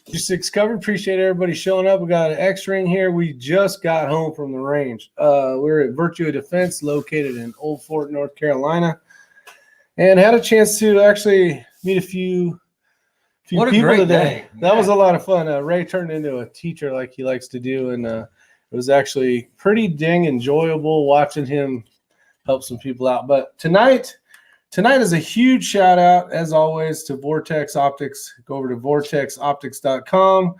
Isyour6covered. Appreciate everybody showing up. We got an X-ring here. We just got home from the range. We're at Virtue Defense, located in Old Fort, North Carolina, and had a chance to actually meet a few people today. That was a lot of fun. Ray turned into a teacher like he likes to do, and it was actually pretty dang enjoyable watching him help some people out. But tonight is a huge shout out, as always, to Vortex Optics. Go over to vortexoptics.com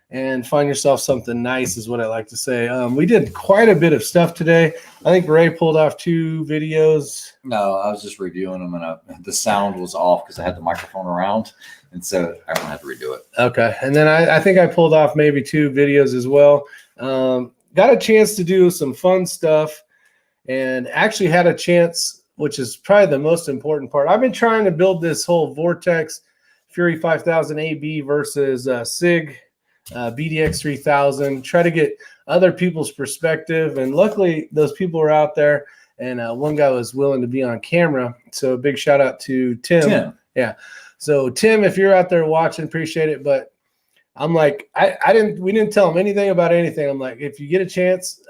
and find yourself something nice, is what I like to say. We did quite a bit of stuff today. I think Ray pulled off 2 videos. No, I was just reviewing them, and the sound was off because I had the microphone around, and so I'm gonna have to redo it. Okay, and then I think I pulled off maybe 2 videos as well. Got a chance to do some fun stuff, and actually had a chance, which is probably the most important part. I've been trying to build this whole Vortex Fury 5000 AB versus SIG BDX 3000, try to get other people's perspective. And luckily those people were out there, and one guy was willing to be on camera. So a big shout out to Tim. Yeah. So Tim, if you're out there watching, appreciate it. But I'm like, we didn't tell him anything about anything. I'm like, if you get a chance,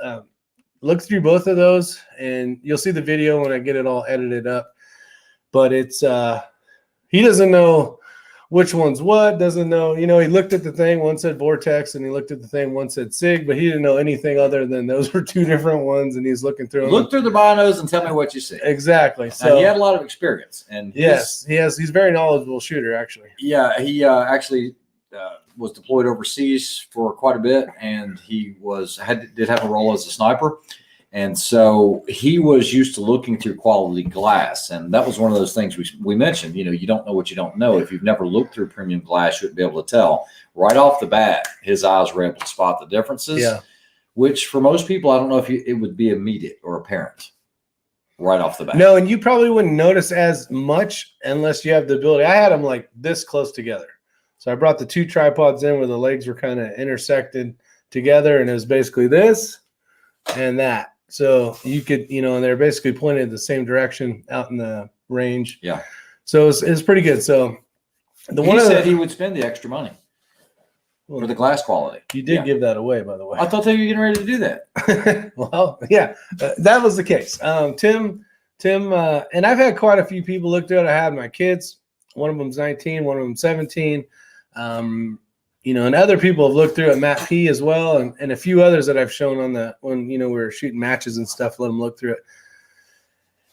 look through both of those and you'll see the video when I get it all edited up. But it's he doesn't know which one's what, doesn't know, he looked at the thing, one said Vortex, and he looked at the thing, one said SIG, but he didn't know anything other than those were 2 different ones, and he's looking through them. Look through the binos and tell me what you see. Exactly. So now, he had a lot of experience, and yes, he's a very knowledgeable shooter, actually. Yeah, he actually was deployed overseas for quite a bit, and he did have a role as a sniper. And so he was used to looking through quality glass. And that was one of those things we mentioned, you don't know what you don't know. If you've never looked through premium glass, you wouldn't be able to tell. Right off the bat, his eyes were able to spot the differences, which for most people, I don't know if it would be immediate or apparent right off the bat. No, and you probably wouldn't notice as much unless you have the ability. I had them like this close together. So I brought the 2 tripods in where the legs were kind of intersected together, and it was basically this and that. So you could, and they're basically pointed in the same direction out in the range. Yeah. So it's pretty good. So he said he would spend the extra money for the glass quality. You did give that away, by the way. I thought you were getting ready to do that. Well, yeah, that was the case. Tim, and I've had quite a few people look through it. I had my kids. One of them's 19, one of them's 17. And other people have looked through it, Matt P as well, and a few others that I've shown when we were shooting matches and stuff, let them look through it.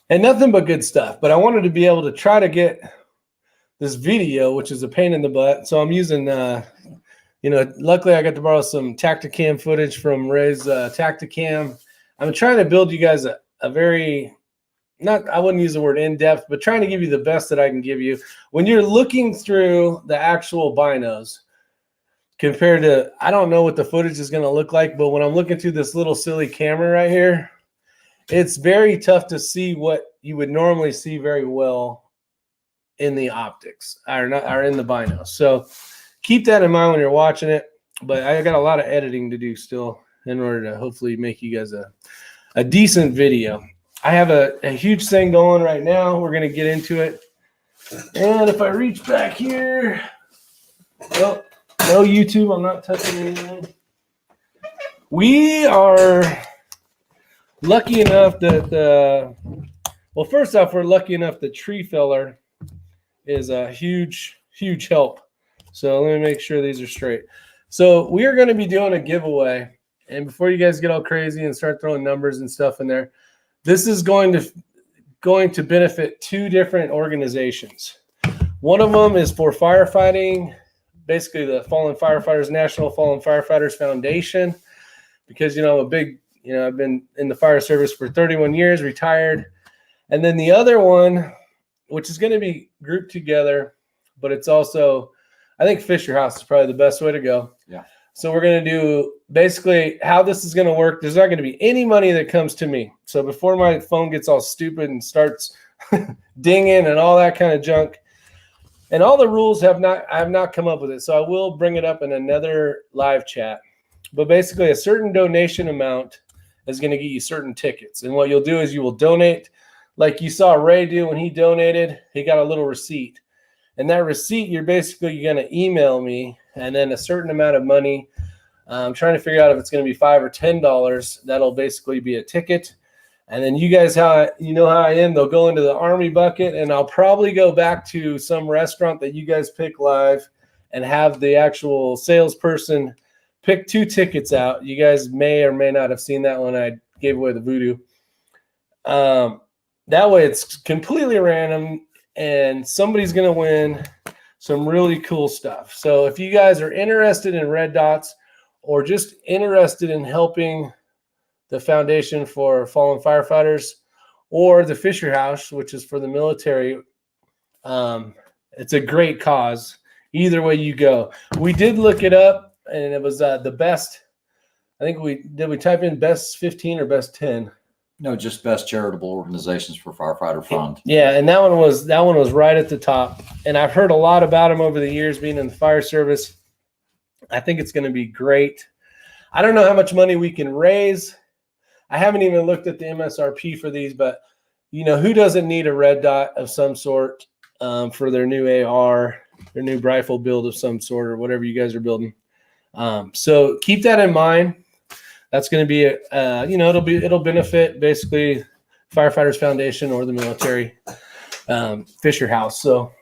And nothing but good stuff. But I wanted to be able to try to get this video, which is a pain in the butt. So I'm using, luckily I got to borrow some Tacticam footage from Ray's Tacticam. I'm trying to build you guys a very, I wouldn't use the word in-depth, but trying to give you the best that I can give you. When you're looking through the actual binos, compared to, I don't know what the footage is going to look like, but when I'm looking through this little silly camera right here, it's very tough to see what you would normally see very well in the optics or in the binos. So keep that in mind when you're watching it. But I got a lot of editing to do still in order to hopefully make you guys a decent video. I have a huge thing going right now. We're going to get into it. And if I reach back here, well, no YouTube, I'm not touching anything. We are lucky enough that, well, first off, we're lucky enough that Tree Feller is a huge, huge help. So let me make sure these are straight. So we are going to be doing a giveaway. And before you guys get all crazy and start throwing numbers and stuff in there, this is going to benefit 2 different organizations. One of them is for firefighting, basically the Fallen Firefighters, National Fallen Firefighters Foundation, because, I'm a big, I've been in the fire service for 31 years, retired. And then the other one, which is going to be grouped together, but it's also, I think Fisher House is probably the best way to go. Yeah. So we're going to do basically how this is going to work. There's not going to be any money that comes to me. So before my phone gets all stupid and starts dinging and all that kind of junk, and all the rules I have not come up with it. So I will bring it up in another live chat. But basically a certain donation amount is going to get you certain tickets. And what you'll do is you will donate like you saw Ray do when he donated. He got a little receipt. And that receipt, you're basically going to email me, and then a certain amount of money. I'm trying to figure out if it's going to be $5 or $10. That'll basically be a ticket. And then you guys, you know how I am, they'll go into the Army bucket, and I'll probably go back to some restaurant that you guys pick live and have the actual salesperson pick 2 tickets out. You guys may or may not have seen that when I gave away the voodoo. That way it's completely random, and somebody's going to win some really cool stuff. So if you guys are interested in red dots or just interested in helping the foundation for fallen firefighters or the Fisher House, which is for the military, it's a great cause. Either way you go. We did look it up, and it was the best. I think we type in best 15 or best 10. No, just best charitable organizations for firefighter fund. Yeah, and that one was right at the top. And I've heard a lot about them over the years being in the fire service. I think it's going to be great. I don't know how much money we can raise. I haven't even looked at the MSRP for these, but you know, who doesn't need a red dot of some sort for their new AR, their new rifle build of some sort, or whatever you guys are building. So keep that in mind. That's going to be it'll benefit basically Firefighters Foundation or the military Fisher House. So,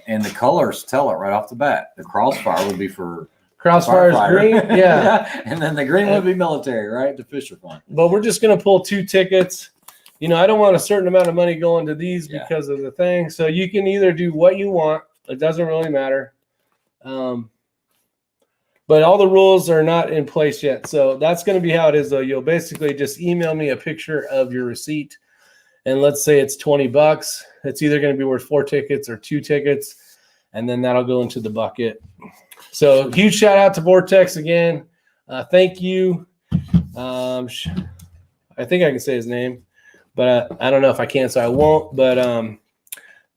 and the colors tell it right off the bat. The crossfire would be for Crossfire's green, yeah. And then the green would be military, right? The Fisher Fund. But we're just going to pull 2 tickets. You know, I don't want a certain amount of money going to these because of the thing. So you can either do what you want. It doesn't really matter. But all the rules are not in place yet. So that's going to be how it is, though. You'll basically just email me a picture of your receipt. And let's say it's $20. It's either going to be worth 4 tickets or 2 tickets. And then that'll go into the bucket. So huge shout out to Vortex again. Thank you. I think I can say his name, but I don't know if I can, so I won't. But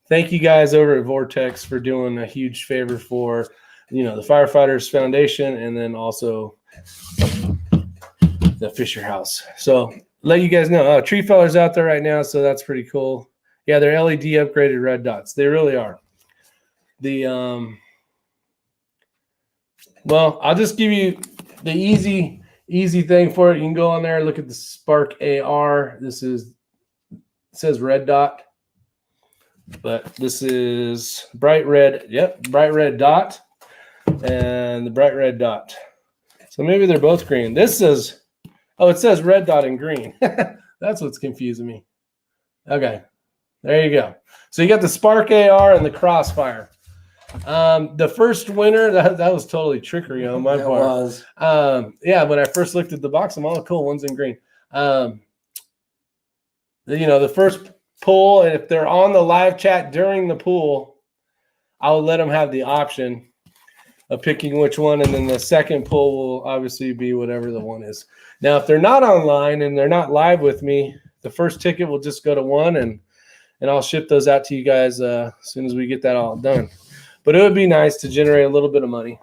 thank you guys over at Vortex for doing a huge favor for, you know, the Firefighters Foundation and then also the Fisher House. So let you guys know, Tree Feller's out there right now, so that's pretty cool. Yeah, they're LED upgraded red dots. They really are. Well, I'll just give you the easy thing for it. You can go on there, look at the Spark AR. It says red dot, but this is bright red. Yep, bright red dot and the bright red dot. So maybe they're both green. This says, it says red dot and green. That's what's confusing me. Okay, there you go. So you got the Spark AR and the Crossfire. The first winner, that was totally trickery on my part. Was. Yeah, when I first looked at the box, I'm all cool, one's in green. You know, the first pull, and if they're on the live chat during the pool, I'll let them have the option of picking which one, and then the second pull will obviously be whatever the one is. Now, if they're not online and they're not live with me, the first ticket will just go to 1, and I'll ship those out to you guys as soon as we get that all done. But it would be nice to generate a little bit of money.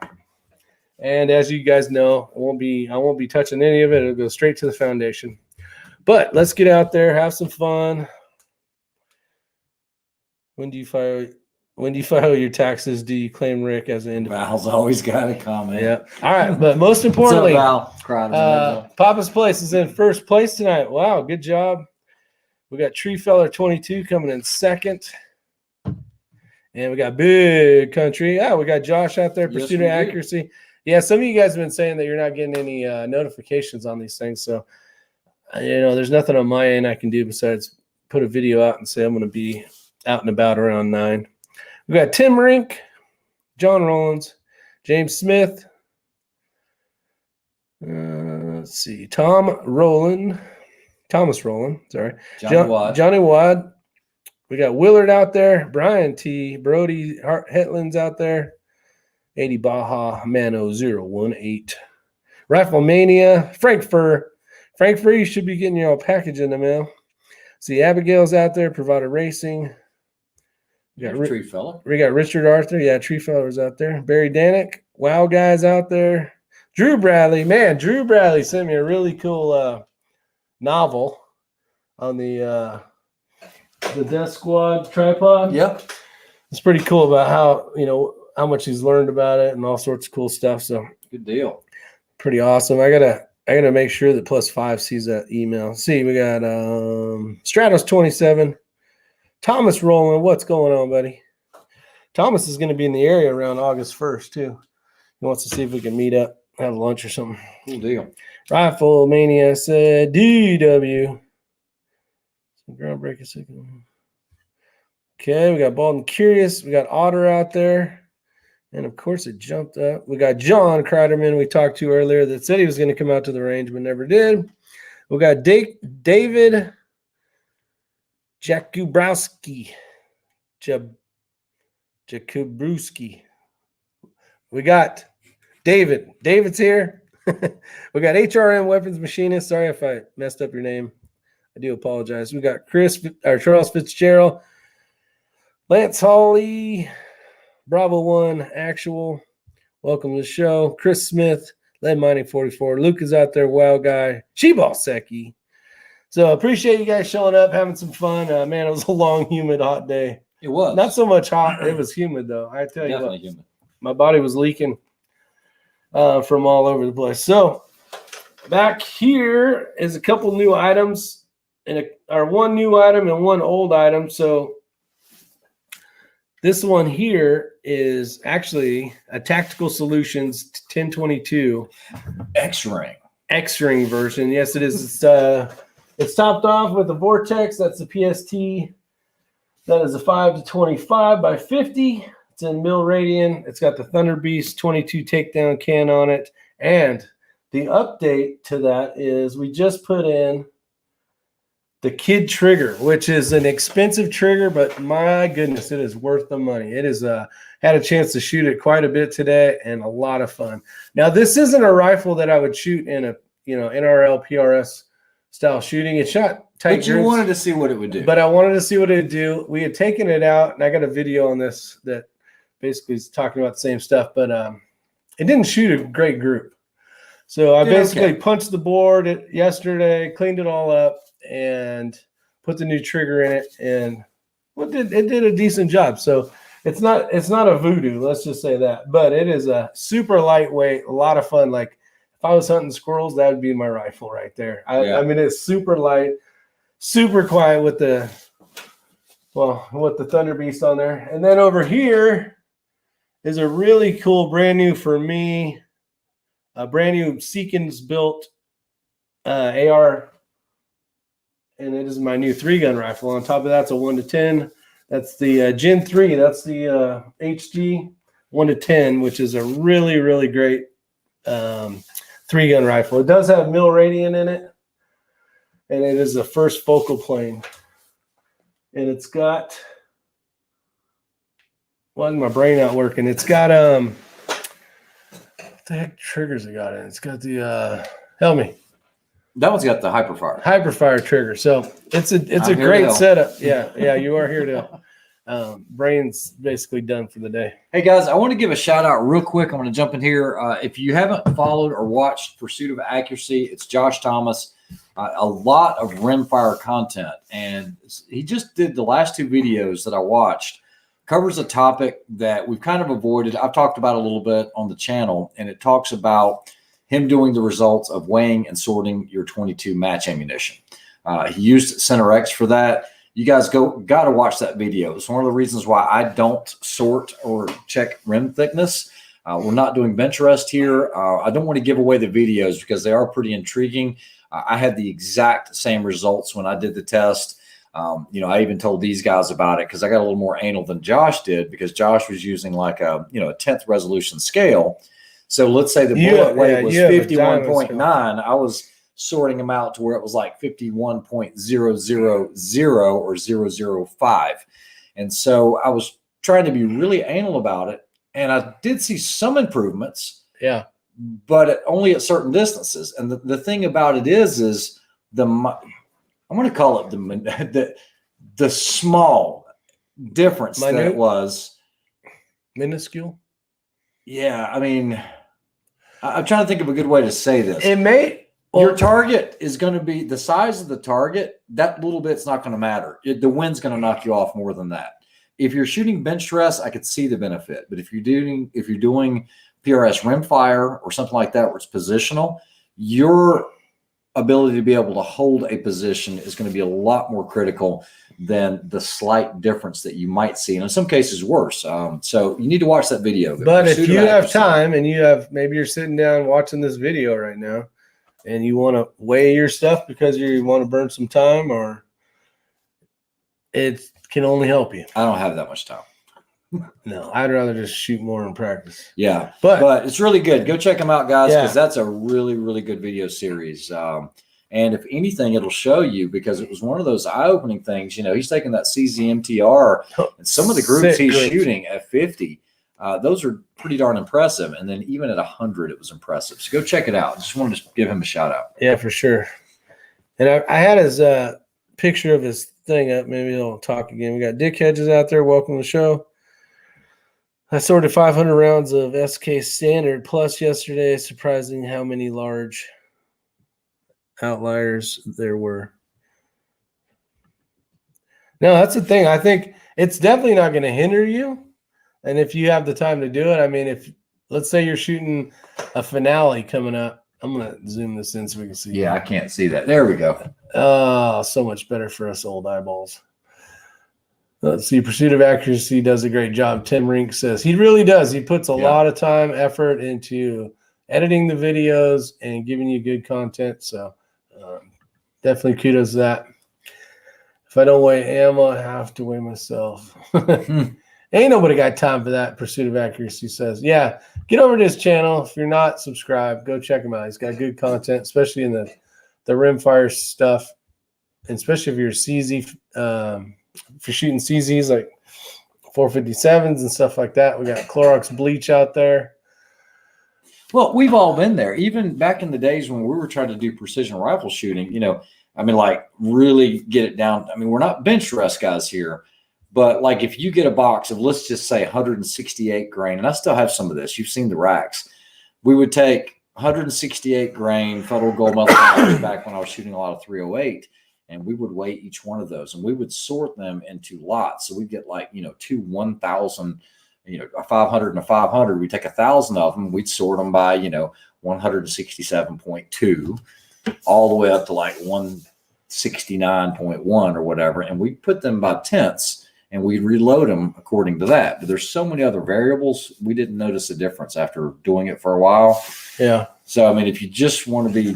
And as you guys know, I won't be touching any of it. It'll go straight to the foundation. But let's get out there, have some fun. When do you file your taxes? Do you claim Rick as an individual? Val's always got a comment. Yeah. All right. But most importantly, Val? Papa's Place is in first place tonight. Wow, good job. We got Tree Feller 22 coming in second. And we got Big Country. Yeah, we got Josh out there, Pursuit of Accuracy. Yeah, some of you guys have been saying that you're not getting any notifications on these things. So, you know, there's nothing on my end I can do besides put a video out and say I'm going to be out and about around 9. We got Tim Rink, John Rollins, James Smith. Let's see, Thomas Rowland. Sorry. Johnny Wad. We got Willard out there, Brian T, Brody Hetland's out there, 80 Baja Mano 018. Rifle Mania, Frank Fur, you should be getting your package in the mail. See, Abigail's out there, Provider Racing. We got Tree Feller. We got Richard Arthur, yeah, Tree Feller's out there. Barry Danick, Wow Guy's out there. Drew Bradley, man, Drew Bradley sent me a really cool novel on the Death Squad tripod. Yep. it's pretty cool about how, how much he's learned about it and all sorts of cool stuff. So Good deal. pretty awesome. I gotta make sure that +5 sees that email. See, we got Stratos 27, Thomas Rowland. What's going on, buddy? Thomas is going to be in the area around August 1st too. He wants to see if we can meet up, have lunch or something. Cool deal. Rifle Mania said DW. Groundbreaker second. Okay, we got Bald and Curious. We got Otter out there. And of course, it jumped up. We got John Kreiderman we talked to earlier that said he was going to come out to the range but never did. We got David Jakubrowski. Jakubrowski. We got David. David's here. We got HRM Weapons Machinist. Sorry if I messed up your name. I do apologize. We got Charles Fitzgerald. Lance Hawley. Bravo 1 Actual. Welcome to the show. Chris Smith. Lead Mining 44. Luke is out there. Wow guy. Sheball Seki. So appreciate you guys showing up, having some fun. Man, it was a long, humid, hot day. It was. Not so much hot. It was humid, though. I tell you what. Humid. My body was leaking from all over the place. So back here is a couple new items, or one new item and one old item. So this one here is actually a Tactical Solutions 1022 X-Ring version. Yes, it is. It's topped off with a Vortex. That's the PST. That is a 5-25 by 50. It's in mil radian. It's got the Thunder Beast 22 takedown can on it. And the update to that is we just put in the Kid trigger, which is an expensive trigger, but my goodness, it is worth the money. It is had a chance to shoot it quite a bit today and a lot of fun. Now, this isn't a rifle that I would shoot in a NRL PRS style shooting. It shot tight. But you wanted to see what it would do. But I wanted to see what it would do. We had taken it out, and I got a video on this that basically is talking about the same stuff, but it didn't shoot a great group. So I basically punched the board yesterday, cleaned it all up, and put the new trigger in it, and it did a decent job. So it's not a voodoo, let's just say that, but it is a super lightweight, a lot of fun. Like if I was hunting squirrels, that would be my rifle right there. I mean, it's super light, super quiet with the Thunder Beast on there. And then over here is a really cool, brand new for me, a brand new Seekins built AR. And it is my new 3-gun rifle. On top of that, it's a 1-10. That's the Gen 3. That's the HG 1-10, which is a really, really great 3-gun rifle. It does have mil radian in it, and it is the first focal plane. And it's got, why is my brain not working? It's got what the heck triggers it got in? It's got the help me. That one's got the Hyperfire trigger. So it's a great setup. Yeah, you are here to. Brain's basically done for the day. Hey guys, I want to give a shout out real quick. I'm going to jump in here. If you haven't followed or watched Pursuit of Accuracy, it's Josh Thomas. A lot of rimfire content, and he just did the last 2 videos that I watched. Covers a topic that we've kind of avoided. I've talked about a little bit on the channel, and it talks about him doing the results of weighing and sorting your 22 match ammunition. He used Center X for that. You guys got to watch that video. It's one of the reasons why I don't sort or check rim thickness. We're not doing bench rest here. I don't want to give away the videos because they are pretty intriguing. I had the exact same results when I did the test. I even told these guys about it because I got a little more anal than Josh did, because Josh was using like a 10th resolution scale. So let's say the bullet weight was 51.9. I was sorting them out to where it was like 51.000 or 005. And so I was trying to be really anal about it. And I did see some improvements. Yeah. But only at certain distances. And the thing about it is I'm going to call it the small difference that it was. Minuscule? Yeah, I mean, I'm trying to think of a good way to say this. Your target is going to be the size of the target. That little bit's not going to matter. The wind's going to knock you off more than that. if you're shooting bench stress, I could see the benefit. But if you're doing PRS rimfire or something like that where it's positional, your ability to be able to hold a position is going to be a lot more critical than the slight difference that you might see, and in some cases worse. So you need to watch that video. But if you have time and maybe you're sitting down watching this video right now and you want to weigh your stuff because you want to burn some time, or it can only help you. I don't have that much time. No, I'd rather just shoot more in practice. Yeah, but it's really good. Go check them out, guys, because that's a really, really good video series. And if anything, it'll show you, because it was one of those eye-opening things. He's taking that CZ-MTR, and some of the groups he's shooting at 50, those are pretty darn impressive. And then even at 100, it was impressive. So go check it out. Just wanted to give him a shout out. Yeah, for sure. And I had his picture of his thing up. Maybe he'll talk again. We got Dick Hedges out there. Welcome to the show. I sorted 500 rounds of SK Standard Plus yesterday. Surprising how many large outliers there were. No, that's the thing. I think it's definitely not going to hinder you. And if you have the time to do it, I mean, if let's say you're shooting a finale coming up, I'm going to zoom this in so we can see. Yeah, I can't see that. There we go. Oh, so much better for us old eyeballs. Let's see. Pursuit of Accuracy does a great job. Tim Rink says he really does. He puts a lot of time, effort into editing the videos and giving you good content. So definitely kudos to that. If I don't weigh ammo, I have to weigh myself. Ain't nobody got time for that. Pursuit of Accuracy says, yeah, get over to his channel. If you're not subscribed, go check him out. He's got good content, especially in the rimfire stuff, and especially if you're CZ, if you're shooting CZs like 457s and stuff like that. We got Clorox bleach out there. Well, we've all been there. Even back in the days when we were trying to do precision rifle shooting, I mean, like really get it down. I mean, we're not bench rest guys here, but like if you get a box of, let's just say 168 grain, and I still have some of this, you've seen the racks, we would take 168 grain Federal Gold Medal back when I was shooting a lot of 308, and we would weigh each one of those, and we would sort them into lots. So we'd get like, two 1,000, a 500 and a 500. We'd take 1,000 of them. We'd sort them by, 167.2 all the way up to like 169.1 or whatever. And we'd put them by tenths, and we'd reload them according to that. But there's so many other variables. We didn't notice a difference after doing it for a while. Yeah. So, I mean, if you just want to be,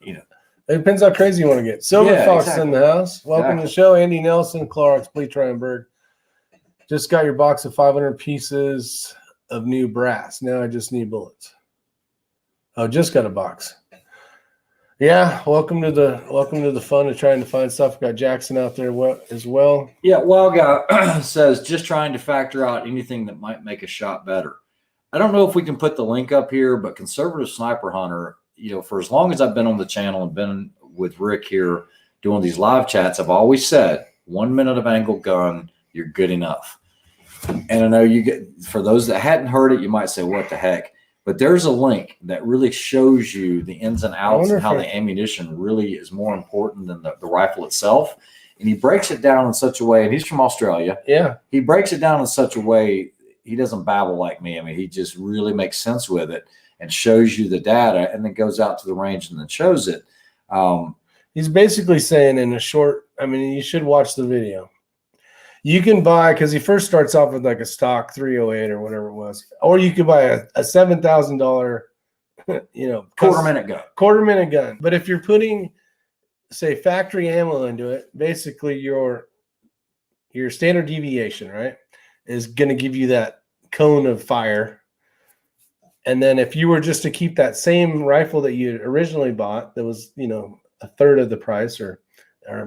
it depends how crazy you want to get. Silver Fox in the house. Welcome to the show. Andy Nelson, Clorox Bleach Ryanberg. Just got your box of 500 pieces of new brass. Now I just need bullets. Oh, just got a box. Yeah, welcome to the fun of trying to find stuff. Got Jackson out there as well. Yeah, Wild Guy says just trying to factor out anything that might make a shot better. I don't know if we can put the link up here, but Conservative Sniper Hunter, for as long as I've been on the channel and been with Rick here doing these live chats, I've always said 1 minute of angled gun, you're good enough. And I know for those that hadn't heard it, you might say, what the heck? But there's a link that really shows you the ins and outs and how the ammunition really is more important than the rifle itself. And he breaks it down in such a way, and he's from Australia. Yeah. He breaks it down in such a way, he doesn't babble like me. I mean, he just really makes sense with it and shows you the data, and then goes out to the range and then shows it. He's basically saying in a short, I mean, you should watch the video. You can buy, because he first starts off with like a stock 308 or whatever it was, or you could buy a $7,000, quarter minute gun. But if you're putting, say, factory ammo into it, basically your standard deviation, right, is going to give you that cone of fire. And then if you were just to keep that same rifle that you originally bought, that was, a third of the price or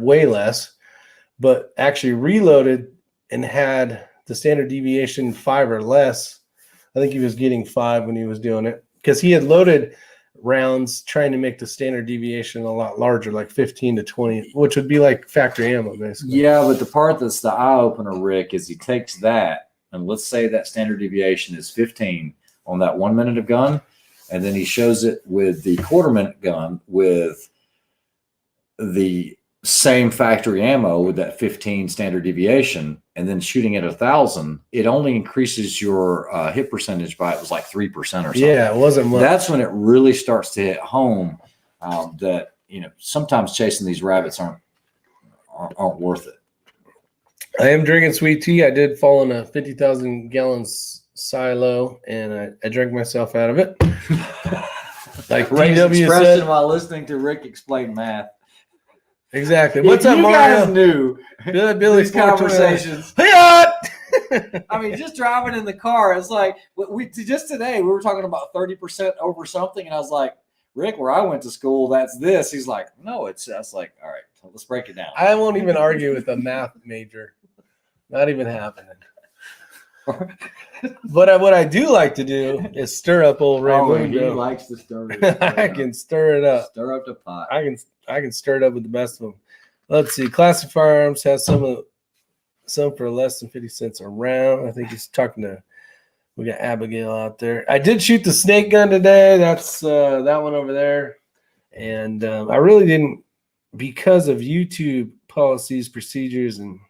way less, but actually reloaded and had the standard deviation 5 or less. I think he was getting 5 when he was doing it, because he had loaded rounds trying to make the standard deviation a lot larger, like 15 to 20, which would be like factory ammo, basically. Yeah, but the part that's the eye opener, Rick, is he takes that, and let's say that standard deviation is 15 on that 1 minute of gun, and then he shows it with the quarter minute gun with the same factory ammo with that 15 standard deviation, and then shooting at 1,000, it only increases your hit percentage by, it was like 3% or something. Yeah, it wasn't much. That's when it really starts to hit home that, sometimes chasing these rabbits aren't worth it. I am drinking sweet tea. I did fall in a 50,000 gallons silo, and I drank myself out of it. Like Ray's DW expression said, while listening to Rick explain math. exactly. What's up, you Mario? guys knew Billy these conversations. I mean, just driving in the car, it's like just today we were talking about 30% over something, and I was like, Rick, where I went to school, that's this. He's like, no, that's like, all right, so let's break it down. I won't even argue with a math major. Not even happening. But what I do like to do is stir up old Raymundo. He likes to stir it up. I can stir it up. Stir up the pot. I can stir it up with the best of them. Let's see. Classic Firearms has some for less than 50 cents a round. I think he's talking to. We got Abigail out there. I did shoot the snake gun today. That's that one over there. And I really didn't, because of YouTube policies, procedures, and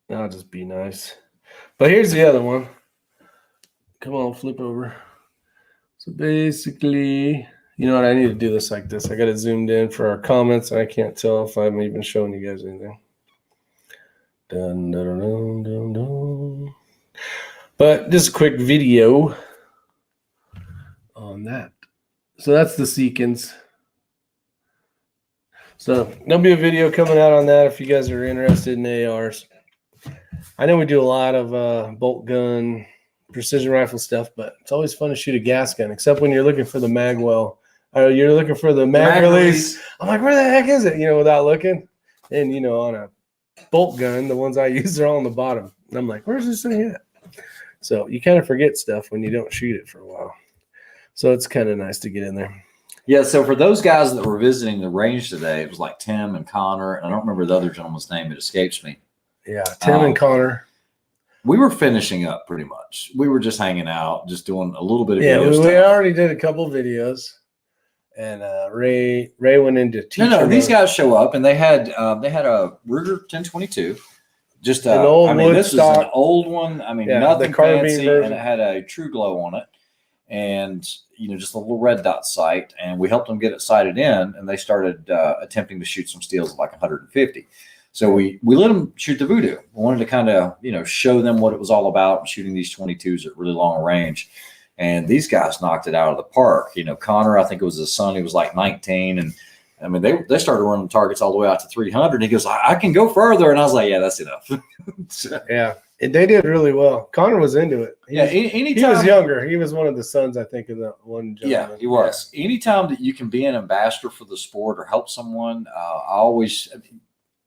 I'll just be nice. But here's the other one. Come on, flip over. So basically, you know what? I need to do this like this. I got it zoomed in for our comments. I can't tell if I'm even showing you guys anything. Dun, dun, dun, dun, dun. But just a quick video on that. So that's the Seekins. So there'll be a video coming out on that if you guys are interested in ARs. I know we do a lot of bolt gun, precision rifle stuff, but it's always fun to shoot a gas gun, except when you're looking for the mag well. Or you're looking for the mag release. I'm like, where the heck is it? Without looking. And, on a bolt gun, the ones I use are all on the bottom. And I'm like, where's this thing at? So you kind of forget stuff when you don't shoot it for a while. So it's kind of nice to get in there. Yeah, so for those guys that were visiting the range today, it was like Tim and Connor, and I don't remember the other gentleman's name. It escapes me. Yeah, Tim and Connor. We were finishing up pretty much. We were just hanging out, just doing a little bit of video stuff. We already did a couple of videos, and Ray went into teacher. No, these guys show up, and they had a Ruger 1022. Just an old wood this stock. was an old one. I mean, nothing fancy, and it had a True Glow on it, and just a little red dot sight. And we helped them get it sighted in, and they started attempting to shoot some steels at like 150. So we let them shoot the Voodoo. We wanted to kind of show them what it was all about, shooting these 22s at really long range. And these guys knocked it out of the park. Connor, I think it was his son, he was like 19, and I mean, they started running targets all the way out to 300. He goes, I can go further. And I was like, yeah, that's enough. So, yeah, they did really well. Connor was into it. He was younger. He was one of the sons, I think, of the one gentleman. Yeah, he was. Yeah. Anytime that you can be an ambassador for the sport or help someone, I always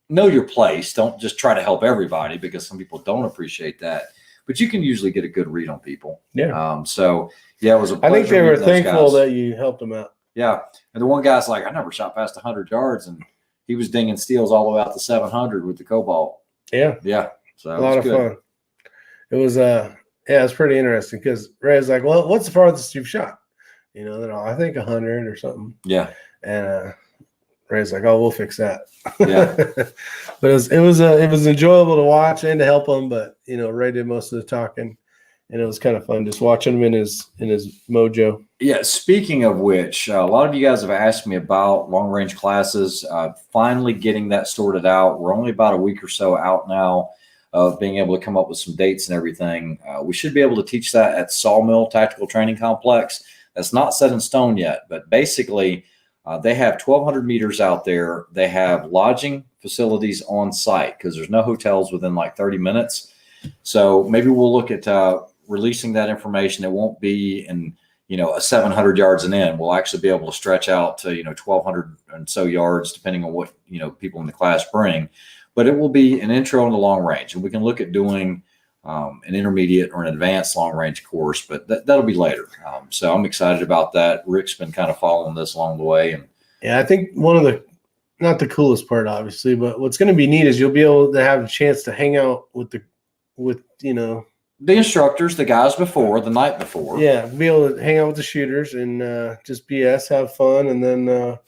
know your place. Don't just try to help everybody, because some people don't appreciate that. But you can usually get a good read on people. Yeah. So, yeah, it was a pleasure. I think they were thankful that you helped them out. Yeah. And the one guy's like, I never shot past 100 yards, and he was dinging steels all the way out to 700 with the Cobalt. Yeah. Yeah. So a lot of fun. It was, it's pretty interesting, because Ray's like, well, what's the farthest you've shot? Then I think 100 or something. Yeah. And Ray's like, oh, we'll fix that. Yeah. But it was enjoyable to watch and to help him. But, Ray did most of the talking. And it was kind of fun just watching him in his mojo. Yeah. Speaking of which, a lot of you guys have asked me about long range classes. Finally getting that sorted out. We're only about a week or so out now of being able to come up with some dates and everything. We should be able to teach that at Sawmill Tactical Training Complex. That's not set in stone yet, but basically they have 1,200 meters out there. They have lodging facilities on site, because there's no hotels within like 30 minutes. So maybe we'll look at releasing that information. It won't be in, a 700 yards and in. We'll actually be able to stretch out to, 1,200 and so yards, depending on what, people in the class bring. But it will be an intro into long range. And we can look at doing an intermediate or an advanced long range course, but that'll be later. So I'm excited about that. Rick's been kind of following this along the way. And yeah, I think one of the, not the coolest part, obviously, but what's going to be neat is you'll be able to have a chance to hang out with the instructors, the guys before, the night before. Yeah, be able to hang out with the shooters and just BS, have fun, and then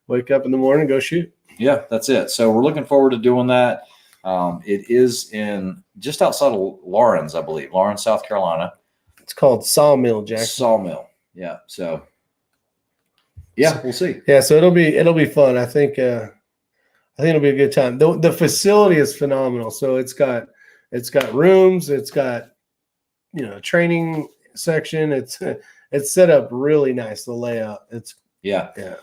wake up in the morning and go shoot. Yeah, that's it. So we're looking forward to doing that. It is in just outside of Lawrence, I believe, Lawrence, South Carolina. It's called Sawmill, Jack. Sawmill. Yeah. So yeah, we'll see. Yeah, so it'll be fun. I think it'll be a good time. The facility is phenomenal. So it's got rooms, it's got training section. It's set up really nice. The layout. It's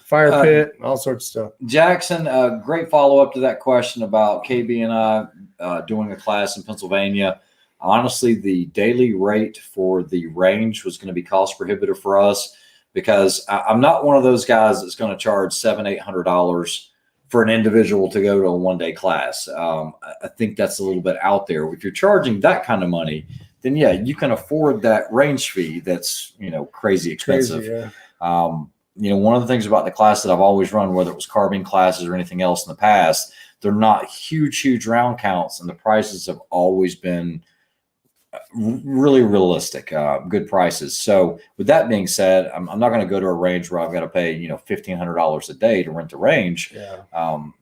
fire pit, all sorts of stuff. Jackson, great follow up to that question about KB and I doing a class in Pennsylvania. Honestly, the daily rate for the range was going to be cost prohibitive for us because I'm not one of those guys that's going to charge $700-800 for an individual to go to a 1-day class. I think that's a little bit out there. If you're charging that kind of money, then yeah, you can afford that range fee. That's crazy expensive. One of the things about the class that I've always run, whether it was carbine classes or anything else in the past, they're not huge round counts, and the prices have always been really realistic, good prices. So with that being said, I'm not going to go to a range where I've got to pay $1,500 a day to rent the range,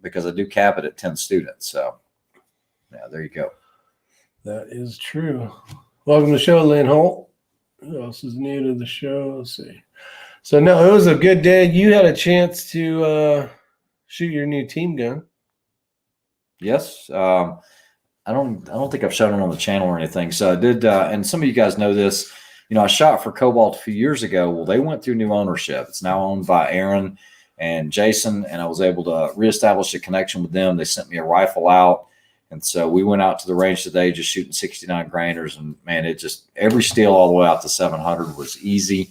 because I do cap it at 10 students. So yeah, there you go. That is true. Welcome to the show, Lynn Holt. Who else is new to the show? Let's see. So no, it was a good day. You had a chance to shoot your new team gun. Yes. I don't think I've shown it on the channel or anything. So I did, and some of you guys know this. I shot for Cobalt a few years ago. Well, they went through new ownership. It's now owned by Aaron and Jason, and I was able to reestablish a connection with them. They sent me a rifle out, and so we went out to the range today, just shooting 69 grainers, and man, it just every steel all the way out to 700 was easy.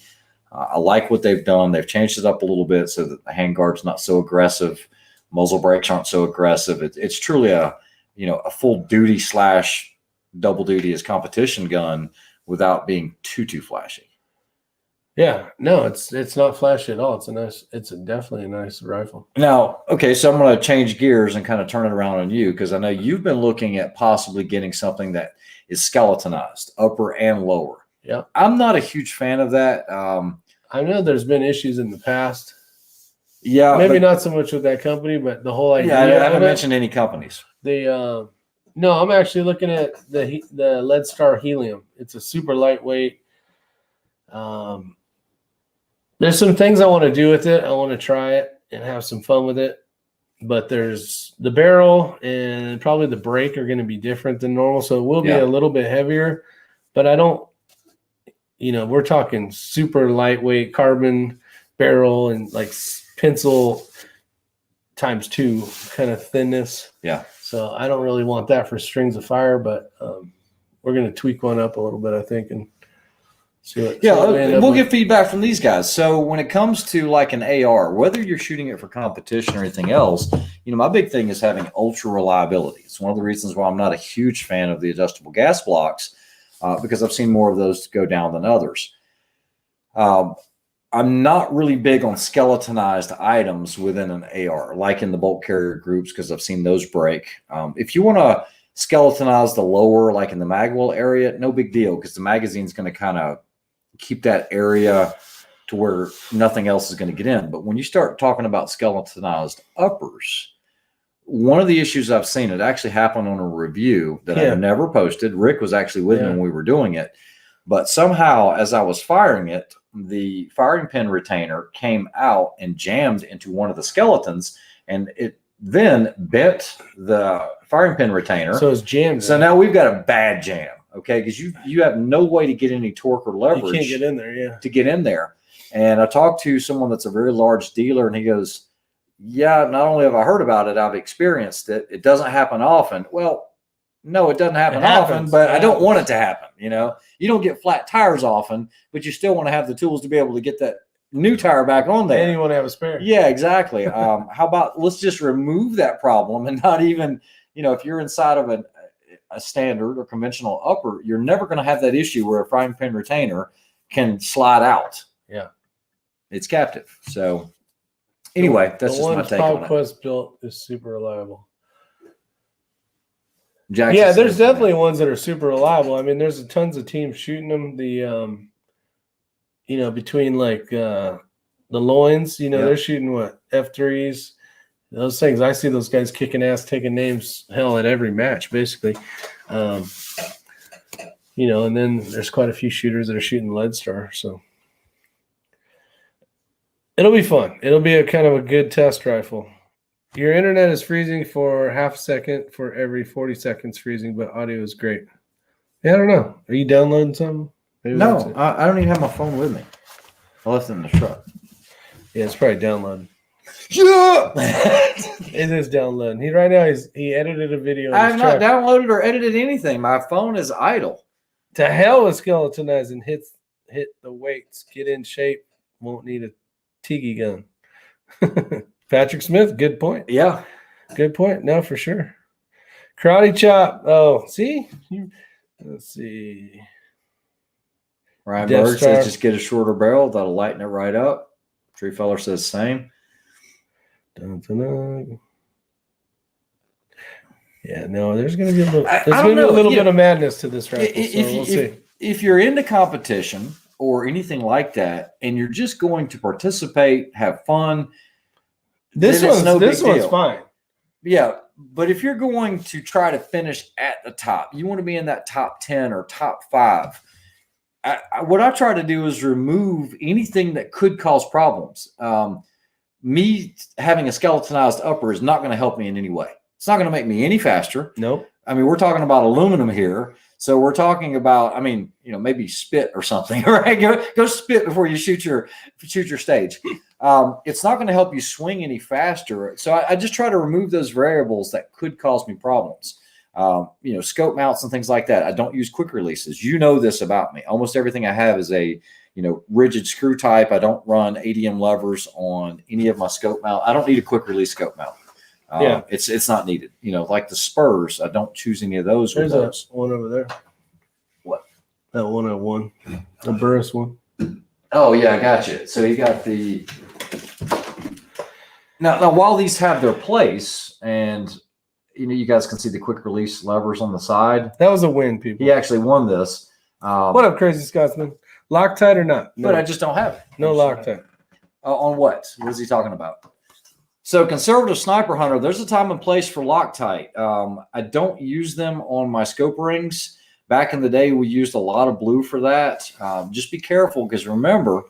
I like what they've done. They've changed it up a little bit so that the handguard's not so aggressive, muzzle brakes aren't so aggressive. It's truly a full duty / double duty as competition gun without being too flashy. Yeah, no, it's not flashy at all. It's definitely a nice rifle. Now, okay, so I'm going to change gears and kind of turn it around on you, because I know you've been looking at possibly getting something that is skeletonized, upper and lower. Yeah, I'm not a huge fan of that. I know there's been issues in the past. Yeah, maybe not so much with that company, but the whole idea. Yeah, I haven't mentioned any companies. No, I'm actually looking at the Lead Star Helium. It's a super lightweight. There's some things I want to do with it. I want to try it and have some fun with it. But there's the barrel and probably the brake are going to be different than normal, so it will be a little bit heavier. But I don't. We're talking super lightweight carbon barrel and like pencil ×2 kind of thinness. Yeah. So I don't really want that for strings of fire, but we're going to tweak one up a little bit, I think, and see what. We'll get feedback from these guys. So when it comes to like an AR, whether you're shooting it for competition or anything else, my big thing is having ultra reliability. It's one of the reasons why I'm not a huge fan of the adjustable gas blocks, because I've seen more of those go down than others. I'm not really big on skeletonized items within an AR, like in the bolt carrier groups, because I've seen those break. If you want to skeletonize the lower, like in the magwell area, no big deal, because the magazine's going to kind of keep that area to where nothing else is going to get in. But when you start talking about skeletonized uppers, one of the issues I've seen, it actually happened on a review that I've never posted. Rick was actually with me when we were doing it. But somehow, as I was firing it, the firing pin retainer came out and jammed into one of the skeletons, and it then bent the firing pin retainer. So it's jammed. So now we've got a bad jam, okay? Because you have no way to get any torque or leverage. You can't get in there, to get in there. And I talked to someone that's a very large dealer, and he goes, yeah, not only have I heard about it, I've experienced it. It doesn't happen often. Well, no, it doesn't happen often, but I don't want it to happen. You don't get flat tires often, but you still want to have the tools to be able to get that new tire back on there. And you want to have a spare. Yeah, exactly. How about let's just remove that problem and not even, if you're inside of a standard or conventional upper, you're never going to have that issue where a firing pin retainer can slide out. Yeah. It's captive. So anyway, that's just my take on it. Quest built is super reliable. Jackson there's definitely ones that are super reliable. I mean, there's tons of teams shooting them. The between like the loins, they're shooting what F3s, Those things, I see those guys kicking ass, taking names, hell, at every match, basically. You know, and then there's quite a few shooters that are shooting lead star. So it'll be fun. It'll be a kind of a good test rifle. Your internet is freezing for half a second for every 40 seconds freezing, but audio is great. Yeah, I don't know. Are you downloading something? Maybe No, I don't even have my phone with me. I left it in the truck. Yeah, it's probably downloading. Yeah. It is downloading. He edited a video. I have not downloaded or edited anything. My phone is idle. To hell with skeletonizing. Hit the weights. Get in shape. Won't need a tiki gun. Patrick Smith, good point. Yeah. Good point. No, for sure. Karate chop. Oh, see? Let's see. Ryan Death Berg Star. says just get a shorter barrel. That'll lighten it right up. Tree Feller says same. Dun, dun, dun. Yeah, no, there's going to be a little bit of madness to this rifle. We'll see. If you're into competition or anything like that, and you're just going to participate, have fun, this one's fine. Yeah, but if you're going to try to finish at the top, you want to be in that top 10 or top 5. What I try to do is remove anything that could cause problems. Me having a skeletonized upper is not going to help me in any way. It's not going to make me any faster. Nope. I mean, we're talking about aluminum here. So we're talking about, I mean, you know, maybe spit or something, right? Go spit before you shoot your stage. It's not going to help you swing any faster. So I just try to remove those variables that could cause me problems. You know, scope mounts and things like that. I don't use quick releases. You know this about me. Almost everything I have is a, you know, rigid screw type. I don't run ADM levers on any of my scope mount. I don't need a quick release scope mount. Yeah, it's not needed. You know, like the spurs, I don't choose any of those. There's one over there. What? That 101, the Burris one. Oh yeah, I got you. So you got the now while these have their place, and you know, you guys can see the quick release levers on the side. That was a win, people. He actually won this. What up, Crazy Scotsman? Loctite or not? No. But I just don't have it. No Loctite. On what? What is he talking about? So conservative sniper hunter, there's a time and place for Loctite. I don't use them on my scope rings. Back in the day, we used a lot of blue for that. Just be careful, because remember,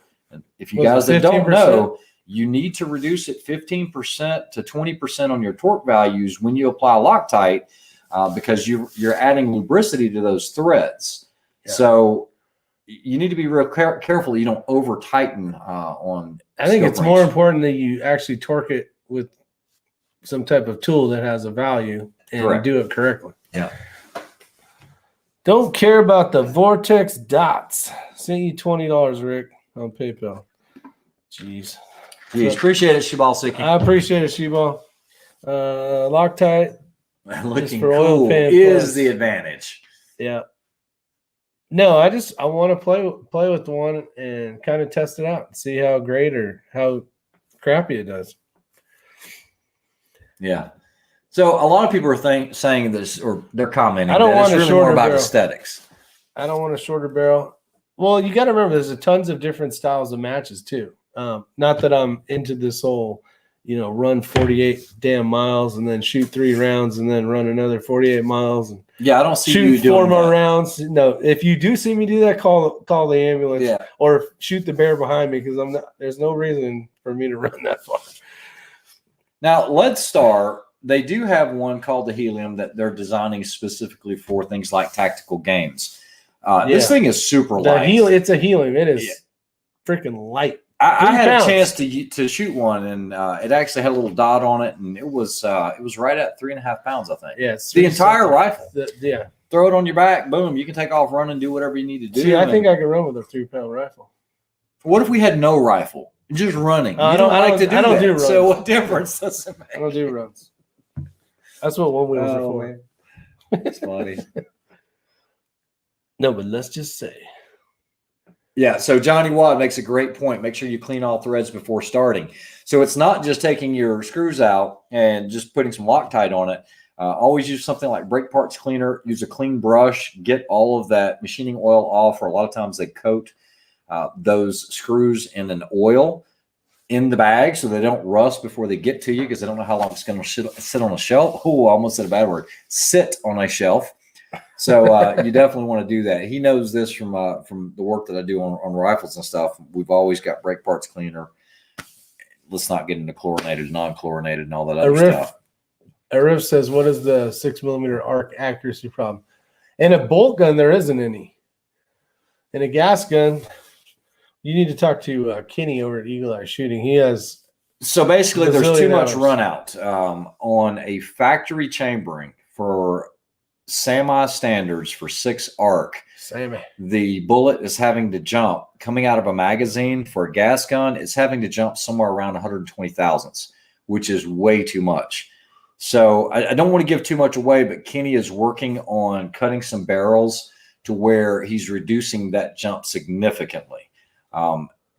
if you guys that don't know, you need to reduce it 15% to 20% on your torque values when you apply Loctite, because you're adding lubricity to those threads. Yeah. So you need to be real careful that you don't over tighten on. I think it's more important that you actually torque it with some type of tool that has a value and do it correctly. Yeah. Don't care about the Vortex dots. Sent you $20, Rick, on PayPal. Jeez. Appreciate it, Shibal Siki. I appreciate it, Shibal. Loctite. Looking for cool is the advantage. Yeah. No, I want to play with the one and kind of test it out and see how great or how crappy it does. Yeah. So a lot of people are saying this, or they're commenting. I don't want it's a really shorter more about barrel. aesthetics. I don't want a shorter barrel. Well, you got to remember, there's tons of different styles of matches too. Not that I'm into this whole, you know, run 48 damn miles and then shoot 3 rounds and then run another 48 miles and I don't see shoot you doing 4 more that. rounds. No, if you do see me do that, call the ambulance or shoot the bear behind me, because there's no reason for me to run that far. Now, Lead Star, they do have one called the Helium that they're designing specifically for things like tactical games. This thing is super light. It's a Helium. It is freaking light. I had a chance to shoot one, and it actually had a little dot on it, and it was right at 3.5 pounds, I think. Yeah, the entire rifle. Throw it on your back, boom. You can take off running, do whatever you need to do. See, I think I could run with a 3-pound rifle. What if we had no rifle, just running? You don't like to do that. I don't do runs. So what difference does it make? I don't do runs. That's what one wheels are for. Man. That's funny. No, but let's just say. Yeah, so Johnny Watt makes a great point. Make sure you clean all threads before starting. So it's not just taking your screws out and just putting some Loctite on it. Always use something like brake parts cleaner. Use a clean brush. Get all of that machining oil off, or a lot of times they coat those screws in an oil. in the bag so they don't rust before they get to you, because they don't know how long it's going to sit on a shelf. Oh, I almost said a bad word. Sit on a shelf. So you definitely want to do that. He knows this from the work that I do on rifles and stuff. We've always got brake parts cleaner. Let's not get into chlorinated, non-chlorinated, and all that other stuff. Arif says, what is the 6mm arc accuracy problem? In a bolt gun, there isn't any. In a gas gun, you need to talk to Kenny over at Eagle Eye Shooting. He has. So basically, there's too much run out on a factory chambering for SAMI standards for 6 arc. The bullet is having to jump coming out of a magazine for a gas gun. It's having to jump somewhere around 120 thousandths, which is way too much. So I don't want to give too much away, but Kenny is working on cutting some barrels to where he's reducing that jump significantly.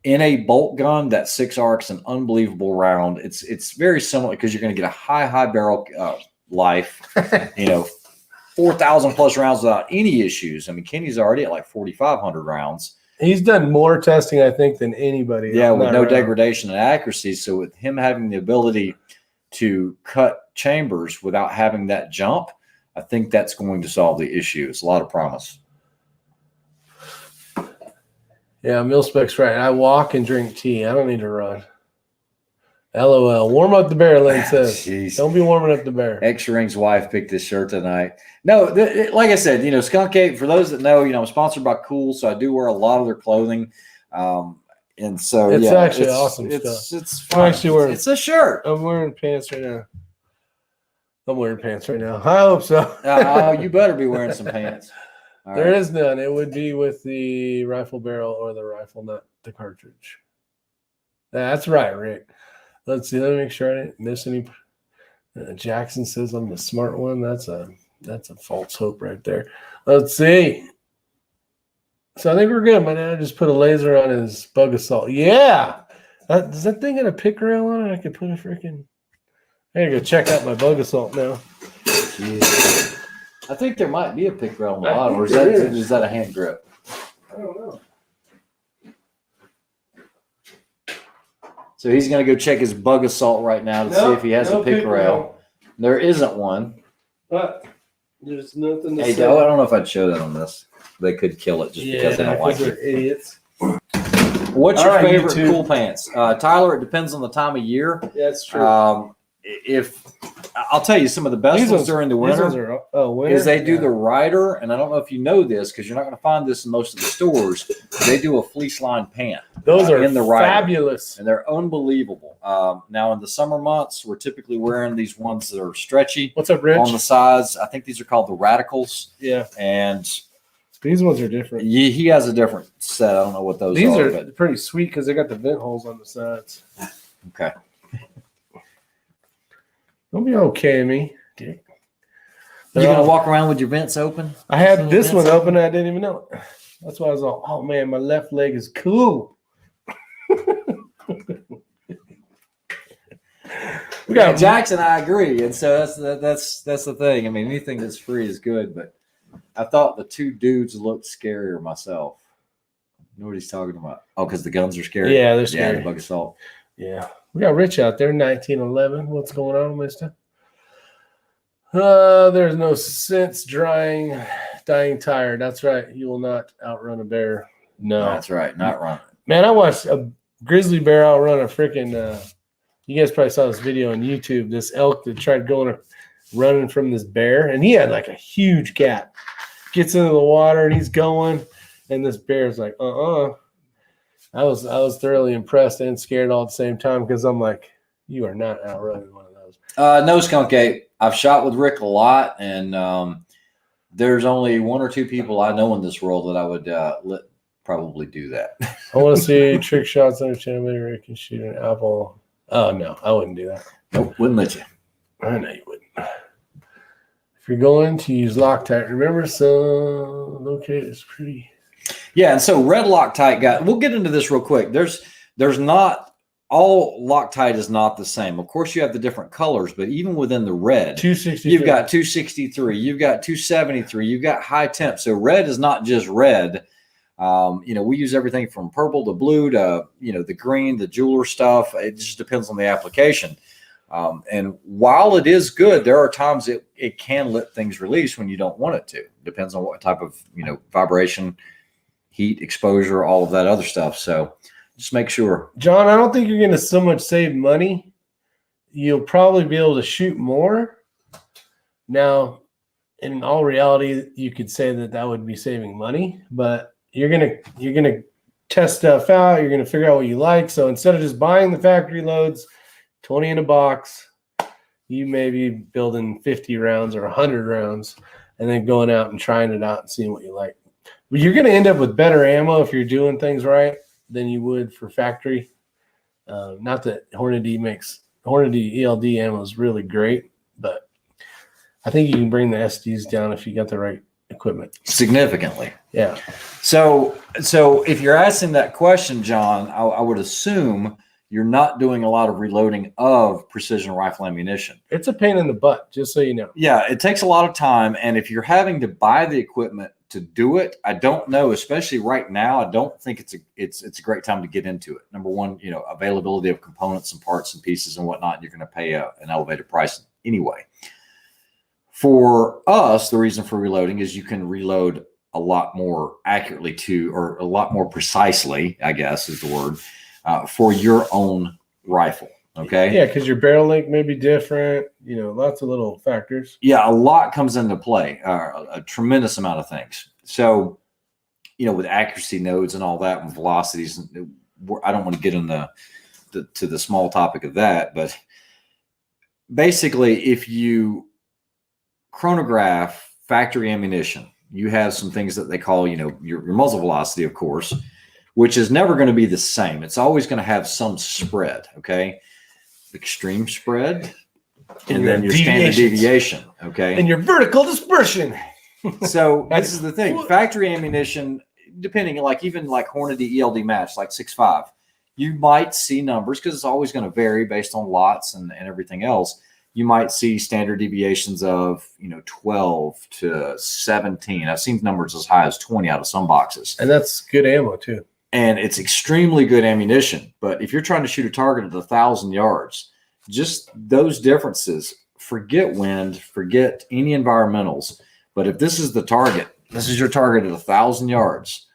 In a bolt gun, that 6 arc's an unbelievable round. It's very similar because you're going to get a high barrel life, 4,000 plus rounds without any issues. I mean, Kenny's already at like 4,500 rounds. He's done more testing, I think, than anybody. Yeah, with no degradation in accuracy. So with him having the ability to cut chambers without having that jump, I think that's going to solve the issue. It's a lot of promise. Yeah, Milspec's right. I walk and drink tea. I don't need to run. LOL. Warm up the bear, Lynn says. Jeez. Don't be warming up the bear. X-Ring's wife picked this shirt tonight. No, like I said, Skunk Ape, for those that know, I'm sponsored by Cool, so I do wear a lot of their clothing. And so, it's actually awesome stuff. It's fun. I'm actually wearing. It's a shirt. I'm wearing pants right now. I hope so. Oh, you better be wearing some pants. All there is none. It would be with the rifle barrel or the rifle nut, the cartridge. That's right, Rick. Let's see. Let me make sure I didn't miss any. Jackson says I'm the smart one. That's a false hope right there. Let's see. So I think we're good. My dad just put a laser on his bug assault. Yeah. Does that thing got a pick rail on it? I could put a freaking. I gotta go check out my bug assault now. Jeez. I think there might be a pick rail on the bottom, or is that a hand grip? I don't know. So he's going to go check his bug assault right now to see if he has a pick rail. There isn't one. But there's nothing to say. I don't know if I'd show that on this. They could kill it just because they don't like it. Idiots. What's your favorite cool pants? Tyler, it depends on the time of year. Yeah, that's true. If I'll tell you, some of the best ones during the winter is they do the rider, and I don't know if you know this because you're not going to find this in most of the stores. They do a fleece lined pant. Those are in the rider, fabulous, and they're unbelievable. Now in the summer months, we're typically wearing these ones that are stretchy. What's up, Rich? On the sides, I think these are called the Radicals. Yeah, and these ones are different. He has a different set. I don't know what those these are. These are pretty sweet because they got the vent holes on the sides. Okay. Don't be okay, me. You gonna walk around with your vents open? I had this one open and I didn't even know it. That's why I was all, oh man, my left leg is cool. We got Jackson. I agree, and so that's the thing. I mean, anything that's free is good, but I thought the two dudes looked scarier myself. You know what he's talking about? Oh, because the guns are scary. Yeah, they're scary. Yeah, the bug assault. Yeah. We got Rich out there, 1911. What's going on, mister? There's no sense dying tired. That's right. You will not outrun a bear. No. That's right. Not run. Man, I watched a grizzly bear outrun a freaking you guys probably saw this video on YouTube. This elk that tried running from this bear, and he had like a huge gap. Gets into the water and he's going, and this bear's like, I was thoroughly impressed and scared all at the same time because I'm like, you are not outrunning one of those. No, Skunk Ape. I've shot with Rick a lot, and there's only one or two people I know in this world that I would probably do that. I want to see trick shots on a channel. Maybe Rick can shoot an apple. Oh, no, I wouldn't do that. Nope, wouldn't let you. I know you wouldn't. If you're going to use Loctite, remember, so locate is pretty. Yeah, and so red Loctite got. We'll get into this real quick. There's not all Loctite is not the same. Of course, you have the different colors, but even within the red, 263. You've got 263, you've got 273, you've got high temp. So red is not just red. We use everything from purple to blue to, the green, the jeweler stuff. It just depends on the application. And while it is good, there are times it can let things release when you don't want it to. Depends on what type of, vibration, heat, exposure, all of that other stuff. So just make sure. John, I don't think you're going to so much save money. You'll probably be able to shoot more. Now, in all reality, you could say that would be saving money, but you're gonna test stuff out. You're gonna figure out what you like. So instead of just buying the factory loads, 20 in a box, you may be building 50 rounds or 100 rounds, and then going out and trying it out and seeing what you like. But you're gonna end up with better ammo if you're doing things right than you would for factory. Not that Hornady ELD ammo is really great, but I think you can bring the SDs down if you got the right equipment. Significantly. Yeah. So if you're asking that question, John, I would assume you're not doing a lot of reloading of precision rifle ammunition. It's a pain in the butt, just so you know. Yeah, it takes a lot of time. And if you're having to buy the equipment to do it, I don't know, especially right now, I don't think it's a great time to get into it. Number one, availability of components and parts and pieces and whatnot, you're going to pay an elevated price anyway. For us, the reason for reloading is you can reload a lot more accurately or a lot more precisely, I guess is the word, for your own rifle. Okay. Yeah, because your barrel length may be different. Lots of little factors. Yeah, a lot comes into play. A tremendous amount of things. So, with accuracy nodes and all that, and velocities, I don't want to get in to the small topic of that, but basically, if you chronograph factory ammunition, you have some things that they call, your muzzle velocity, of course, which is never going to be the same. It's always going to have some spread, okay? Extreme spread, and then your standard deviation, okay? And your vertical dispersion. So this is the thing. Factory ammunition, depending, even like Hornady ELD match, like 6.5, you might see numbers, because it's always going to vary based on lots and everything else. You might see standard deviations of 12 to 17. I've seen numbers as high as 20 out of some boxes. And that's good ammo too. And it's extremely good ammunition. But if you're trying to shoot a target at 1,000 yards, just those differences, forget wind, forget any environmentals. But if this is the target, this is your target at 1,000 yards,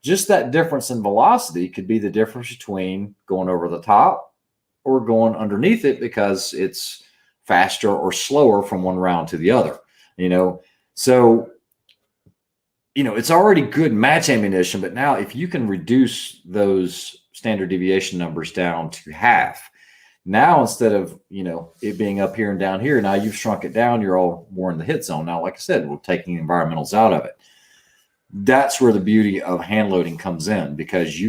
just that difference in velocity could be the difference between going over the top or going underneath it, because it's faster or slower from one round to the other, So, it's already good match ammunition, but now if you can reduce those standard deviation numbers down to half, now instead of, it being up here and down here, now you've shrunk it down, you're all more in the hit zone. Now, like I said, we're taking environmentals out of it. That's where the beauty of hand loading comes in, because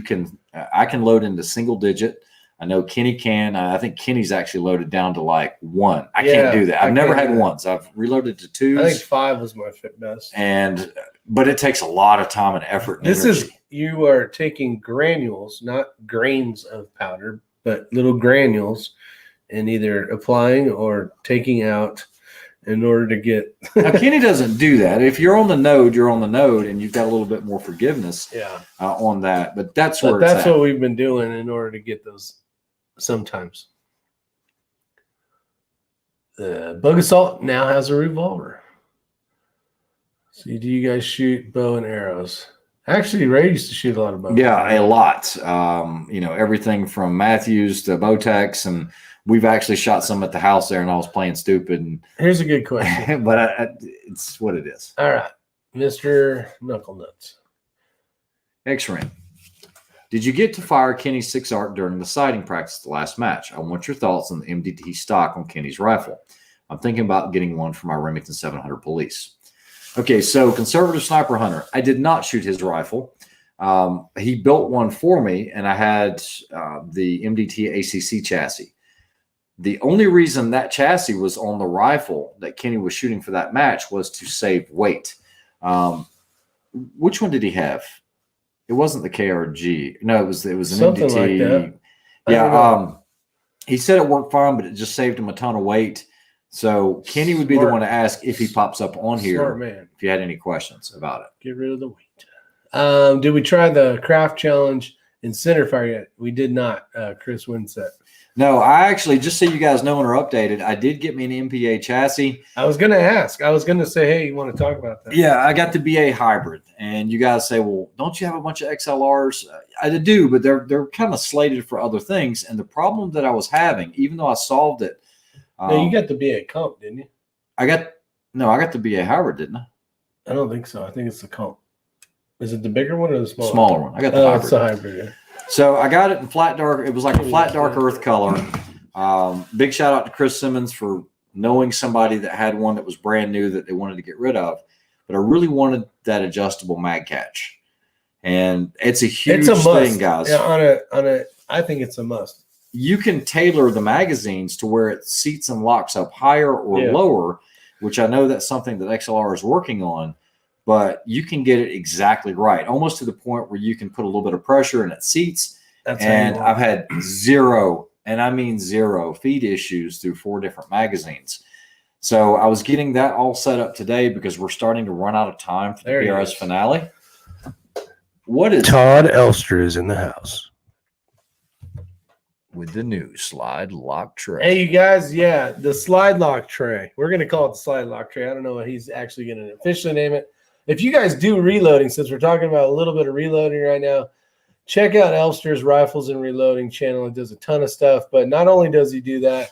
I can load into single digit. I know Kenny can. I think Kenny's actually loaded down to like 1. I can't do that. I've never had 1s. I've reloaded to 2s. I think 5 was my fit best. But it takes a lot of time and effort. And you are taking granules, not grains of powder, but little granules, and either applying or taking out in order to get. Now, Kenny doesn't do that. If you're on the node, you're on the node, and you've got a little bit more forgiveness on that. But that's what we've been doing in order to get those. Sometimes the Bug Assault now has a revolver. So do you guys shoot bow and arrows? Actually, Ray used to shoot a lot of bow. Yeah, a lot. Everything from Matthews to Bowtex, and we've actually shot some at the house there, and I was playing stupid. And here's a good question, but it's what it is. All right, Mr. Knucklenuts. X-Ring. Did you get to fire Kenny's 6 Arc during the sighting practice the last match? I want your thoughts on the MDT stock on Kenny's rifle. I'm thinking about getting one for my Remington 700 Police. Okay, so conservative sniper hunter. I did not shoot his rifle. He built one for me, and I had the MDT ACC chassis. The only reason that chassis was on the rifle that Kenny was shooting for that match was to save weight. Which one did he have? It wasn't the KRG. No, it was an something MDT. Like that. Yeah. He said it worked fine, but it just saved him a ton of weight. So Kenny would be the one to ask if he pops up on here. Smart man. If you had any questions about it. Get rid of the weight. Did we try the craft challenge in centerfire yet? We did not. Chris Winsett. No, I actually, just so you guys know and are updated, I did get me an MPA chassis. I was going to ask. I was going to say, hey, you want to talk about that? Yeah, I got the BA hybrid. And you guys say, well, don't you have a bunch of XLRs? I do, but they're kind of slated for other things. And the problem that I was having, even though I solved it. No, you got the BA comp, didn't you? I got the BA hybrid, didn't I? I don't think so. I think it's the comp. Is it the bigger one or the smaller? Smaller one. I got the hybrid. It's the hybrid, yeah. So I got it in flat dark. It was like a flat dark earth color. Big shout out to Chris Simmons for knowing somebody that had one that was brand new that they wanted to get rid of. But I really wanted that adjustable mag catch. And it's a huge thing, guys. Yeah, I think it's a must. You can tailor the magazines to where it seats and locks up higher or lower, which I know that's something that XLR is working on. But you can get it exactly right, almost to the point where you can put a little bit of pressure and it seats. And I've had zero, and I mean zero, feed issues through 4 different magazines. So I was getting that all set up today because we're starting to run out of time for the PRS finale. What is Todd Elster is in the house with the new slide lock tray? Hey, you guys, yeah, the slide lock tray. We're going to call it the slide lock tray. I don't know what he's actually going to officially name it. If you guys do reloading, since we're talking about a little bit of reloading right now, check out Elster's Rifles and Reloading channel. He does a ton of stuff, but not only does he do that,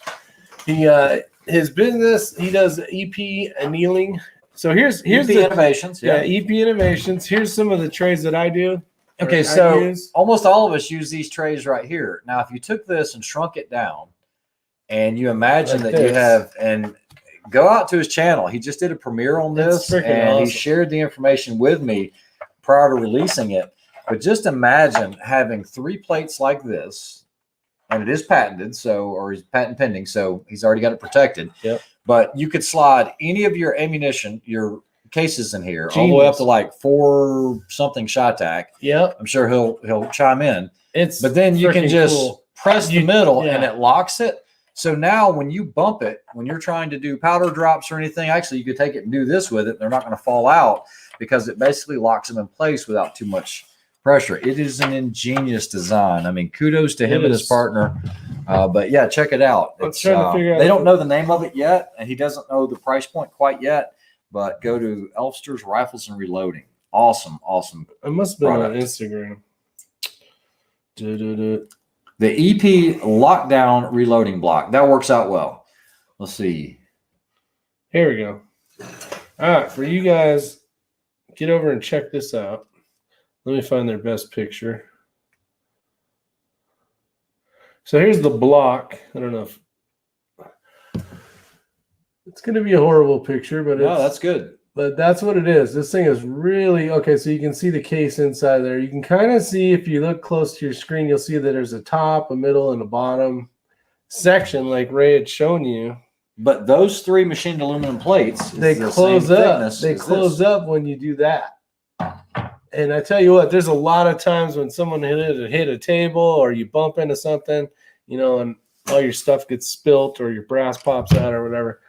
his business, he does EP annealing. So here's EP the Innovations. Yeah, EP Innovations. Here's some of the trays that I do. Okay, so almost all of us use these trays right here. Now, if you took this and shrunk it down, and you imagine like that you have, and go out to his channel. He just did a premiere on this, and awesome. He shared the information with me prior to releasing it. But just imagine having 3 plates like this, and it is patented, or he's patent pending, so he's already got it protected. Yep. But you could slide any of your ammunition, your cases in here, all the way up to like 4 something shot tack. Yep. I'm sure he'll chime in. But then you can just press the middle and yeah. it locks it. So now when you bump it, when you're trying to do powder drops or anything, actually you could take it and do this with it. They're not going to fall out because it basically locks them in place without too much pressure. It is an ingenious design. I mean, kudos to him and his partner. But yeah, check it out. It's, trying to figure out. They don't know the name of it yet, and he doesn't know the price point quite yet. But go to Elster's Rifles and Reloading. Awesome. It must have been on Instagram. The EP lockdown reloading block. That works out well. Let's see. Here we go. All right, for you guys, get over and check this out. Let me find their best picture. So here's the block. I don't know if it's going to be a horrible picture, but that's good. But that's what it is. This thing is really okay. So you can see the case inside there. You can kind of see, if you look close to your screen, you'll see that there's a top, a middle, and a bottom section like Ray had shown you. But those 3 machined aluminum plates, they close up. They close up when you do that. And I tell you what, there's a lot of times when someone hit a table or you bump into something, and all your stuff gets spilt or your brass pops out or whatever.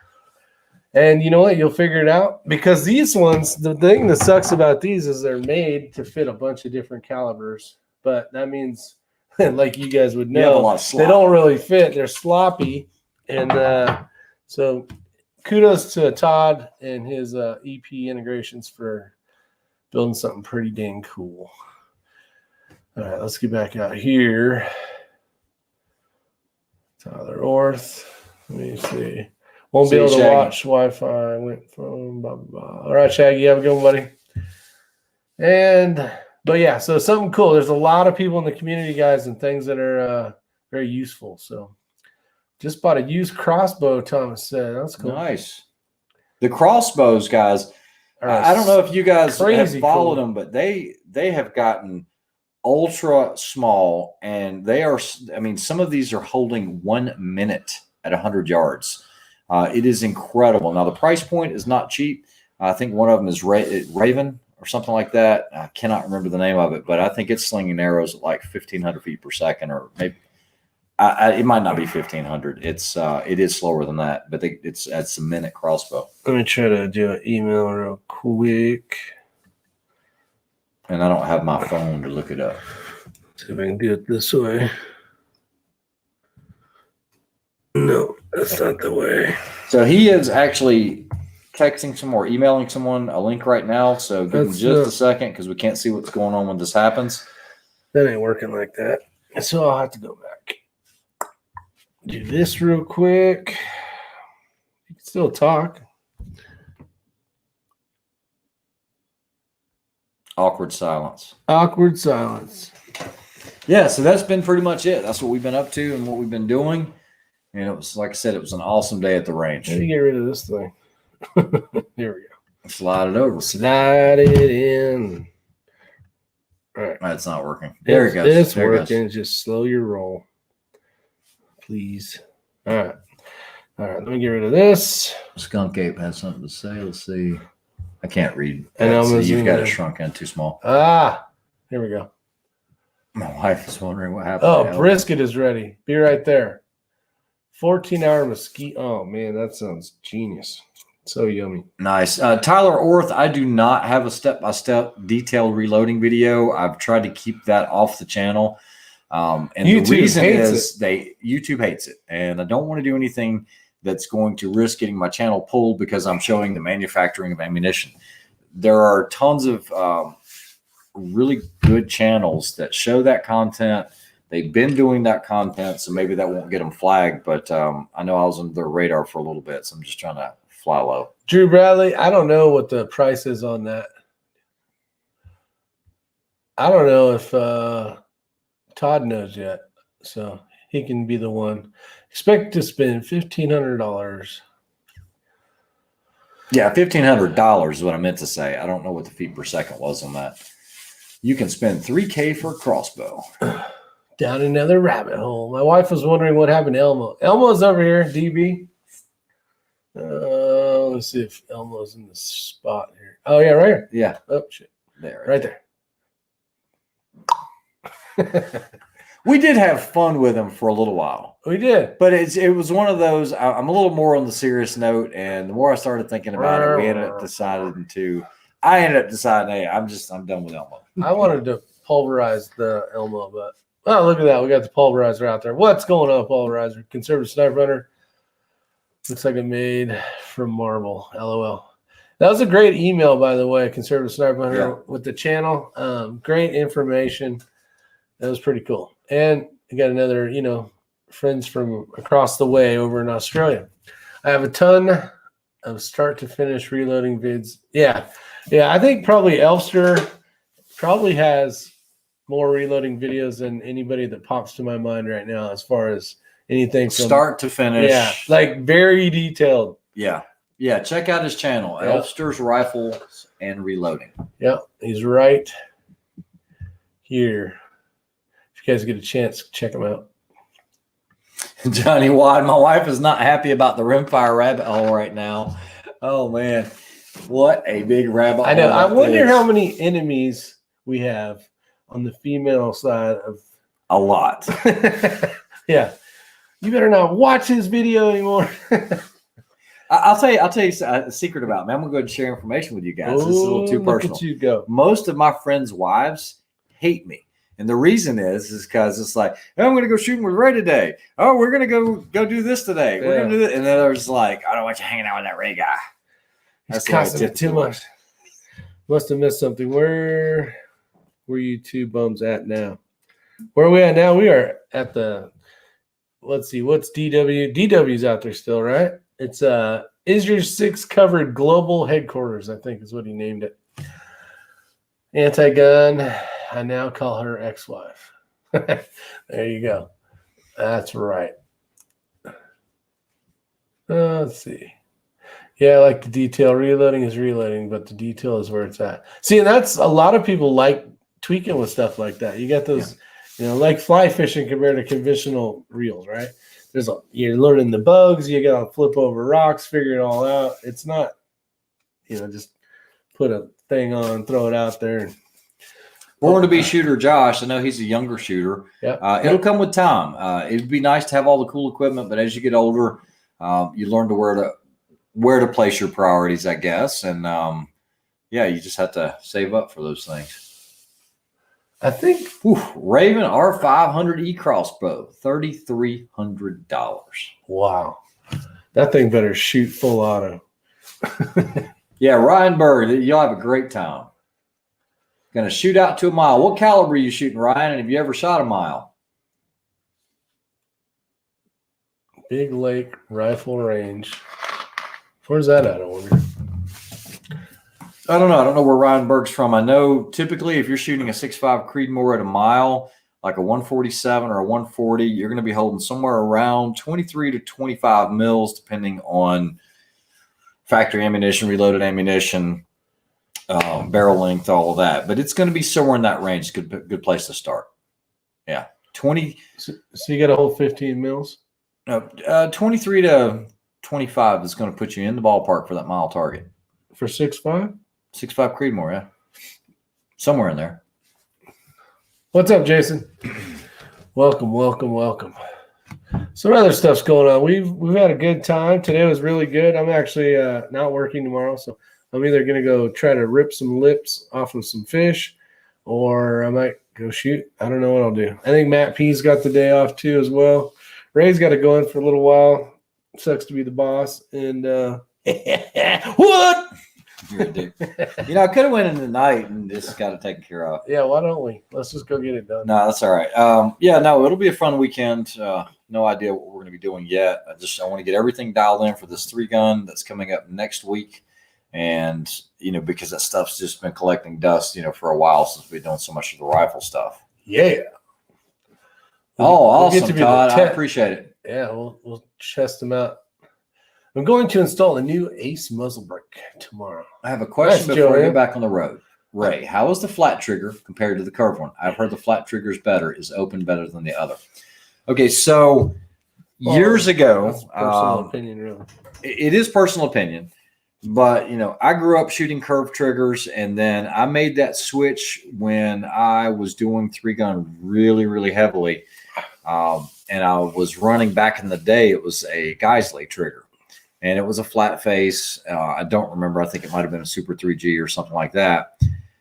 And you know what? You'll figure it out, because these ones, the thing that sucks about these is they're made to fit a bunch of different calibers. But that means, like you guys would know, they don't really fit. They're sloppy. And so kudos to Todd and his EP integrations for building something pretty dang cool. All right, let's get back out here. Tyler Orth. Let me see. Won't be able to watch Wi-Fi. I went from blah, blah, blah. All right, Shaggy, have a good one, buddy. But yeah, so something cool. There's a lot of people in the community, guys, and things that are very useful. So just bought a used crossbow, Thomas said. That's cool. Nice. The crossbows, guys, I don't know if you guys have followed them, but they have gotten ultra small, and they are, some of these are holding 1 minute at 100 yards. It is incredible. Now, the price point is not cheap. I think one of them is Raven or something like that. I cannot remember the name of it, but I think it's slinging arrows at like 1,500 feet per second, or maybe it might not be 1,500. It is slower than that, but it's a minute crossbow. Let me try to do an email real quick. and I don't have my phone to look it up. See if I can do it this way. No, that's not the way. So he is actually texting someone or emailing someone a link right now. So give him just a second because we can't see what's going on when this happens. That ain't working like that. So I'll have to go back. Do this real quick. You can still talk. Awkward silence. Awkward silence. Yeah, so that's been pretty much it. That's what we've been up to and what we've been doing. And it was, like I said, it was an awesome day at the ranch. Let me get rid of this thing. Here we go. Slide it over. Slide it in. All right. That's not working. There it goes. It's there working. Just slow your roll. Please. All right. All right. Let me get rid of this. Skunk Ape has something to say. Let's see. I can't read. And You've got it shrunk in too small. Here we go. My wife is wondering what happened. Oh, brisket is ready. Be right there. 14-hour mesquite. Oh, man, that sounds genius. So yummy. Nice. Tyler Orth, I do not have a step-by-step detailed reloading video. I've tried to keep that off the channel. And YouTube the reason is YouTube hates it. And I don't want to do anything that's going to risk getting my channel pulled because I'm showing the manufacturing of ammunition. There are tons of really good channels that show that content. They've been doing that content, so maybe that won't get them flagged. But I know I was under their radar for a little bit, so I'm just trying to fly low. Drew Bradley, I don't know what the price is on that. I don't know if Todd knows yet, so he can be the one. Expect to spend $1,500. Yeah, $1,500 is what I meant to say. I don't know what the feet per second was on that. You can spend $3K for a crossbow. Down another rabbit hole. My wife was wondering what happened to Elmo. Elmo's over here, DB. Let's see if Elmo's in the spot here. Oh, yeah, right here. Yeah. Oh, shit. There. Right there. We did have fun with him for a little while. We did. But it was one of those, I'm a little more on the serious note, and the more I started thinking about it, I ended up deciding, hey, I'm done with Elmo. I wanted to pulverize the Elmo, but oh, look at that. We got the pulverizer out there. What's going on, pulverizer? Conservative Sniper Hunter. Looks like it made from marble. LOL. That was a great email, by the way, Conservative Sniper Hunter, with the channel. Great information. That was pretty cool. And you got another, friends from across the way over in Australia. I have a ton of start to finish reloading vids. Yeah. I think probably Elfster probably has more reloading videos than anybody that pops to my mind right now as far as anything from start to finish. Yeah, like very detailed. Yeah. Check out his channel, Elfster's Rifles and Reloading. Yep, he's right here. If you guys get a chance, check him out. Johnny Wad, my wife is not happy about the rimfire rabbit hole right now. Oh man, what a big rabbit hole! I know. I wonder how many enemies we have on the female side of a lot. Yeah, you better not watch his video anymore. I'll tell you a secret about me. I'm gonna go ahead and share information with you guys. This is a little too personal. Look at you go. Most of my friends' wives hate me. And the reason is because it's like, oh, I'm going to go shooting with Ray today. Oh, we're going to go do this today. We're going to do this. And then there's like, I don't want you hanging out with that Ray guy. That's costing it too much. Must have missed something. Where were you two bums at now? Where are we at now? We are at the, let's see, what's DW? DW's out there still, right? It's Isyour6covered Global Headquarters, I think is what he named it. Anti-gun. I now call her ex-wife. There you go. That's right. Let's see. Yeah, I like the detail. Reloading is reloading, but the detail is where it's at. See, and that's a lot of people like tweaking with stuff like that. You got those, like fly fishing compared to conventional reels, right? You're learning the bugs. You got to flip over rocks, figure it all out. It's not, just put a thing on, throw it out there. Born to be shooter Josh, I know he's a younger shooter. Yeah, it'll come with time. It'd be nice to have all the cool equipment, but as you get older, you learn to where to place your priorities, I guess. And you just have to save up for those things. I think. Raven R500E crossbow, $3,300. Wow. That thing better shoot full auto. Yeah, Ryan Berg, you'll have a great time. Going to shoot out to a mile. What caliber are you shooting, Ryan? And have you ever shot a mile? Big Lake Rifle Range. Where's that at, I wonder? I don't know. I don't know where Ryan Berg's from. I know typically if you're shooting a 6.5 Creedmoor at a mile, like a 147 or a 140, you're going to be holding somewhere around 23 to 25 mils, depending on factory ammunition, reloaded ammunition, barrel length, all of that. But it's going to be somewhere in that range. Good place to start. Yeah. 20. So you got a whole 15 mils? No, 23 to 25 is going to put you in the ballpark for that mile target. For 6.5? 6.5 Creedmoor, yeah. Somewhere in there. What's up, Jason? Welcome. Some other stuff's going on. We've had a good time. Today was really good. I'm actually not working tomorrow, so I'm either going to go try to rip some lips off of some fish, or I might go shoot. I don't know what I'll do. I think Matt P's got the day off too as well. Ray's got to go in for a little while. Sucks to be the boss. And what? You're a dick. I could have went in the night and just got it taken care of. Yeah, why don't we? Let's just go get it done. No, that's all right. It'll be a fun weekend. No idea what we're going to be doing yet. I want to get everything dialed in for this 3-gun that's coming up next week. And, because that stuff's just been collecting dust, for a while since we've been doing so much of the rifle stuff. Yeah. Awesome, Todd. I appreciate it. Yeah, we'll test them out. I'm going to install a new Ace muzzle brake tomorrow. I have a question before we get back on the road. Ray, how is the flat trigger compared to the curved one? I've heard the flat trigger is better. Is open better than the other? Okay, so years ago, that's personal opinion, really. It is personal opinion, but I grew up shooting curved triggers, and then I made that switch when I was doing 3-gun really, really heavily, and I was running back in the day. It was a Geisley trigger. And it was a flat face. I don't remember. I think it might have been a Super 3G or something like that.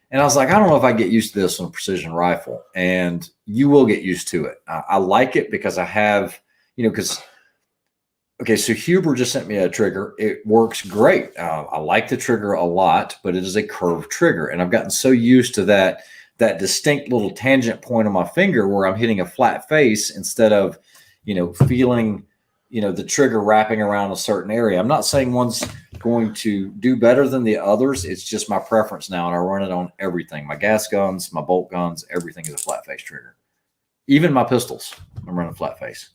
And I was like, I don't know if I get used to this on a precision rifle. And you will get used to it. I like it because I have, so Huber just sent me a trigger. It works great. I like the trigger a lot, but it is a curved trigger. And I've gotten so used to that distinct little tangent point on my finger where I'm hitting a flat face instead of, feeling the trigger wrapping around a certain area. I'm not saying one's going to do better than the others. It's just my preference now, and I run it on everything. My gas guns, my bolt guns, everything is a flat face trigger. Even my pistols, I'm running flat face.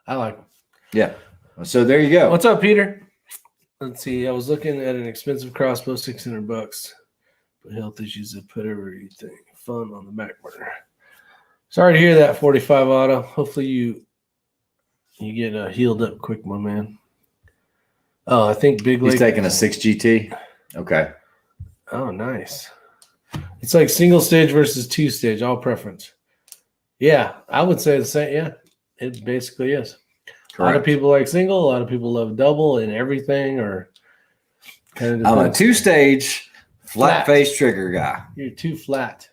I like them. Yeah. So there you go. What's up, Peter? Let's see. I was looking at an expensive crossbow, $600, but health issues have put everything fun on the back burner. Sorry to hear that, 45 Auto. Hopefully you get healed up quick, my man. Oh, I think Big Lake. He's taking a 6 GT. Okay. Oh, nice. It's like single stage versus 2-stage, all preference. Yeah, I would say the same. Yeah, it basically is. Correct. A lot of people like single. A lot of people love double and everything. Or kind of. I'm a 2-stage flat face trigger guy. You're too flat.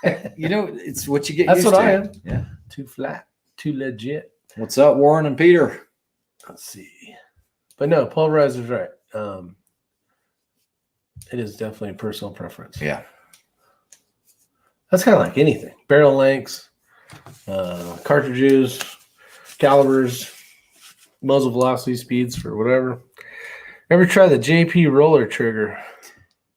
It's what you get That's used what to. I am. Yeah. Too flat. Too legit. What's up, Warren and Peter? Let's see. But no, Pulverizer's right. It is definitely a personal preference. Yeah. That's kind of like anything. Barrel lengths, cartridges, calibers, muzzle velocity speeds for whatever. Ever try the JP roller trigger?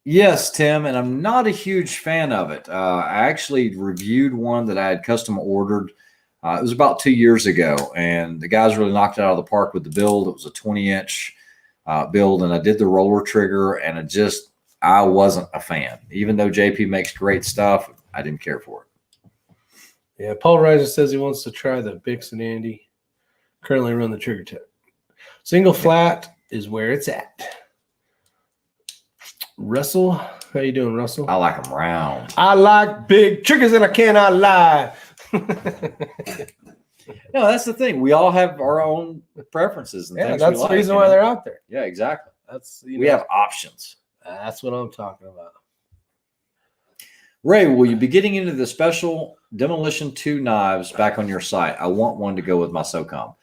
Yes, Tim, and I'm not a huge fan of it. I actually reviewed one that I had custom ordered. It was about 2 years ago, and the guys really knocked it out of the park with the build. It was a 20-inch build, and I did the roller trigger, and I wasn't a fan. Even though JP makes great stuff, I didn't care for it. Yeah, Paul Reiser says he wants to try the Bix and Andy. Currently run the trigger tip. Single flat is where it's at. Russell, how you doing, Russell? I like them round. I like big triggers and I cannot lie. No, that's the thing. We all have our own preferences and things. That's the reason why they're out there. Yeah, exactly. That's we have options. That's what I'm talking about. Ray, will you be getting into the special Demolition 2 knives back on your site? I want one to go with my SOCOM.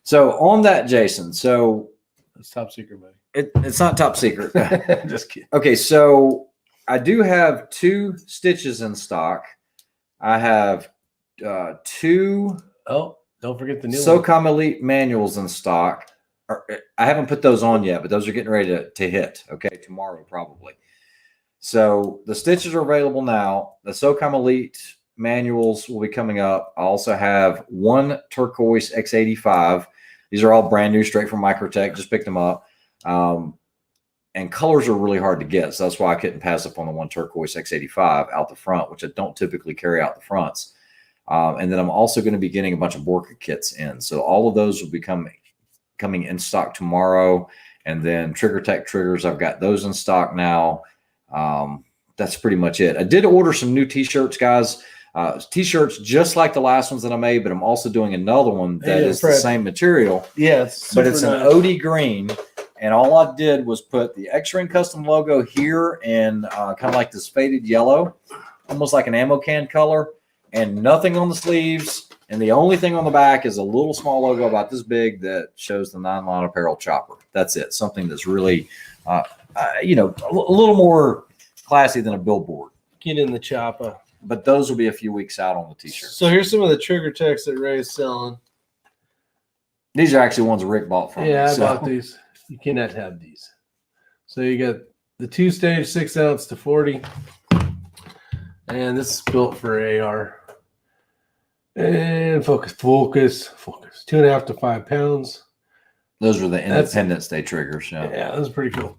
So on that, Jason, so It's top secret, buddy. it's not top secret. Just kidding. Okay, so I do have 2 stitches in stock. I have 2 Oh, don't forget the new one. SOCOM Elite manuals in stock. I haven't put those on yet, but those are getting ready to hit. Okay, tomorrow probably. So the stitches are available now. The SOCOM Elite manuals will be coming up. I also have 1 turquoise X85. These are all brand new, straight from Microtech. Just picked them up. And colors are really hard to get. So that's why I couldn't pass up on the 1 turquoise X85 out the front, which I don't typically carry out the fronts. And then I'm also going to be getting a bunch of Borka kits in. So all of those will be coming in stock tomorrow. And then Trigger Tech triggers, I've got those in stock now. That's pretty much it. I did order some new t-shirts, guys. T-shirts just like the last ones that I made, but I'm also doing another one that is the same material. Yeah, but it's an OD green. And all I did was put the X-Ring custom logo here in kind of like this faded yellow, almost like an ammo can color, and nothing on the sleeves. And the only thing on the back is a little small logo about this big that shows the 9-line apparel chopper. That's it. Something that's really, a little more classy than a billboard. Get in the chopper. But those will be a few weeks out on the t-shirt. So here's some of the Trigger Techs that Ray's selling. These are actually ones Rick bought from me. Yeah, I bought these. You cannot have these. So you got the 2-stage 6 ounce to 40. And this is built for AR. And focus. 2.5 to 5 pounds. Those are the Independence Day triggers. Yeah, that's pretty cool.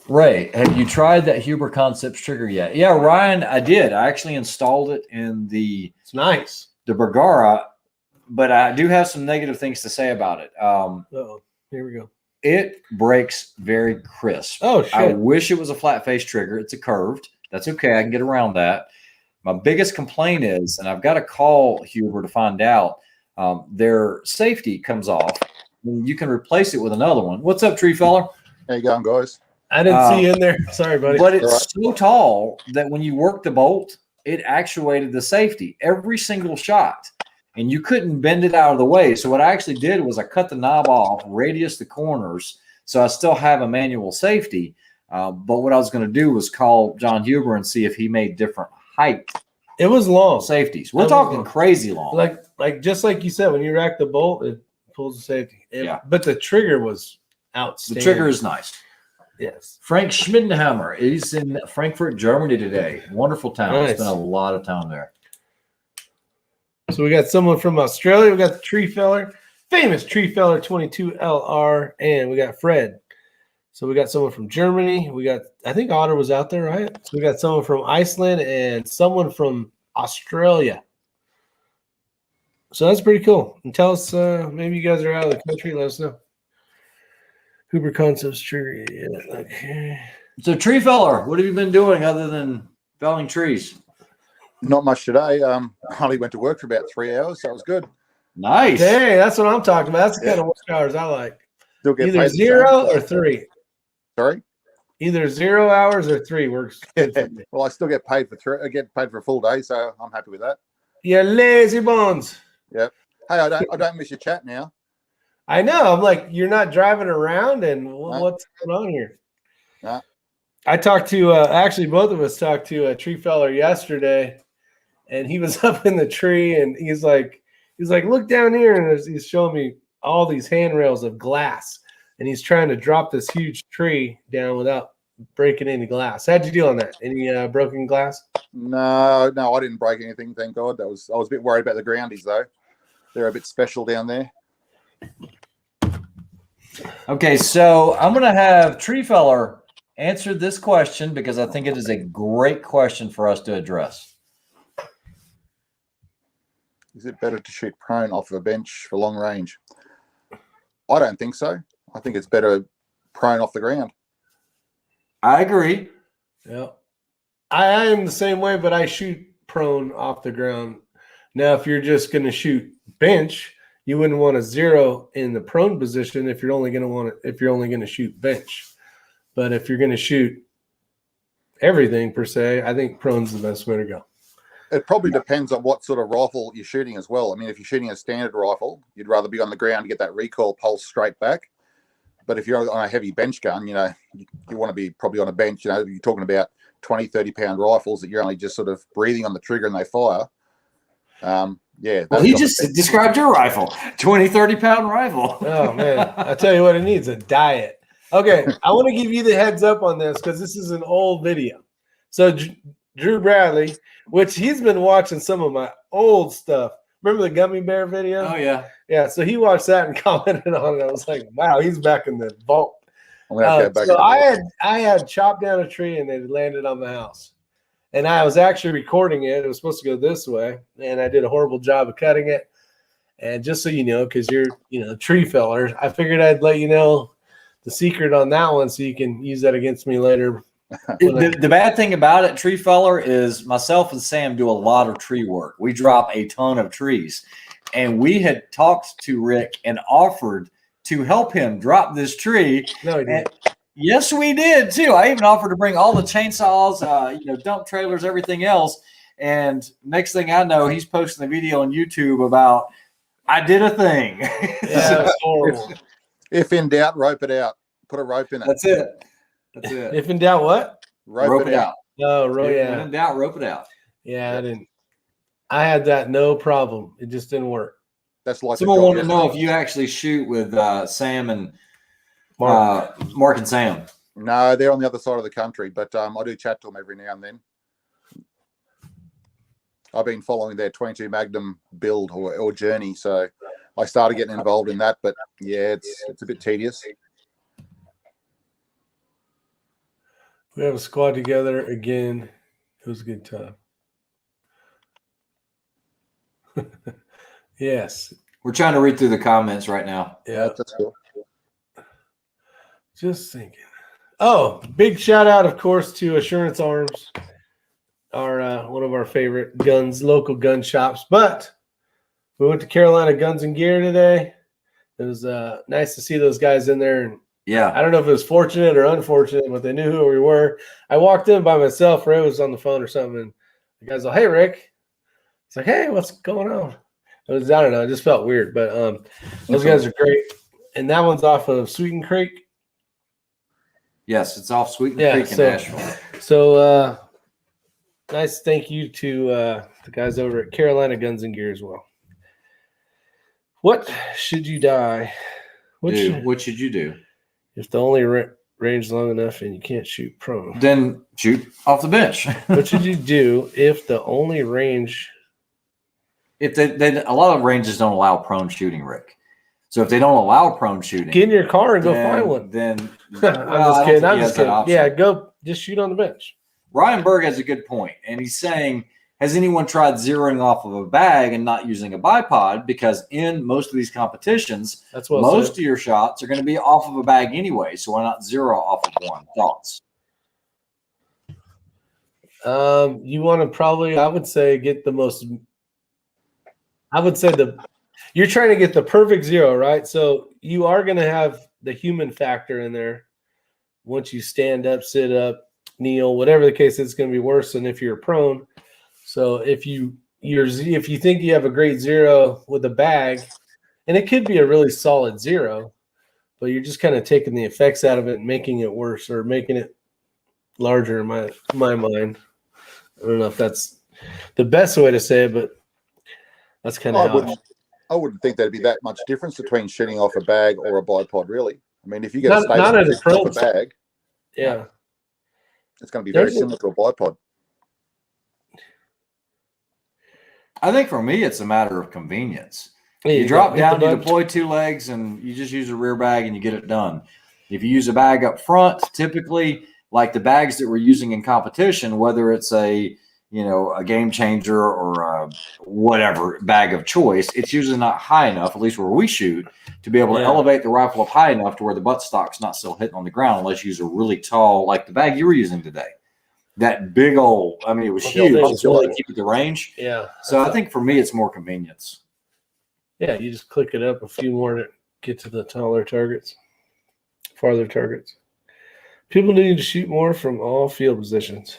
Ray, have you tried that Huber Concepts trigger yet? Yeah, Ryan, I did. I actually installed it in It's nice. the Bergara, but I do have some negative things to say about it. Uh-oh. Here we go. It breaks very crisp. Oh, shit. I wish it was a flat face trigger. It's a curved. That's okay. I can get around that. My biggest complaint is, and I've got to call Huber to find out, their safety comes off. You can replace it with another one. What's up, tree feller? How you going, guys? I didn't see you in there. Sorry, buddy. But it's so tall that when you work the bolt, it actuated the safety every single shot. And you couldn't bend it out of the way. So what I actually did was I cut the knob off, radius the corners, so I still have a manual safety. But what I was going to do was call John Huber and see if he made different height. It was long. Safeties. We're talking crazy long. Like just like you said, when you rack the bolt, it pulls the safety. Yeah. But the trigger was outstanding. The trigger is nice. Yes. Frank Schmidenhammer is in Frankfurt, Germany today. Wonderful town. Nice. Spent a lot of time there. So we got someone from Australia. We got the Tree Feller, famous Tree Feller 22LR, and we got Fred. So we got someone from Germany. We got, I think Otter was out there, right? So we got someone from Iceland and someone from Australia. So that's pretty cool. And tell us, maybe you guys are out of the country. Let us know. Huber Concepts trigger. Yeah, okay. So, tree feller, what have you been doing other than felling trees? Not much today. I only went to work for about 3 hours, so it was good. Nice. Hey, that's what I'm talking about. That's the kind of work hours I like. Still get Either paid the 0 same. or 3. Sorry. Either 0 hours or 3 works. Good for me. Well, I still get paid for 3. I get paid for a full day, so I'm happy with that. You lazy bones. Yep. Hey, I don't miss your chat now. I know. I'm like, you're not driving around, and what's going on here? No. I talked to actually both of us talked to a tree feller yesterday, and he was up in the tree, and he's like, look down here, and he's showing me all these handrails of glass, and he's trying to drop this huge tree down without breaking any glass. How'd you deal on that? Any broken glass? No, I didn't break anything, thank God. I was a bit worried about the groundies though. They're a bit special down there. Okay, so I'm going to have Tree Feller answer this question because I think it is a great question for us to address. Is it better to shoot prone off of a bench for long range? I don't think so. I think it's better prone off the ground. I agree. Yeah. I am the same way, but I shoot prone off the ground. Now, if you're just going to shoot bench, you wouldn't want a 0 in the prone position if you're only going to shoot bench. But if you're going to shoot everything per se, I think prone's the best way to go. It probably depends on what sort of rifle you're shooting as well. I mean, if you're shooting a standard rifle, you'd rather be on the ground to get that recoil pulse straight back. But if you're on a heavy bench gun, you want to be probably on a bench. You're talking about 20, 30-pound rifles that you're only just sort of breathing on the trigger and they fire. Yeah. Well, he just described your rifle, 20, 30-pound rifle. Oh, man. I tell you what, it needs a diet. Okay, I want to give you the heads up on this because this is an old video. So Drew Bradley, which he's been watching some of my old stuff. Remember the gummy bear video? Oh, yeah. Yeah, so he watched that and commented on it. I was like, wow, he's back in the vault. So I had chopped down a tree and it landed on the house. And I was actually recording it. It was supposed to go this way, and I did a horrible job of cutting it. And just so you know, because you're, tree feller, I figured I'd let you know the secret on that one so you can use that against me later. The bad thing about it, tree feller, is myself and Sam do a lot of tree work. We drop a ton of trees. And we had talked to Rick and offered to help him drop this tree. No, he didn't. Yes, we did too. I even offered to bring all the chainsaws, dump trailers, everything else. And next thing I know, he's posting a video on YouTube about, I did a thing. Yeah, it's horrible. If in doubt, rope it out. Put a rope in it. That's it. If in doubt, what? Rope it out. Oh, If yeah. in doubt, rope it out. Yeah, I didn't. I had that no problem. It just didn't work. That's like Someone wanted to know if you actually shoot with Sam and Mark and Sam. No, they're on the other side of the country, but I do chat to them every now and then. I've been following their 22 Magnum build or journey, so I started getting involved in that. But yeah, it's a bit tedious. We have a squad together again. It was a good time. Yes. We're trying to read through the comments right now. Yeah. That's cool. Just thinking. Oh, big shout out, of course, to Assurance Arms, our one of our favorite local gun shops. But we went to Carolina Guns and Gear today. It was nice to see those guys in there. And Yeah. I don't know if it was fortunate or unfortunate, but they knew who we were. I walked in by myself. Ray was on the phone or something. And the guy's like, hey, Rick. It's like, hey, what's going on? I don't know. It just felt weird. But those guys are great. And that one's off of Sweeten Creek. Yes, it's off Sweeten Creek in Nashville. So nice thank you to the guys over at Carolina Guns and Gear as well. What should you die? What should you do? If the only range is long enough and you can't shoot prone. Then shoot off the bench. What should you do if the only range? If they a lot of ranges don't allow prone shooting, Rick. So if they don't allow prone shooting, Get in your car and go find one. Then I'm just kidding. I'm just kidding. option. Yeah, go just shoot on the bench. Ryan Berg has a good point, and he's saying, has anyone tried zeroing off of a bag and not using a bipod? Because in most of these competitions, That's what most of your shots are going to be off of a bag anyway. So why not zero off of one? Thoughts? You want to probably, I would say, get the most. I would say you're trying to get the perfect zero, right? So you are going to have the human factor in there. Once you stand up, sit up, kneel, whatever the case, it's going to be worse than if you're prone. So if you think you have a great zero with a bag, and it could be a really solid zero, but you're just kind of taking the effects out of it and making it worse or making it larger in my mind. I don't know if that's the best way to say it, but that's kind of how I wouldn't think there'd be that much difference between shooting off a bag or a bipod, really. I mean, if you get Not a in a station off a bag, yeah. it's going to be very similar to a bipod. I think for me, it's a matter of convenience. Yeah, You drop down, you deploy two legs, and you just use a rear bag and you get it done. If you use a bag up front, typically, like the bags that we're using in competition, whether it's a game changer or whatever bag of choice, it's usually not high enough, at least where we shoot, to be able to elevate the rifle up high enough to where the buttstock's not still hitting on the ground unless you use a really tall, like the bag you were using today. That big old, I mean, it was huge. It's really keep the range. Yeah. So I think for me, it's more convenience. Yeah, you just click it up a few more to get to the taller targets, farther targets. People need to shoot more from all field positions.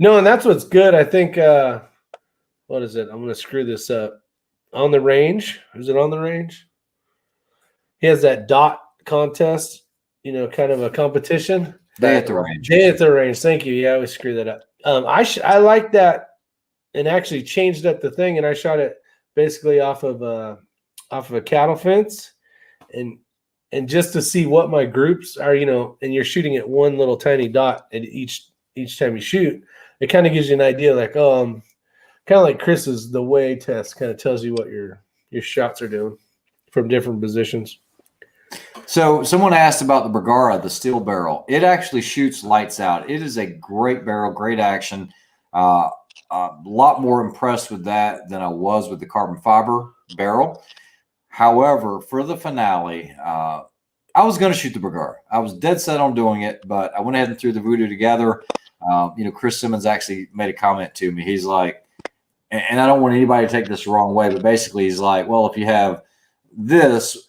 No, and that's what's good. I think, what is it? I'm going to screw this up. On the range. Is it on the range? He has that dot contest, kind of a competition. Day at the range. Day at the range. Thank you. Yeah, I always screw that up. I like that, and actually changed up the thing, and I shot it basically off of a cattle fence, and just to see what my groups are, and you're shooting at one little tiny dot at each time you shoot. It kind of gives you an idea, like, kind of like Chris's the way test kind of tells you what your shots are doing from different positions. So someone asked about the Bergara, the steel barrel. It actually shoots lights out. It is a great barrel, great action. A lot more impressed with that than I was with the carbon fiber barrel. However, for the finale, I was going to shoot the Bergara. I was dead set on doing it, but I went ahead and threw the Voodoo together. Chris Simmons actually made a comment to me. He's like, and I don't want anybody to take this the wrong way, but basically he's like, well, if you have this,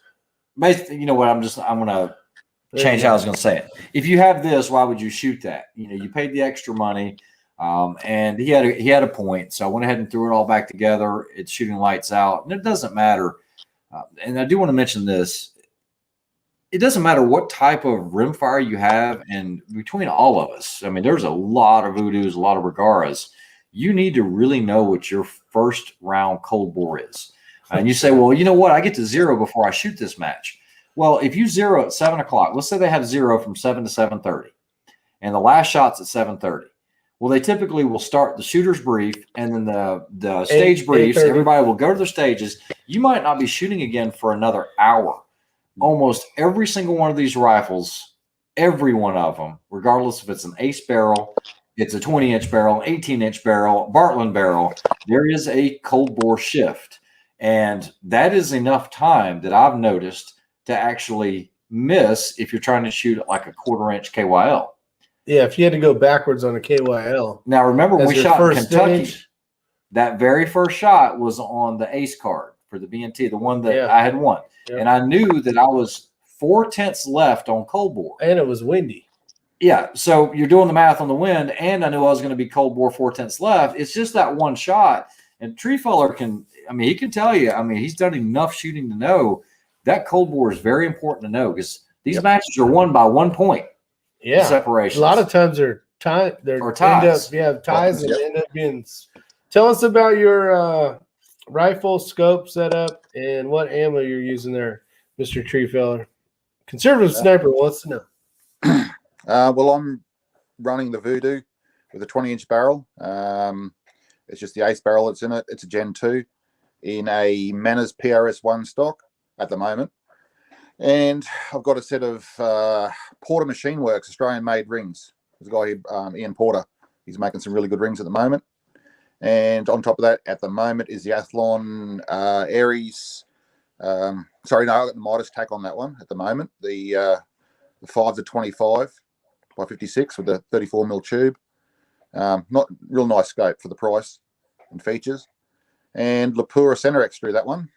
basically, you know what? I'm going to change how I was going to say it. If you have this, why would you shoot that? You paid the extra money, and he had a point. So I went ahead and threw it all back together. It's shooting lights out, and it doesn't matter. And I do want to mention this. It doesn't matter what type of rimfire you have, and between all of us, I mean, there's a lot of Voodoos, a lot of Bergaras. You need to really know what your first round cold bore is. And you say, well, you know what? I get to zero before I shoot this match. Well, if you zero at 7 o'clock, let's say they have zero from 7 to 7:30, and the last shot's at 7:30. Well, they typically will start the shooter's brief, and then the stage briefs. Everybody will go to their stages. You might not be shooting again for another hour. Almost every single one of these rifles, every one of them, regardless if it's an ace barrel, it's a 20-inch barrel, 18-inch barrel, Bartland barrel, there is a cold bore shift. And that is enough time that I've noticed to actually miss if you're trying to shoot at like a 1/4-inch KYL. Yeah, if you had to go backwards on a KYL. Now, remember when we shot in Kentucky, stage, that very first shot was on the ace card for the BNT, the one that I had won. Yep. And I knew that I was 4/10 left on cold bore. And it was windy. Yeah, so you're doing the math on the wind, and I knew I was going to be cold bore 4/10 left. It's just that one shot. And Treefeller he can tell you, he's done enough shooting to know that cold bore is very important to know, because these matches are won by 1 point. Yeah. Separation. A lot of times they're tied. Ties. Ties and end up being. Tell us about your rifle scope setup and what ammo you're using there, Mr. Treefeller. Conservative sniper wants to know. Well, I'm running the Voodoo with a 20-inch barrel. It's just the ace barrel that's in it. It's a Gen 2 in a Manners PRS-1 stock at the moment. And I've got a set of Porter Machine Works Australian-made rings. There's a guy here, Ian Porter. He's making some really good rings at the moment. And on top of that, at the moment, is the Athlon Aries. I got the Midas tack on that one at the moment. The 5 to 25 by 56 with the 34mm tube. Not real nice scope for the price and features. And Lapura Center X through that one.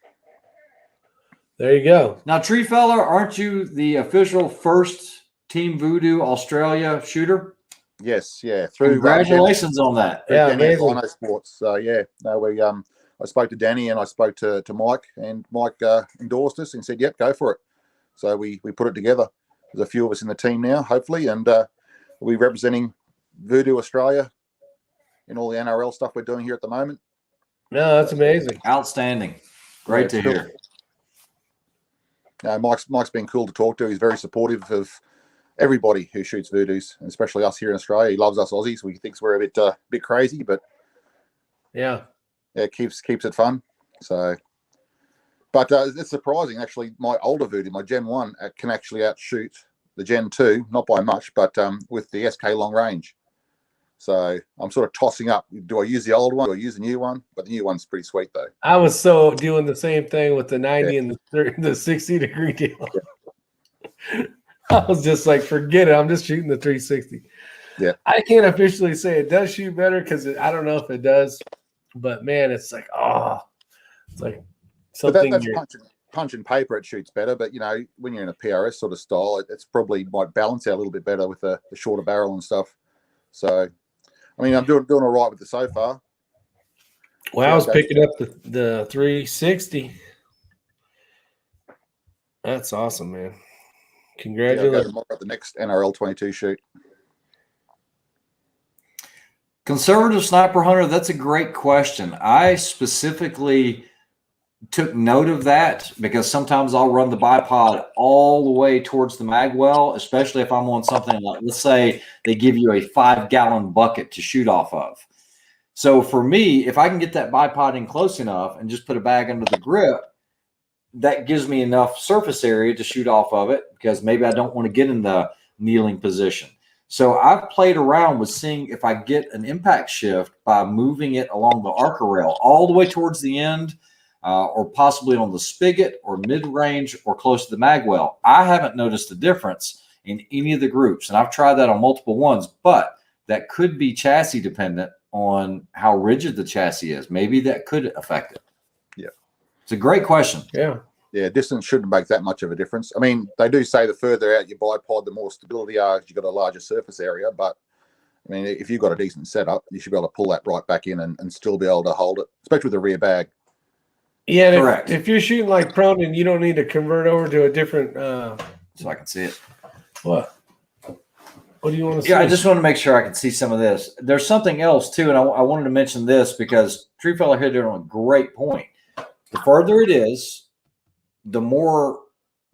There you go. Now, Treefeller, aren't you the official first Team Voodoo Australia shooter? Yes, yeah. Congratulations on that. Yeah, amazing. Sports. So yeah, no, I spoke to Danny and I spoke to Mike, and Mike endorsed us and said, "Yep, go for it." So we put it together. There's a few of us in the team now, hopefully, and we're representing Voodoo Australia in all the NRL stuff we're doing here at the moment. No, that's amazing. Outstanding. Great to hear. Mike's been cool to talk to. He's very supportive of everybody who shoots Voodoos, and especially us here in Australia. He loves us Aussies. We thinks we're a bit crazy, but yeah, it keeps it fun. So, but it's surprising actually. My older Voodoo, my Gen 1, can actually outshoot the Gen 2, not by much, but with the SK long range. So I'm sort of tossing up. Do I use the old one? Do I use the new one? But the new one's pretty sweet though. I was so doing the same thing with the 90 and the 60-degree deal. Yeah. I was just like, forget it. I'm just shooting the 360. Yeah. I can't officially say it does shoot better because I don't know if it does. But man, it's like, it's like something. punch and paper, it shoots better. But you know, when you're in a PRS sort of style, it's probably might balance out a little bit better with the shorter barrel and stuff. So, I mean, I'm doing all right with it so far. Well, I was picking up the 360. That's awesome, man. Congratulations. Yeah, I'll go tomorrow at the next NRL 22 shoot. Conservative sniper hunter, that's a great question. I specifically took note of that because sometimes I'll run the bipod all the way towards the mag well, especially if I'm on something like, let's say they give you a 5-gallon bucket to shoot off of. So for me, if I can get that bipod in close enough and just put a bag under the grip, that gives me enough surface area to shoot off of it because maybe I don't want to get in the kneeling position. So I've played around with seeing if I get an impact shift by moving it along the arc rail all the way towards the end, or possibly on the spigot or mid-range or close to the mag well. I haven't noticed a difference in any of the groups, and I've tried that on multiple ones, but that could be chassis dependent on how rigid the chassis is. Maybe that could affect it. Yeah. It's a great question. Yeah. Yeah, distance shouldn't make that much of a difference. I mean, they do say the further out your bipod, the more stability you are, you've got a larger surface area. But, I mean, if you've got a decent setup, you should be able to pull that right back in and still be able to hold it, especially with the rear bag. Yeah, Correct. If you're shooting like prone and you don't need to convert over to a different So I can see it. what? What do you want to see? Yeah, I just want to make sure I can see some of this. There's something else too, and I wanted to mention this because Treefellow hit it on a great point. The further it is, the more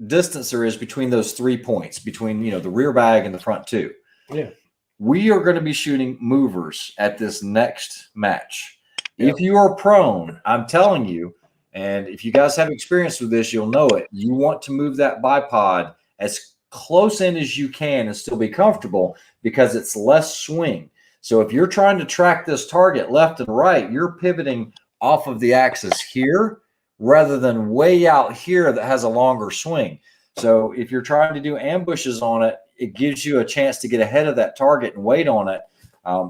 distance there is between those 3 points, between the rear bag and the front two. Yeah. We are going to be shooting movers at this next match. Yep. If you are prone, I'm telling you, and if you guys have experience with this, you'll know it. You want to move that bipod as close in as you can and still be comfortable because it's less swing. So if you're trying to track this target left and right, you're pivoting off of the axis here rather than way out here that has a longer swing. So if you're trying to do ambushes on it, it gives you a chance to get ahead of that target and wait on it.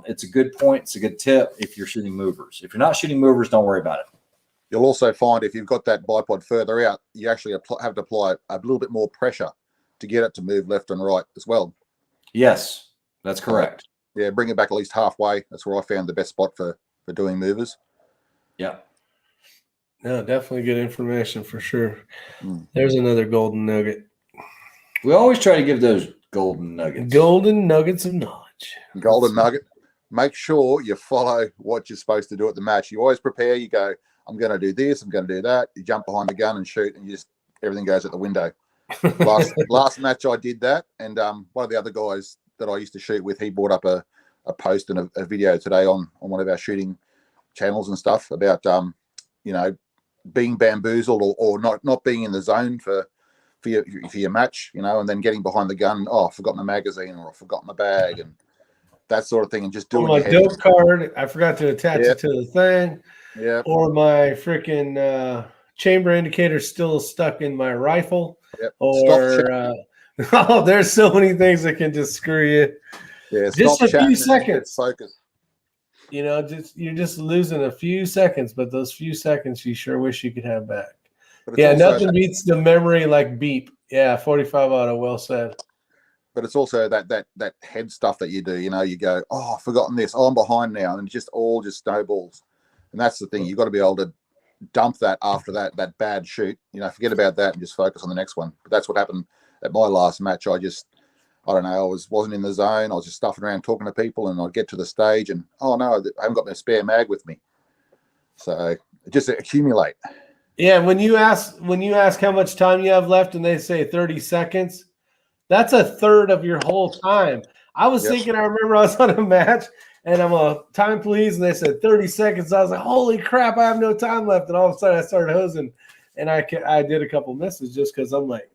It's a good point. It's a good tip if you're shooting movers. If you're not shooting movers, don't worry about it. You'll also find if you've got that bipod further out, you actually have to apply a little bit more pressure to get it to move left and right as well. Yes, that's correct. Yeah, bring it back at least halfway. That's where I found the best spot for doing movers. Yeah. No, definitely good information for sure. There's another golden nugget. We always try to give those golden nuggets. Golden nuggets of knowledge. Golden nugget. Make sure you follow what you're supposed to do at the match. You always prepare. You go, I'm going to do this. I'm going to do that. You jump behind the gun and shoot, and everything goes out the window. Last match I did that, and one of the other guys that I used to shoot with, he brought up a post and a video today on one of our shooting channels and stuff about being bamboozled or not being in the zone for your match, and then getting behind the gun. Oh, I forgot my magazine, or I forgot my bag, and that sort of thing, and just doing my dope card. I forgot to attach it to the thing. Yeah. Or my freaking chamber indicator still stuck in my rifle. Yep. Or there's so many things that can just screw you. Yeah, just a few seconds. Focus. You're just losing a few seconds, but those few seconds you sure wish you could have back. Yeah, nothing beats the memory like beep. Yeah, 45 auto, well said. But it's also that head stuff that you do. You go, oh, I've forgotten this. Oh, I'm behind now, and it just snowballs. And that's the thing. You've got to be able to dump that after that bad shoot. Forget about that and just focus on the next one. But that's what happened at my last match. I don't know. I wasn't in the zone. I was just stuffing around talking to people, and I'd get to the stage, and oh no, I haven't got my spare mag with me. So just accumulate. Yeah. When you ask how much time you have left, and they say 30 seconds, that's a third of your whole time. I was thinking. I remember I was on a match, and I'm a time please, and they said 30 seconds. I was like, holy crap, I have no time left. And all of a sudden I started hosing, and I did a couple misses just because I'm like,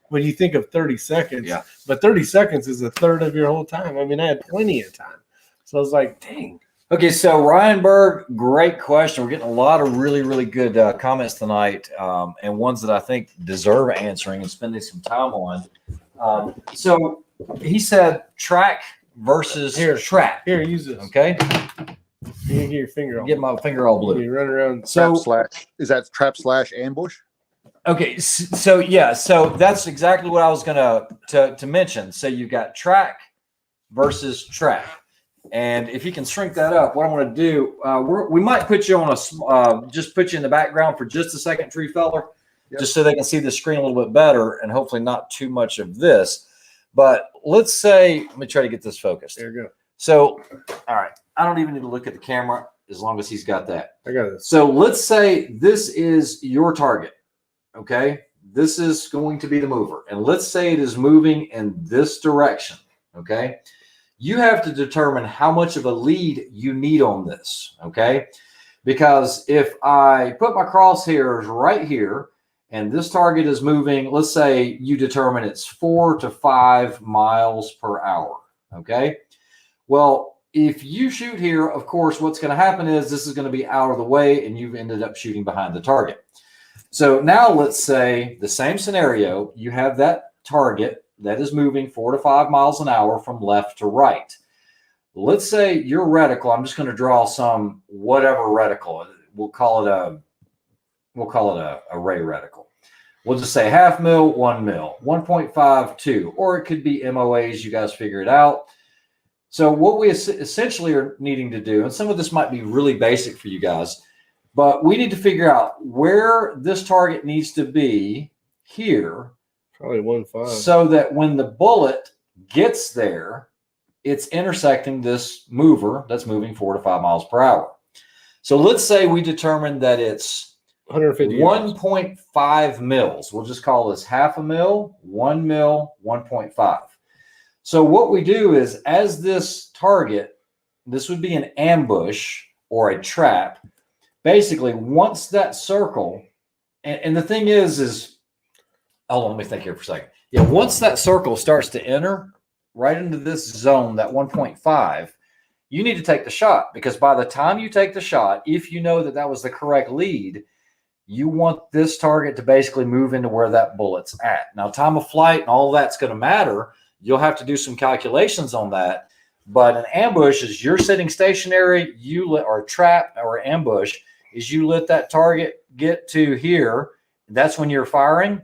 when you think of 30 seconds, but 30 seconds is a third of your whole time. I mean, I had plenty of time. So I was like, dang. Okay, so Ryan Berg, great question. We're getting a lot of really, really good comments tonight, and ones that I think deserve answering and spending some time on. So he said track versus trap. Here, use this. Okay. You get your finger all Get my finger all blue. You run around. So is that trap / ambush? Okay, so yeah, so that's exactly what I was gonna to mention. So you've got track versus track, and if you can shrink that up, what I'm going to do, we might put you on just put you in the background for just a second, Tree Feller, just so they can see the screen a little bit better, and hopefully not too much of this. But let's say, let me try to get this focused. There you go. So, all right, I don't even need to look at the camera as long as he's got that. I got this. So let's say this is your target. Okay, this is going to be the mover, and let's say it is moving in this direction. Okay, you have to determine how much of a lead you need on this. Okay, because if I put my crosshairs right here and this target is moving, let's say you determine it's 4 to 5 miles per hour. Okay, well, if you shoot here, of course, what's going to happen is this is going to be out of the way and you've ended up shooting behind the target. So now let's say the same scenario, you have that target that is moving 4 to 5 miles an hour from left to right. Let's say your reticle, I'm just going to draw some whatever reticle. We'll call it a ray reticle. We'll just say 0.5 mil, 1 mil, 1.5, 2, or it could be MOAs. You guys figure it out. So what we essentially are needing to do, and some of this might be really basic for you guys, but we need to figure out where this target needs to be here. Probably 1.5. So that when the bullet gets there, it's intersecting this mover that's moving 4 to 5 miles per hour. So let's say we determine that it's 150 1.5 mils. We'll just call this 0.5 mil, 1 mil, 1.5. So what we do is, as this target, this would be an ambush or a trap. Basically, once that circle, and the thing is, hold on, let me think here for a second. Yeah, once that circle starts to enter right into this zone, that 1.5, you need to take the shot, because by the time you take the shot, if you know that that was the correct lead, you want this target to basically move into where that bullet's at. Now, time of flight and all that's going to matter. You'll have to do some calculations on that. But an ambush is you're sitting stationary, or a trap or ambush is you let that target get to here. That's when you're firing,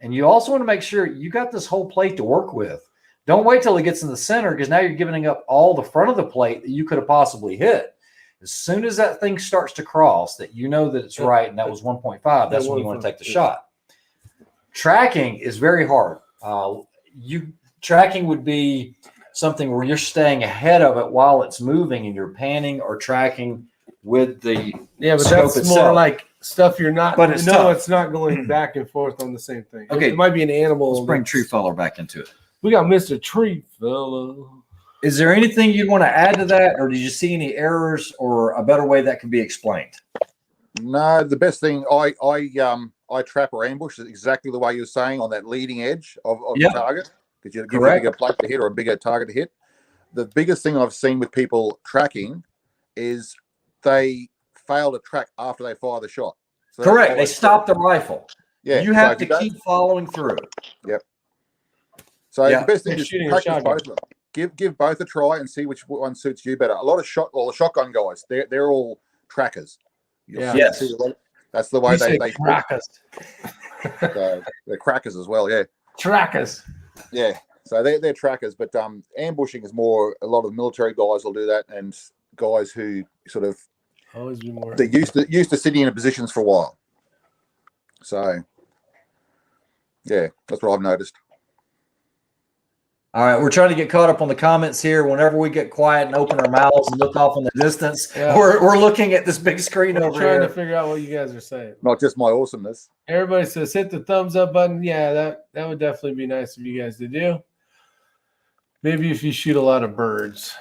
and you also want to make sure you got this whole plate to work with. Don't wait till it gets in the center, because now you're giving up all the front of the plate that you could have possibly hit. As soon as that thing starts to cross, that you know that it's right, and that was 1.5, that's when you want to take the shot. Tracking is very hard. Tracking would be something where you're staying ahead of it while it's moving, and you're panning or tracking with the but scope that's itself. more like stuff you're not. But it's it's not going back and forth on the same thing. Okay, it might be an animal. Let's bring Tree Feller back into it. We got Mr. Tree Feller. Is there anything you'd want to add to that, or did you see any errors or a better way that can be explained? No, the best thing I trap or ambush is exactly the way you're saying, on that leading edge of the target, because you give a bigger plate to hit or a bigger target to hit. The biggest thing I've seen with people tracking is they fail to track after they fire the shot. So correct. They stop the rifle. Yeah, you have to keep following through. Yep. So the best thing is practice both of them. Give both a try and see which one suits you better. A lot of the shotgun guys, they're all trackers. Yes. That's the way they crackers. They're crackers as well. Yeah. Trackers. Yeah. So they're trackers, but ambushing is more. A lot of military guys will do that, and guys who sort of always be more. They're used to sitting in positions for a while. So yeah, that's what I've noticed. All right, we're trying to get caught up on the comments here. Whenever we get quiet and open our mouths and look off in the distance, we're looking at this big screen over here. Trying to figure out what you guys are saying. Not just my awesomeness. Everybody says hit the thumbs up button. Yeah, that would definitely be nice of you guys to do. Maybe if you shoot a lot of birds.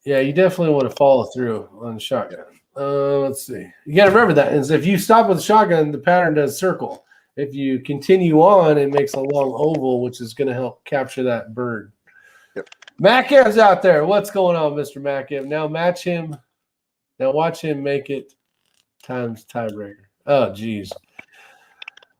Yeah, you definitely want to follow through on the shotgun. Let's see. You got to remember that. And if you stop with the shotgun, the pattern does circle. If you continue on, it makes a long oval, which is going to help capture that bird. Yep. Macev's out there. What's going on, Mr. Macev? Now match him. Now watch him make it times tiebreaker. Oh, geez.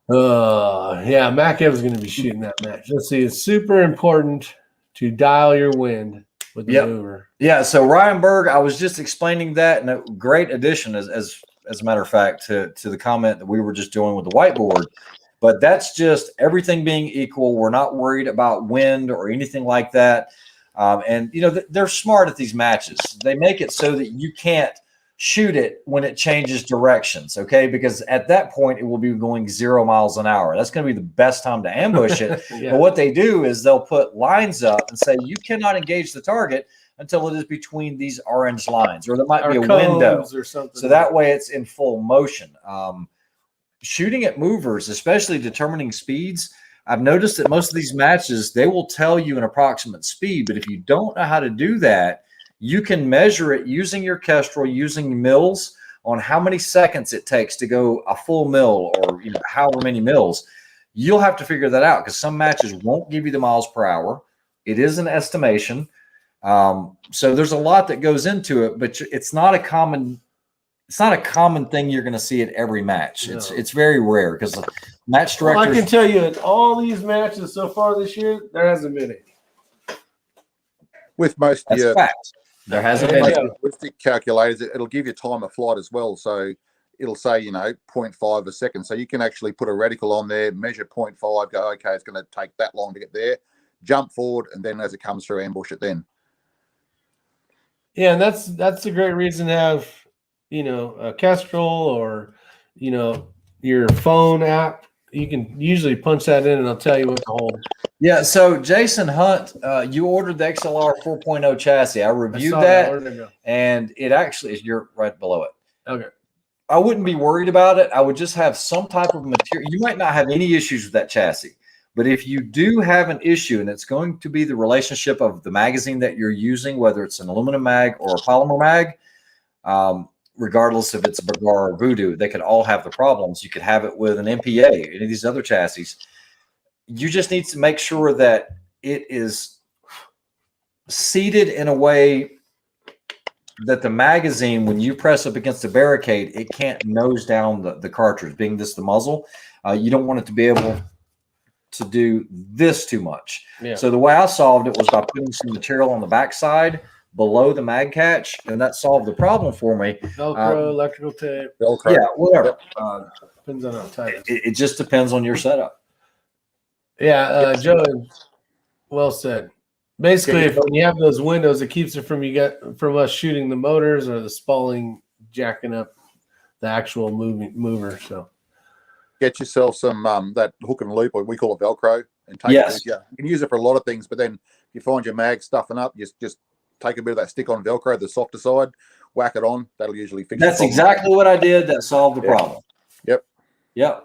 Yeah, Macev's going to be shooting that match. Let's see. It's super important to dial your wind with the mover. Yeah, so Ryan Berg, I was just explaining that, and a great addition as as a matter of fact, to the comment that we were just doing with the whiteboard. But that's just everything being equal. We're not worried about wind or anything like that. And, you know, they're smart at these matches. They make it so that you can't shoot it when it changes directions, okay? Because at that point, it will be going 0 miles an hour. That's going to be the best time to ambush it. Yeah. But what they do is they'll put lines up and say, you cannot engage the target until it is between these orange lines, or there might be a window. Or something. So that way it's in full motion. Shooting at movers, especially determining speeds, I've noticed that most of these matches, they will tell you an approximate speed, but if you don't know how to do that, you can measure it using your Kestrel, using mils on how many seconds it takes to go a full mil, or however many mils. You'll have to figure that out, because some matches won't give you the miles per hour. It is an estimation. So there's a lot that goes into it, but it's not a common thing you're going to see at every match. No. It's very rare, because match directors. Well, I can tell you, in all these matches so far this year, there hasn't been any. With most of That's your fact. There hasn't been. ballistic calculators, it'll give you time of flight as well. So it'll say, 0.5 a second. So you can actually put a reticle on there, measure 0.5, go, okay, it's going to take that long to get there, jump forward, and then as it comes through, ambush it then. Yeah, and that's a great reason to have, a Kestrel or, your phone app. You can usually punch that in and it'll tell you what to hold. Yeah. So Jason Hunt, you ordered the XLR 4.0 chassis. I reviewed that, Where'd it go? and it actually is, you're right below it. Okay. I wouldn't be worried about it. I would just have some type of material. You might not have any issues with that chassis, but if you do have an issue, and it's going to be the relationship of the magazine that you're using, whether it's an aluminum mag or a polymer mag, regardless if it's a Bergara or Voodoo, they could all have the problems. You could have it with an MPA, any of these other chassis. You just need to make sure that it is seated in a way that the magazine, when you press up against the barricade, it can't nose down the cartridge, being this the muzzle. You don't want it to be able to do this too much. Yeah. So the way I solved it was by putting some material on the backside below the mag catch, and that solved the problem for me. Velcro, electrical tape. Velcro. Yeah, whatever. Depends on how tight it is. It just depends on your setup. Yeah, Joe, well said. Basically, if when you have those windows, it keeps it from us shooting the motors or the spalling jacking up the actual mover. So Get yourself some that hook and loop, or we call it Velcro, and take Yes. it. Yeah, you can use it for a lot of things. But then if you find your mag stuffing up, just take a bit of that stick-on Velcro, the softer side, whack it on. That'll usually fix. That's the problem. exactly what I did. That solved the problem. Yep. Yep.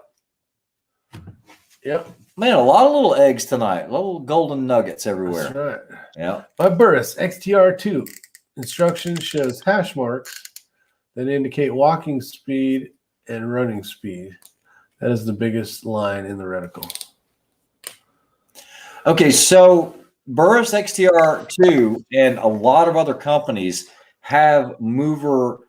Yep, Man, a lot of little eggs tonight. Little golden nuggets everywhere. that's right. Yeah. My Burris XTR2 instructions shows hash marks that indicate walking speed and running speed. That is the biggest line in the reticle. Okay, so Burris XTR2 and a lot of other companies have mover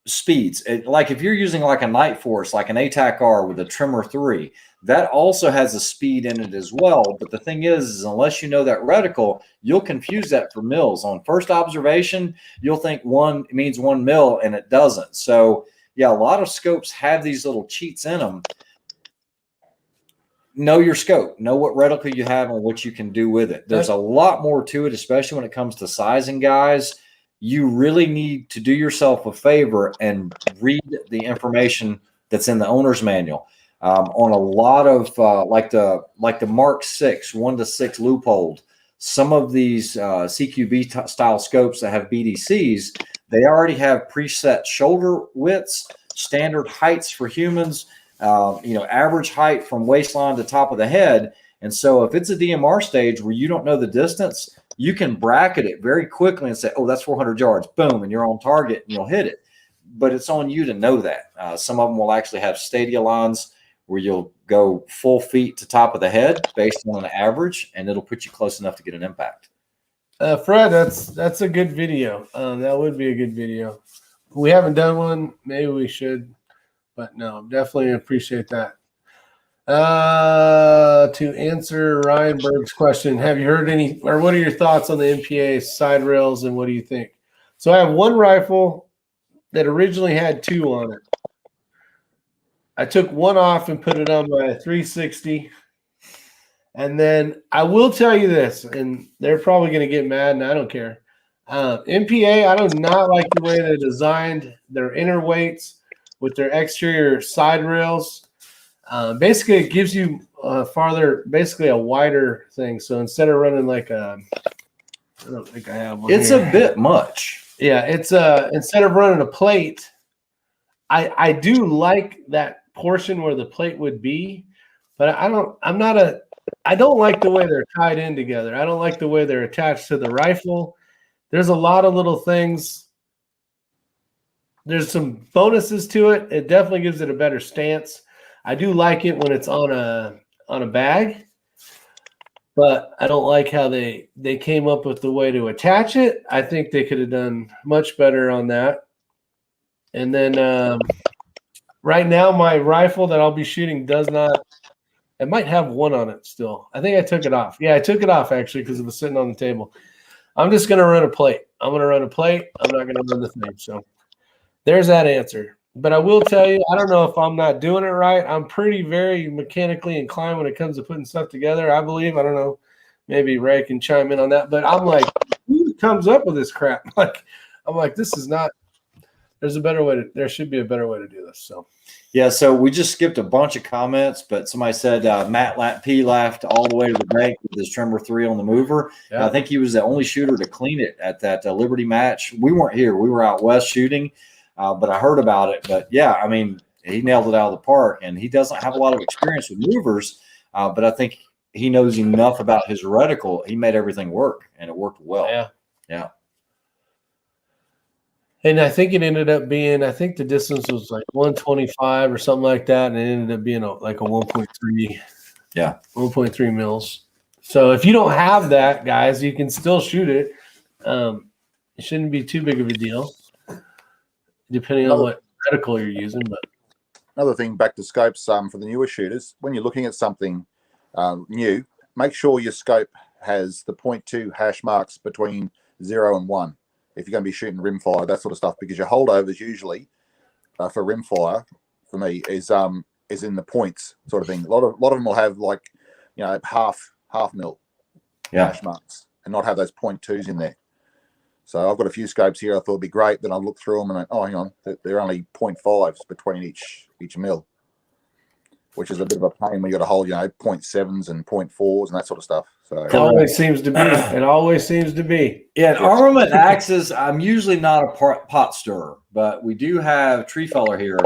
speeds. Like if you're using like a Night Force, like an ATAC R with a Trimmer 3, that also has a speed in it as well. But the thing is unless you know that reticle, you'll confuse that for mils. On first observation, you'll think one means 1 mil, and it doesn't. So yeah, a lot of scopes have these little cheats in them. Know your scope, know what reticle you have and what you can do with it. There's a lot more to it, especially when it comes to sizing, guys. You really need to do yourself a favor and read the information that's in the owner's manual. On a lot of like the Mark 6 1:6 loophole, some of these CQB style scopes that have BDCs, they already have preset shoulder widths, standard heights for humans, average height from waistline to top of the head. And so if it's a DMR stage where you don't know the distance, you can bracket it very quickly and say, oh, that's 400 yards, boom, and you're on target and you'll hit it. But it's on you to know that. Some of them will actually have stadia lines where you'll go full feet to top of the head based on an average, and it'll put you close enough to get an impact. Fred, that's a good video. That would be a good video. We haven't done one. Maybe we should, but no, definitely appreciate that. To answer Ryan Berg's question, have you heard any, or what are your thoughts on the MPA side rails, and what do you think? So I have one rifle that originally had 2 on it. I took one off and put it on my 360. And then I will tell you this, and they're probably going to get mad, and I don't care. MPA, I do not like the way they designed their inner weights with their exterior side rails. Basically, it gives you basically a wider thing. So instead of running like I don't think I have one. It's here. a bit much. Yeah, it's instead of running a plate, I do like that portion where the plate would be, but I don't like the way they're tied in together. I don't like the way they're attached to the rifle. There's a lot of little things. There's some bonuses to it. It definitely gives it a better stance. I do like it when it's on a bag, but I don't like how they came up with the way to attach it. I think they could have done much better on that. And then right now, my rifle that I'll be shooting does not. It might have one on it still. I think I took it off. Yeah, I took it off actually because it was sitting on the table. I'm just going to run a plate. I'm going to run a plate. I'm not going to run the thing. So there's that answer. But I will tell you, I don't know if I'm not doing it right. I'm very mechanically inclined when it comes to putting stuff together, I believe. I don't know. Maybe Ray can chime in on that. But I'm like, who comes up with this crap? I'm like, this is not. There's a better way there should be a better way to do this. So. Yeah, so we just skipped a bunch of comments, but somebody said Matt P laughed all the way to the bank with his Tremor 3 on the mover. Yeah. I think he was the only shooter to clean it at that Liberty match. We weren't here. We were out west shooting, but I heard about it. But, yeah, I mean, he nailed it out of the park, and he doesn't have a lot of experience with movers, but I think he knows enough about his reticle. He made everything work, and it worked well. Yeah. And I think it ended up being, I think the distance was like 125 or something like that. And it ended up being like a 1.3. Yeah. 1.3 mils. So if you don't have that, guys, you can still shoot it. It shouldn't be too big of a deal, depending on what reticle you're using. But another thing back to scopes for the newer shooters, when you're looking at something new, make sure your scope has the 0.2 hash marks between 0 and 1. If you're going to be shooting rimfire, that sort of stuff, because your holdovers usually for rimfire, for me, is in the points sort of thing. A lot of them will have like, half mil hash marks and not have those 0.2s in there. So I've got a few scopes here I thought would be great. Then I look through them and hang on, they're only 0.5s between each mil, which is a bit of a pain when you got to hold 0.7s and 0.4s and that sort of stuff. So it always seems to be. It always seems to be. Yeah, armament axes, I'm usually not a pot stirrer, but we do have Tree Feller here.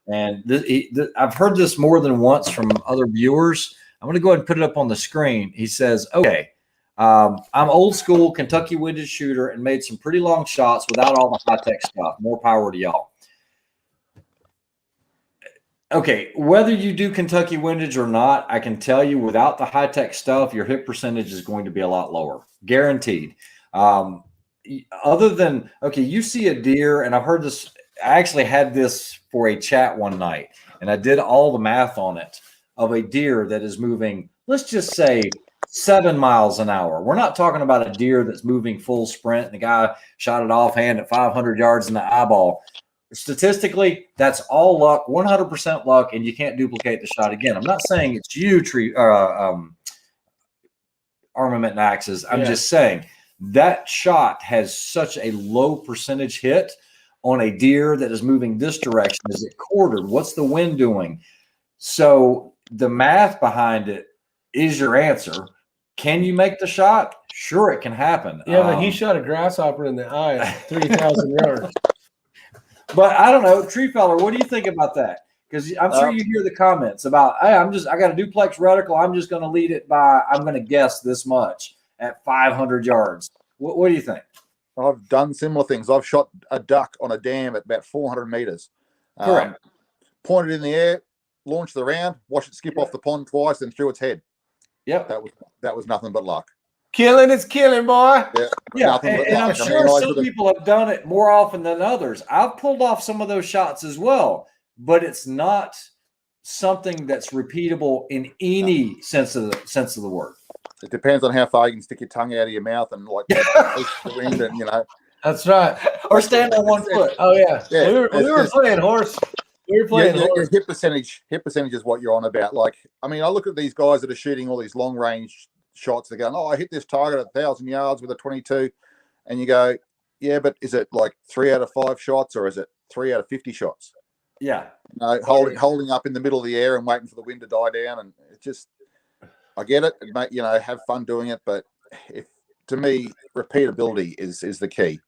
And I've heard this more than once from other viewers. I'm going to go ahead and put it up on the screen. He says, okay, I'm old school Kentucky windage shooter and made some pretty long shots without all the high-tech stuff. More power to y'all. Okay, whether you do Kentucky windage or not, I can tell you without the high-tech stuff, your hit percentage is going to be a lot lower, guaranteed. Other than, okay, you see a deer, and I've heard this, I actually had this for a chat one night, and I did all the math on it, of a deer that is moving, let's just say 7 miles an hour. We're not talking about a deer that's moving full sprint, and the guy shot it offhand at 500 yards in the eyeball. Statistically, that's all luck, 100% luck, and you can't duplicate the shot again. I'm not saying it's you, armament and axes. I'm just saying that shot has such a low percentage hit on a deer that is moving this direction. Is it quartered? What's the wind doing? So the math behind it is your answer. Can you make the shot? Sure, it can happen. Yeah, but he shot a grasshopper in the eye at 3,000 yards. But I don't know, Tree Feller, what do you think about that? Because I'm sure you hear the comments about, hey, I got a duplex reticle. I'm just going to lead it by, I'm going to guess this much at 500 yards. What do you think? I've done similar things. I've shot a duck on a dam at about 400 meters. Correct. Pointed in the air, launched the round, watched it skip off the pond twice, and threw its head. Yep. That was nothing but luck. Killing is killing, boy. Yeah, and I'm sure some people have done it more often than others. I've pulled off some of those shots as well, but it's not something that's repeatable in any sense of the word. It depends on how far you can stick your tongue out of your mouth and like the wind, and That's right. Or stand on one foot. Oh yeah. We were playing horse. We're playing horse. hit percentage. Hit percentage is what you're on about. Like, I mean, I look at these guys that are shooting all these long range shots. They're going, "Oh, I hit this target at 1,000 yards with a 22," and you go, "Yeah, but is it like 3 out of 5 shots, or is it 3 out of 50 shots?" Yeah. Holding up in the middle of the air and waiting for the wind to die down, and it just, I get it, have fun doing it, but to me, repeatability is the key.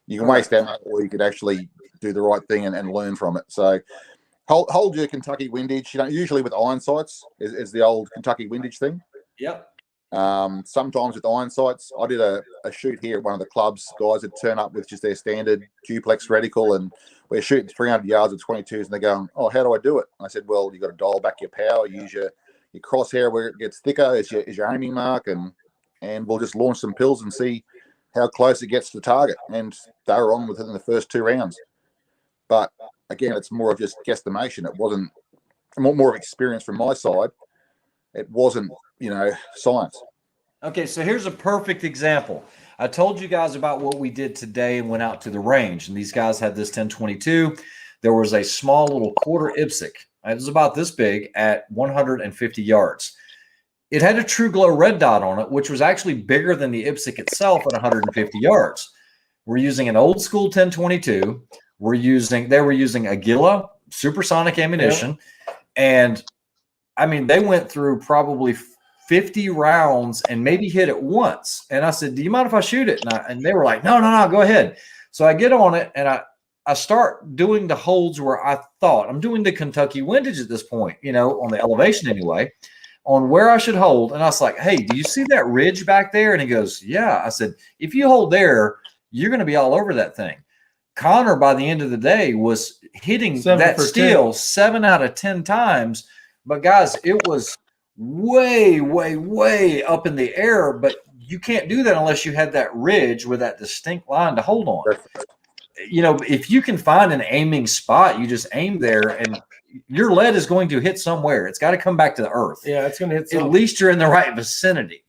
You can waste ammo, or you could actually do the right thing and learn from it. So hold your Kentucky windage. Usually with iron sights is the old Kentucky windage thing. Yep. Sometimes with iron sights, I did a shoot here at one of the clubs. Guys would turn up with just their standard duplex reticle, and we're shooting 300 yards with 22s, and they're going, "Oh, how do I do it?" I said, "Well, you got to dial back your power, use your crosshair where it gets thicker is your aiming mark, and we'll just launch some pills and see how close it gets to the target." And they were on within the first 2 rounds. But again, it's more of just guesstimation. It wasn't more of experience from my side. It wasn't, science. Okay, so here's a perfect example. I told you guys about what we did today and went out to the range, and these guys had this 1022. There was a small little quarter IPSC. It was about this big at 150 yards. It had a True Glow red dot on it, which was actually bigger than the IPSC itself at 150 yards. We're using an old school 1022. They were using Aguila supersonic ammunition. And I mean, they went through probably 50 rounds and maybe hit it once. And I said, "Do you mind if I shoot it?" And they were like, no, go ahead. So I get on it and I start doing the holds where I thought I'm doing the Kentucky windage at this point, on the elevation anyway, on where I should hold. And I was like, "Hey, do you see that ridge back there?" And he goes, "Yeah." I said, "If you hold there, you're going to be all over that thing." Connor, by the end of the day, was hitting that steel 7 out of 10 times. But guys, it was way, way, way up in the air. But you can't do that unless you had that ridge with that distinct line to hold on. If you can find an aiming spot, you just aim there, and your lead is going to hit somewhere. It's got to come back to the earth. Yeah, it's going to hit somewhere. At least you're in the right vicinity.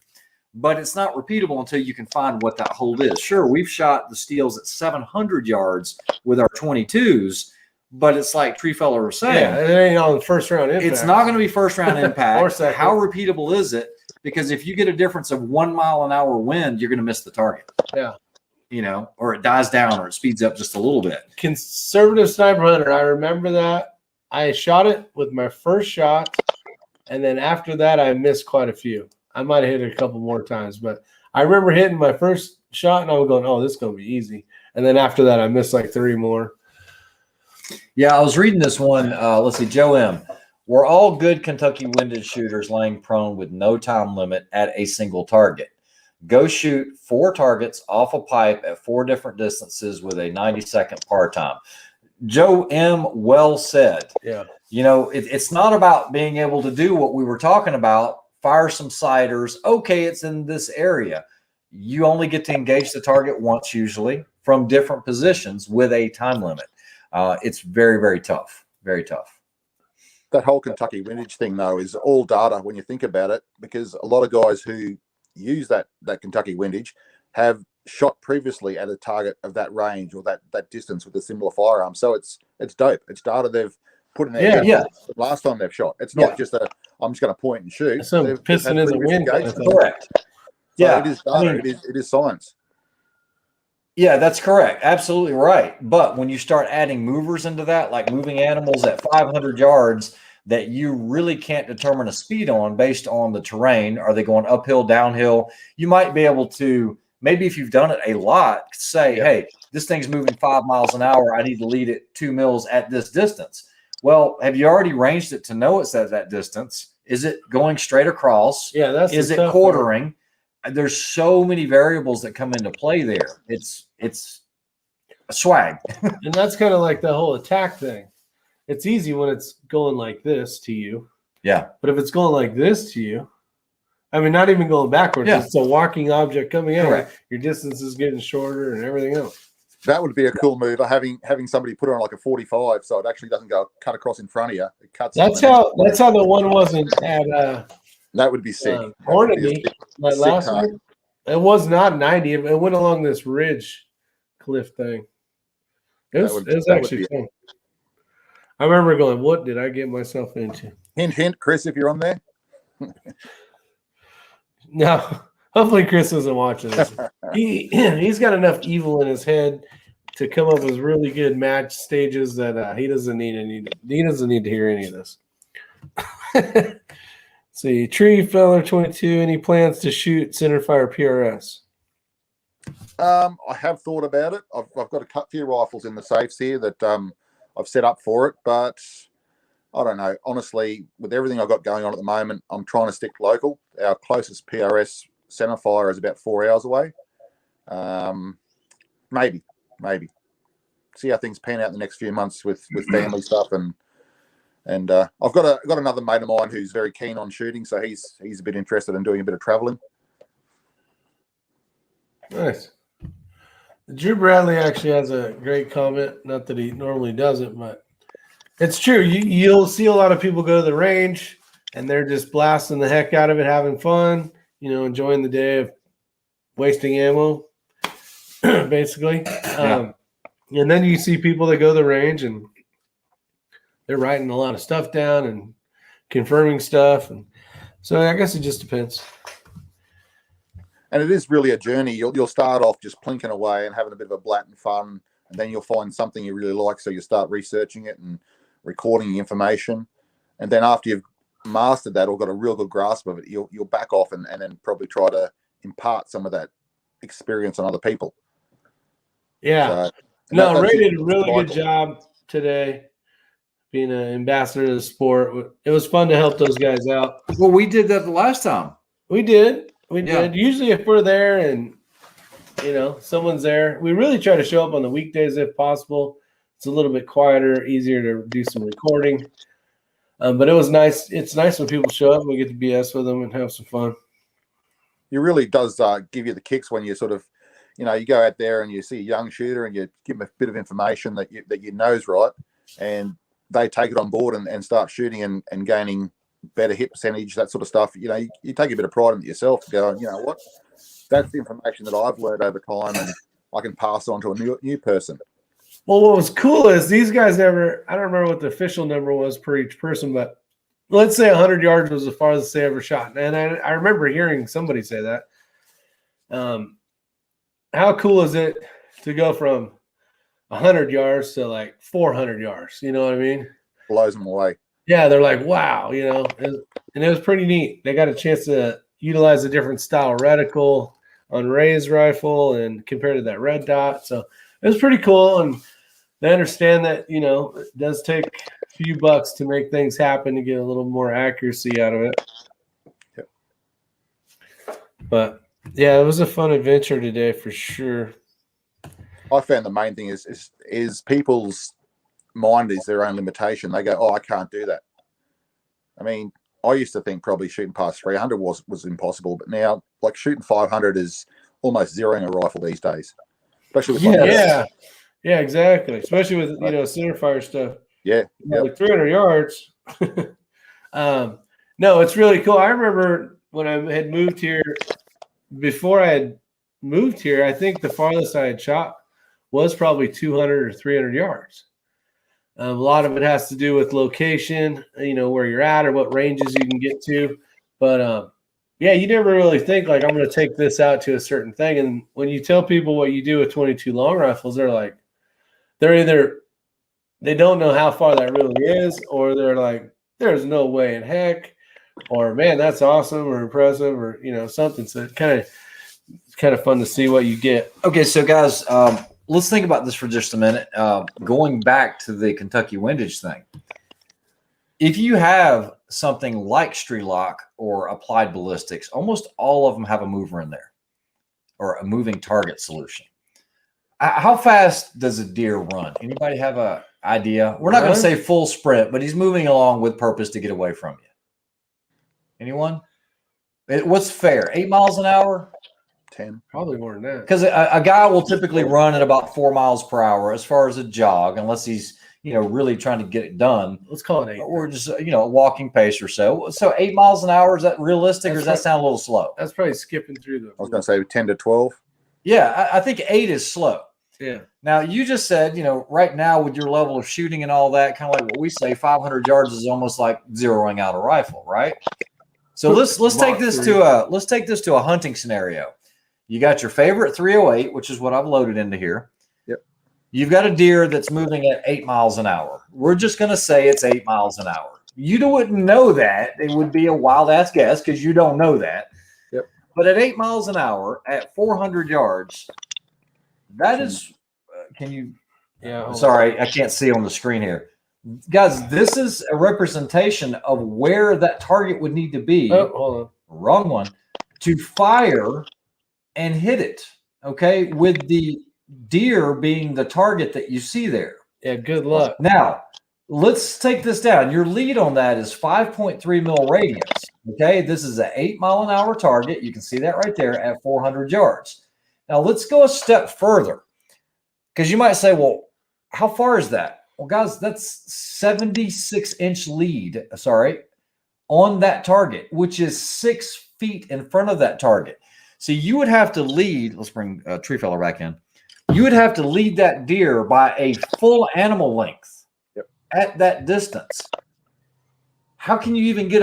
But it's not repeatable until you can find what that hold is. Sure, we've shot the steels at 700 yards with our 22s, but it's like Tree Feller was saying. Yeah, it ain't on the first round impact. It's not going to be first round impact. Or second. How repeatable is it? Because if you get a difference of 1 mile an hour wind, you're going to miss the target. Yeah. Or it dies down or it speeds up just a little bit. Conservative sniper hunter, I remember that. I shot it with my first shot, and then after that, I missed quite a few. I might have hit it a couple more times, but I remember hitting my first shot, and I was going, "Oh, this is going to be easy." And then after that, I missed like 3 more. Yeah, I was reading this one. Let's see, Joe M. "We're all good Kentucky windage shooters laying prone with no time limit at a single target. Go shoot 4 targets off a pipe at 4 different distances with a 90-second par time." Joe M. well said. Yeah. It's not about being able to do what we were talking about, fire some sighters. Okay, it's in this area. You only get to engage the target once, usually, from different positions with a time limit. It's very, very tough. Very tough. That whole Kentucky windage thing, though, is all data when you think about it, because a lot of guys who use that Kentucky windage have shot previously at a target of that range or that distance with a similar firearm. So it's dope. It's data they've put in there. Yeah. Last time they've shot. It's not just I'm just going to point and shoot. Some piston is a wind. Correct. So yeah. It is data. It is science. Yeah, that's correct. Absolutely right. But when you start adding movers into that, like moving animals at 500 yards that you really can't determine a speed on based on the terrain, are they going uphill, downhill? You might be able to, maybe if you've done it a lot, say, "Hey, this thing's moving 5 miles an hour. I need to lead it 2 mils at this distance." Well, have you already ranged it to know it's at that distance? Is it going straight across? Yeah, is it quartering? There's so many variables that come into play there. It's a swag. And that's kind of like the whole attack thing. It's easy when it's going like this to you. Yeah. But if it's going like this to you, I mean, not even going backwards. Yeah. It's a walking object coming in. Correct. Your distance is getting shorter and everything else. That would be a cool move. Having somebody put on like a 45, so it actually doesn't go cut across in front of you. It cuts. That's how the one wasn't at. That would be sick. Hornady, that last one. It was not 90. It went along this ridge cliff thing. It was actually fun. I remember going, what did I get myself into? Hint, hint, Chris, if you're on there. No, hopefully Chris isn't watching this. He's got enough evil in his head to come up with really good match stages that he doesn't need to hear any of this. See, Tree Feller 22, any plans to shoot centerfire PRS? I have thought about it. I've got a few rifles in the safes here that I've set up for it, but I don't know. Honestly, with everything I've got going on at the moment, I'm trying to stick local. Our closest PRS centerfire is about 4 hours away. Maybe. See how things pan out in the next few months with family stuff, and I've got another mate of mine who's very keen on shooting, so he's a bit interested in doing a bit of traveling. Nice. Drew Bradley actually has a great comment. Not that he normally doesn't, but it's true. You'll see a lot of people go to the range and they're just blasting the heck out of it, having fun, enjoying the day of wasting ammo, basically. Yeah. And then you see people that go to the range and they're writing a lot of stuff down and confirming stuff. And so I guess it just depends. And it is really a journey. You'll start off just plinking away and having a bit of a blat and fun, and then you'll find something you really like, so you start researching it and recording the information. And then after you've mastered that or got a real good grasp of it, you'll back off and then probably try to impart some of that experience on other people. Yeah. So, Ray did a really good job today being an ambassador to the sport. It was fun to help those guys out. Well, we did that the last time. We did. Usually if we're there and, someone's there, we really try to show up on the weekdays if possible. It's a little bit quieter, easier to do some recording. But it was nice. It's nice when people show up and we get to BS with them and have some fun. It really does give you the kicks when you sort of, you go out there and you see a young shooter and you give them a bit of information that you know's right, and they take it on board and start shooting and gaining better hit percentage, that sort of stuff. You take a bit of pride in it yourself to go, you know what, that's the information that I've learned over time and I can pass on to a new person. Well, what was cool is these guys I don't remember what the official number was per each person, but let's say 100 yards was the farthest they ever shot. And I remember hearing somebody say that. How cool is it to go from 100 yards to like 400 yards? You know what I mean? Blows them away. Yeah, they're like, wow, and it was pretty neat. They got a chance to utilize a different style reticle on Ray's rifle and compared to that red dot. So it was pretty cool. And they understand that, it does take a few bucks to make things happen to get a little more accuracy out of it. Yep. But yeah, it was a fun adventure today for sure. I found the main thing is people's mind is their own limitation. They go, oh, I can't do that. I mean, I used to think probably shooting past 300 was impossible, but now like shooting 500 is almost zeroing a rifle these days, especially with yeah, exactly. Especially with centerfire stuff. Yeah, like 300 yards. No, it's really cool. I remember when I had moved here. Before I had moved here, I think the farthest I had shot was probably 200 or 300 yards. A lot of it has to do with location, where you're at or what ranges you can get to. But, you never really think, like, I'm going to take this out to a certain thing. And when you tell people what you do with 22 long rifles, they're like, they don't know how far that really is, or they're like, there's no way in heck, or, man, that's awesome or impressive or, something. So it's kind of fun to see what you get. Okay, so, guys, let's think about this for just a minute. Going back to the Kentucky windage thing, if you have something like Streetlock or Applied Ballistics, almost all of them have a mover in there or a moving target solution. How fast does a deer run? Anybody have an idea? We're not going to say full sprint, but he's moving along with purpose to get away from you. Anyone? What's fair? 8 miles an hour? 10, probably more than that. Because a guy will typically run at about 4 miles per hour as far as a jog, unless he's really trying to get it done. Let's call it 8. Or just a walking pace or so. So 8 miles an hour, is that realistic, or does that sound a little slow? That's probably skipping through I was going to say 10 to 12. Yeah, I think 8 is slow. Yeah. Now, you just said, right now with your level of shooting and all that, kind of like what we say, 500 yards is almost like zeroing out a rifle, right? So let's take this to a hunting scenario. You got your favorite 308, which is what I've loaded into here. Yep. You've got a deer that's moving at 8 miles an hour. We're just going to say it's 8 miles an hour. You wouldn't know that. It would be a wild ass guess because you don't know that. Yep. But at 8 miles an hour at 400 yards, that is, can you? Yeah. Sorry, I can't see on the screen here. Guys, this is a representation of where that target would need to be. Oh, hold on. Wrong one. To fire and hit it. Okay. With the deer being the target that you see there. Yeah. Good luck. Now, let's take this down. Your lead on that is 5.3 mil radius. Okay. This is an 8 mile an hour target. You can see that right there at 400 yards. Now, let's go a step further because you might say, well, how far is that? Well, guys, that's 76-inch lead, on that target, which is 6 feet in front of that target. So you would have to lead, let's bring Tree Feller back in. You would have to lead that deer by a full animal length at that distance. How can you even get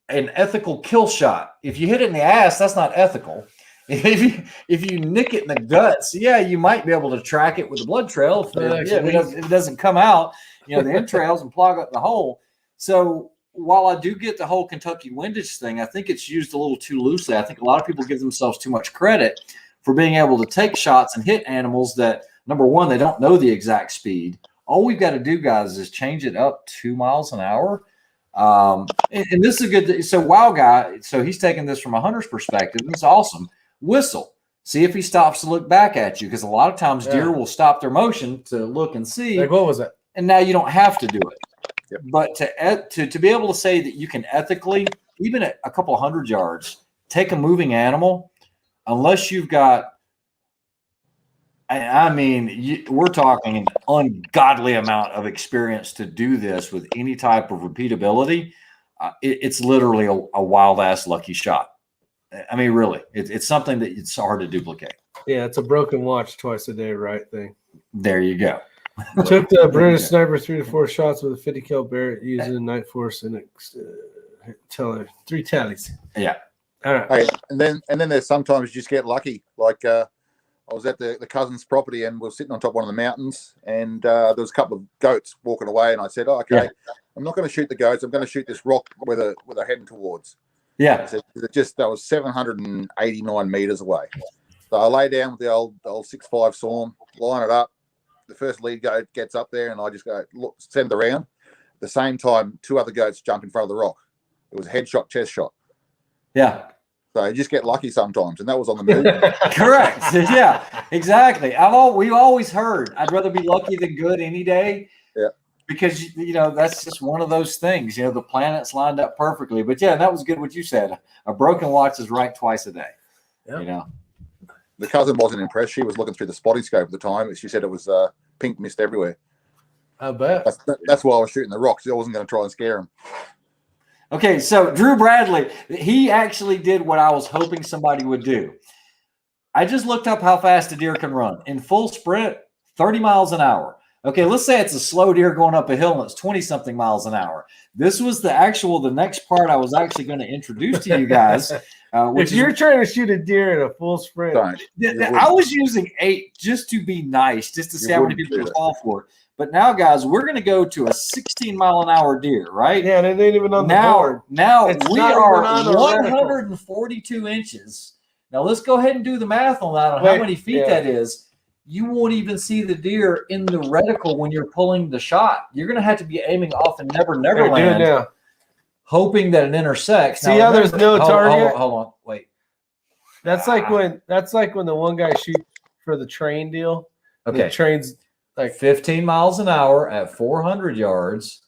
an ethical kill shot? If you hit it in the ass, that's not ethical. If you nick it in the guts, yeah, you might be able to track it with a blood trail if it doesn't come out, the entrails and plug up the hole. So while I do get the whole Kentucky windage thing, I think it's used a little too loosely. I think a lot of people give themselves too much credit for being able to take shots and hit animals that, number one, they don't know the exact speed. All we've got to do, guys, is change it up 2 miles an hour. And this is a good. So Wild Guy, so he's taking this from a hunter's perspective. It's awesome. Whistle. See if he stops to look back at you, because a lot of times deer will stop their motion to look and see. Like, what was it? And now you don't have to do it. Yep. But to be able to say that you can ethically, even at a couple of 100 yards, take a moving animal, unless you've got, we're talking an ungodly amount of experience to do this with any type of repeatability. It's literally a wild ass lucky shot. I mean, really, it's something that it's hard to duplicate. Yeah, it's a broken watch twice a day, right thing. There you go. Took the British sniper 3 to 4 shots with a 50 cal Barrett using night force and 3 tallies. Yeah. All right. Hey, and then there's sometimes you just get lucky. Like I was at the cousin's property and we were sitting on top of one of the mountains, and there was a couple of goats walking away, and I said, "Oh, okay, I'm not going to shoot the goats. I'm going to shoot this rock where they're heading towards." Yeah. I said, that was 789 meters away. So I lay down with the old 6.5 Storm, line it up. The first lead goat gets up there, and I just go send it around. At the same time, 2 other goats jump in front of the rock. It was a headshot, chest shot. Yeah. So you just get lucky sometimes, and that was on the move. Correct. Yeah, exactly. We've always heard I'd rather be lucky than good any day. Yeah. Because that's just one of those things. The planets lined up perfectly. But yeah, that was good what you said. A broken watch is right twice a day. Yep. The cousin wasn't impressed. She was looking through the spotting scope at the time. She said it was pink mist everywhere. I bet. That's why I was shooting the rocks. I wasn't going to try and scare him. Okay, so Drew Bradley, he actually did what I was hoping somebody would do. I just looked up how fast a deer can run. In full sprint, 30 miles an hour. Okay, let's say it's a slow deer going up a hill and it's 20-something miles an hour. This was the next part I was actually going to introduce to you guys. If you're trying to shoot a deer in a full sprint. I was using 8 just to be nice, just to see how many people would fall for it. But now, guys, we're going to go to a 16-mile-an-hour deer, right? Yeah, and it ain't even on the board. Now It's we not are even on the 142 inches. Now, let's go ahead and do the math on that, how many feet that is. You won't even see the deer in the reticle when you're pulling the shot. You're going to have to be aiming off in Never Never Land, hoping that it intersects. See how there's no target? Hold on. Wait. That's like when the one guy shoots for the train deal. Okay. The train's like 15 miles an hour at 400 yards.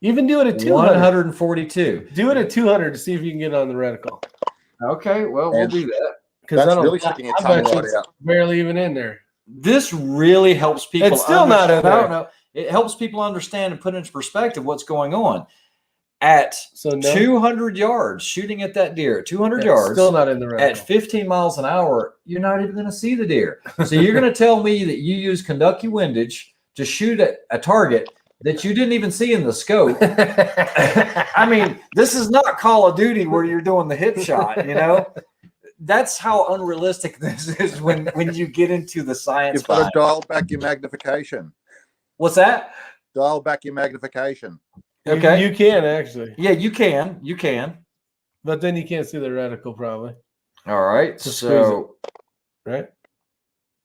Even do it at 200. 142. Do it at 200 to see if you can get on the reticle. Okay, well, we'll do that. Because that's really sticking your tongue right out. Barely even in there. This really helps people. It's still not in there. No. It helps people understand and put into perspective what's going on. at So no, 200 yards, shooting at that deer at 200 it's yards still not in the at round. 15 miles an hour, you're not even going to see the deer. So you're going to tell me that you use Kentucky windage to shoot at a target that you didn't even see in the scope. I mean, this is not Call of Duty where you're doing the hip shot, you know? That's how unrealistic this is when you get into the science. You've got to dial back your magnification. What's that? Dial back your magnification. Okay. You can actually. Yeah, you can. You can. But then you can't see the reticle probably. All right. Just So, right?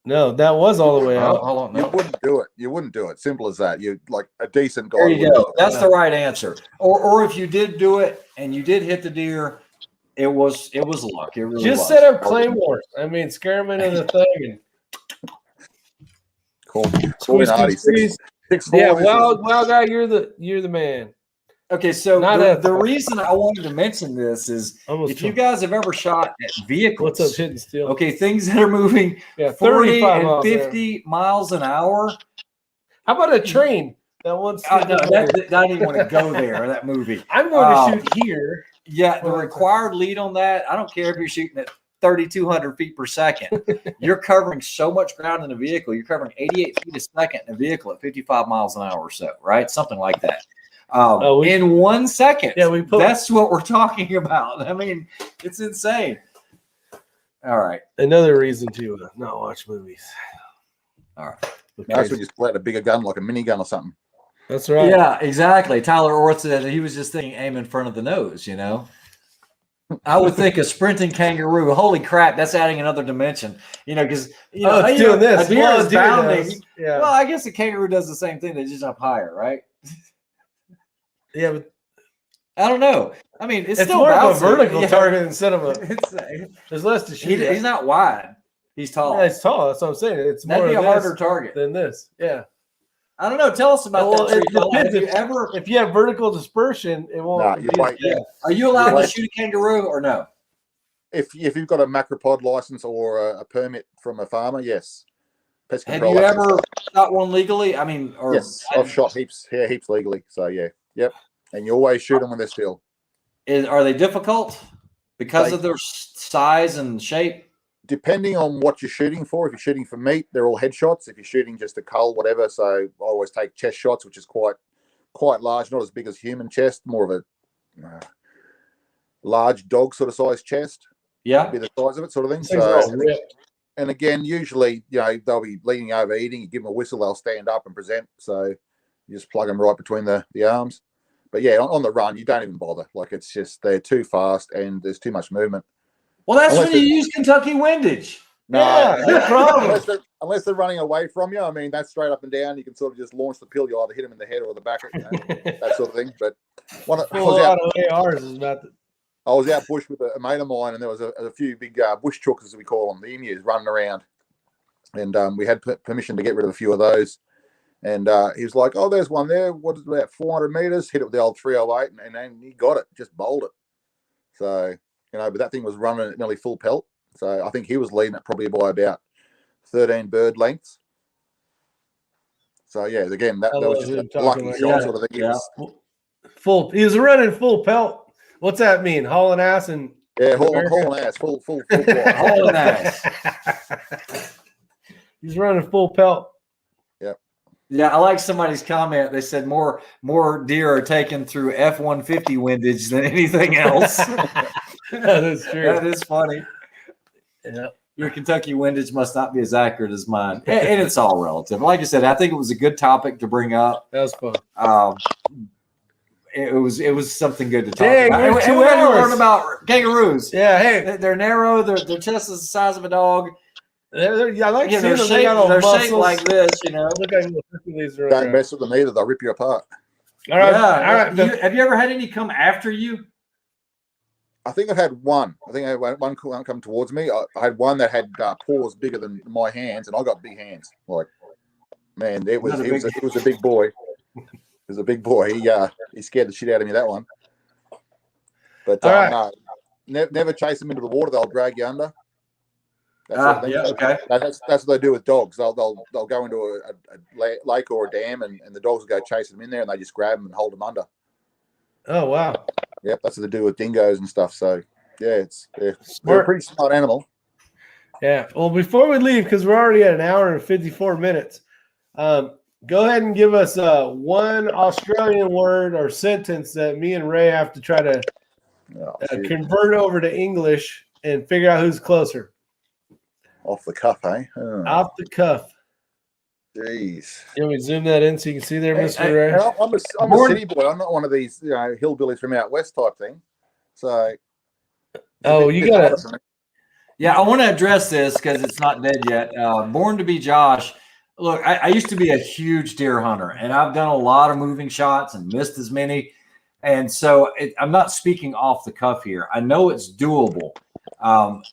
No, that was all the way out. hold on. You No. wouldn't do it. You wouldn't do it. Simple as that. You like a decent guy. There you wouldn't go. do it. That's the right answer. Or if you did do it and you did hit the deer, it was luck. It really Just was. set up claymores. I mean, scare them into the thing and Cool. squeeze, Hardy, squeeze. 6'4". Yeah, this is- wow, guy, you're the man. Okay, so Not the ethical. reason I wanted to mention this is Almost if you guys have ever shot at vehicles, what's up, hitting steel? okay, things that are moving Yeah, 40 35 and miles an hour. 50 miles an hour. How about a train that wants to? No, I didn't even want to go there, that movie. I'm going to shoot here. Yeah, the required lead on that, I don't care if you're shooting at 3,200 feet per second. You're covering so much ground in a vehicle. You're covering 88 feet a second in a vehicle at 55 miles an hour or so, right? Something like that. In 1 second. Yeah, that's what we're talking about. I mean, it's insane. All right. Another reason to not watch movies. All right. That's when you split a bigger gun, like a minigun or something. That's right. Yeah, exactly. Tyler Orth said he was just thinking aim in front of the nose, you know? I would think a sprinting kangaroo. Holy crap, that's adding another dimension. You know, because it's doing this. A deer Well, is a deer bounding. does. Yeah. Well, I guess a kangaroo does the same thing. They just jump higher, right? Yeah, but I don't know. I mean, it's still more of a bouncing. vertical Yeah. target instead of a. It's, There's less to shoot. he's not wide. He's tall. Yeah, it's tall. That's what I'm saying. It's more That'd be of a harder this target. than this. Yeah. I don't know. Tell us about Well, that it tree. depends. Have you ever? If you have vertical dispersion, it won't. Nah, you wait. Yeah. Are you allowed to shoot a kangaroo or no? If you've got a macropod license or a permit from a farmer, yes. Pest Have control you license. ever shot one legally? I mean, or Yes, I've shot heaps legally. So yeah, yep. And you always shoot them when they're still. are they difficult because of their size and shape? Depending on what you're shooting for. If you're shooting for meat, they're all headshots. If you're shooting just a cull, whatever. So I always take chest shots, which is quite large, not as big as human chest, more of a large dog sort of size chest. Yeah. Be the size of it, sort of thing. Things are all So, ripped. and again, usually, they'll be leaning over eating. You give them a whistle, they'll stand up and present. So you just plug them right between the arms. But yeah, on the run, you don't even bother. Like, it's just they're too fast and there's too much movement. Well, that's Unless when you use Kentucky windage. No, Yeah, no problem. unless they're running away from you. I mean, that's straight up and down. You can sort of just launch the pill. You either hit them in the head or the back, that sort of thing. But Full auto ARs is about the. I was out bush with a mate of mine, and there was a few big bush chooks, as we call them, the emus, running around. And we had permission to get rid of a few of those. And he was like, "Oh, there's one there. What is it, about 400 meters? Hit it with the old 308, and then he got it, just bowled it." So, but that thing was running at nearly full pelt. So I think he was leading it probably by about 13 bird lengths. So yeah, again, that was just a lucky shot sort of thing. Yeah. He was running full pelt. What's that mean? Hauling ass and hauling ass, full Hauling ass. He's running full pelt. Yeah, I like somebody's comment. They said more deer are taken through F-150 windage than anything else. That is true. That is funny. Yeah. Your Kentucky windage must not be as accurate as mine, and it's all relative. Like I said, I think it was a good topic to bring up. That was fun. It was something good to talk Dang, about. we're And 2 we had to hours. learn about kangaroos. Yeah, hey, They're narrow. Their chest is the size of a dog. I like seeing They're them. They got all shaped muscles. like this. Look like little Hercules around Don't there. mess with them either; they'll rip you apart. All right, Yeah. all right. Have you ever had any come after you? I think I've had one. I think I had one come towards me. I had one that had paws bigger than my hands, and I got big hands. Like, man, it was a big boy. It was a big boy. He scared the shit out of me, that one. But All right. no, never chase them into the water. They'll drag you under. That's Okay. That's what they do with dogs. They'll go into a lake or a dam, and the dogs will go chasing them in there, and they just grab them and hold them under. Oh wow. Yep, that's to do with dingoes and stuff. So yeah, they're a Smart. pretty smart animal. Yeah. Well, before we leave, because we're already at an hour and 54 minutes, go ahead and give us one Australian word or sentence that me and Ray have to try to convert over to English and figure out who's closer. Off the cuff, eh? Oh, Off the cuff. jeez. You want me to zoom that in so you can see there, Mr. Ray? And I'm a city boy. I'm not one of these, hillbillies from out west type thing. So. Oh, you got it. Yeah, I want to address this because it's not dead yet. Born to be Josh. Look, I used to be a huge deer hunter, and I've done a lot of moving shots and missed as many. And so I'm not speaking off the cuff here. I know it's doable.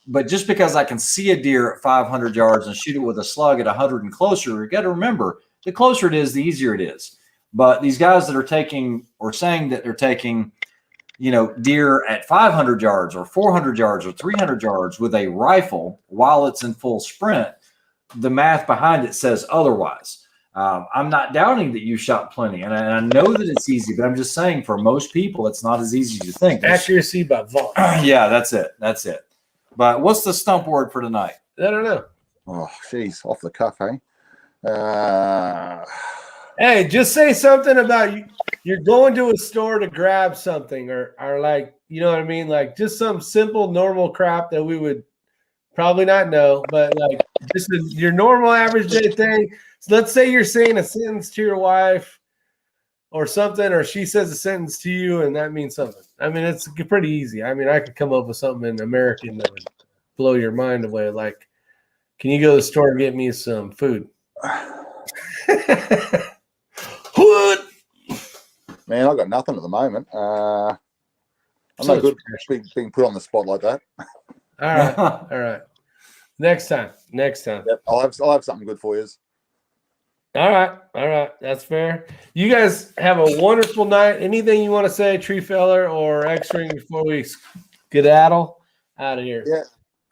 But just because I can see a deer at 500 yards and shoot it with a slug at 100 and closer, you got to remember, the closer it is, the easier it is. But these guys that are taking or saying that they're taking, deer at 500 yards or 400 yards or 300 yards with a rifle while it's in full sprint, the math behind it says otherwise. I'm not doubting that you shot plenty, and I know that it's easy, but I'm just saying for most people, it's not as easy as you think. Accuracy by vault. Yeah, that's it. That's it. But what's the stump word for tonight? I don't know. Oh, jeez, off the cuff, eh? Hey, just say something about you're going to a store to grab something or like, you know what I mean? Like just some simple, normal crap that we would probably not know, but like just your normal average day thing. So let's say you're saying a sentence to your wife or something, or she says a sentence to you and that means something. I mean, it's pretty easy. I mean, I could come up with something in American that would blow your mind away. Like, can you go to the store and get me some food? What? Man, I got nothing at the moment. I'm not good being put on the spot like that. All right, all right. Next time. Yep, I'll have something good for you. All right. That's fair. You guys have a wonderful night. Anything you want to say, Tree Feller or X-Ring, before we skedaddle out of here? Yeah,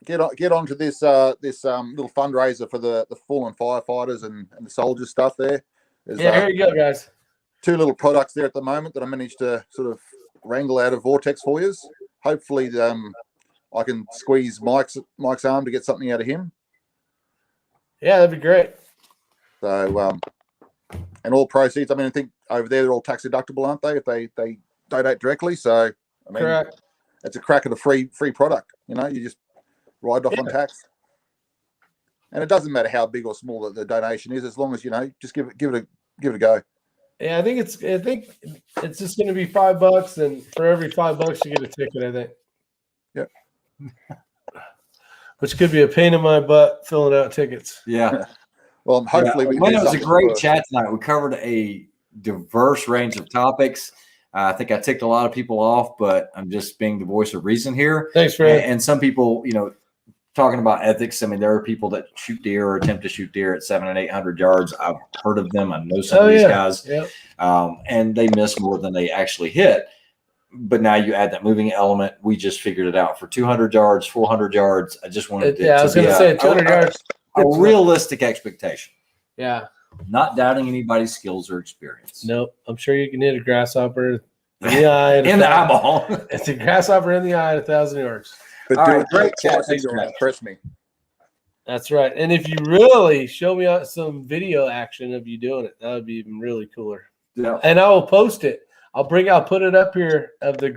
get on to this little fundraiser for the fallen firefighters and the soldiers stuff there. Here you go, guys. 2 little products there at the moment that I managed to sort of wrangle out of Vortex for you. Hopefully, I can squeeze Mike's arm to get something out of him. Yeah, that'd be great. So, and all proceeds, I mean, I think over there they're all tax deductible, aren't they? If they donate directly. So, I mean, correct. It's a crack at a free product. You just ride off on tax. And it doesn't matter how big or small the donation is, as long as just give it a go. Yeah, I think it's just going to be $5, and for every $5 you get a ticket, I think. Yep. Which could be a pain in my butt filling out tickets. Yeah. Well, hopefully we. It was a great chat tonight. We covered a diverse range of topics. I think I ticked a lot of people off, but I'm just being the voice of reason here. Thanks, Fred. And some people, talking about ethics. I mean, there are people that shoot deer or attempt to shoot deer at 700 and 800 yards. I've heard of them. I know some of these guys, and they miss more than they actually hit. But now you add that moving element. We just figured it out for 200 yards, 400 yards. I just wanted to. I was going to say 200 yards. A realistic expectation. Yeah. Not doubting anybody's skills or experience. Nope. I'm sure you can hit a grasshopper in the eye. In the eyeball. It's a grasshopper in the eye at 1,000 yards. But all doing right, great chat. Impress me. That's right. And if you really show me some video action of you doing it, that would be even really cooler. Yeah. And I will post it. I'll put it up here of the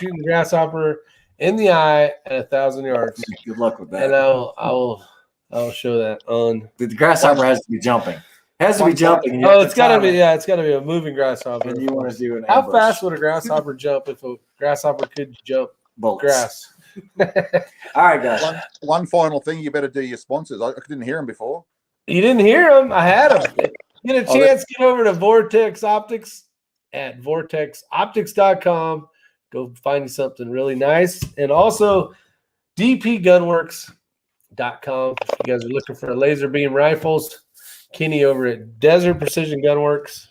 shooting the grasshopper in the eye at 1,000 yards. Good luck with that. And I'll show that on. The grasshopper has to be jumping. It's got to be. Yeah, it's got to be a moving grasshopper. And you want to do an How ambush. fast would a grasshopper jump if a grasshopper could jump Bullets. grass? All right, guys. One final thing, you better do your sponsors. I didn't hear them before. You didn't hear them? I had them. Get a chance, get over to Vortex Optics at vortexoptics.com. Go find you something really nice. And also dpgunworks.com. If you guys are looking for laser beam rifles, Kenny over at Desert Precision Gunworks,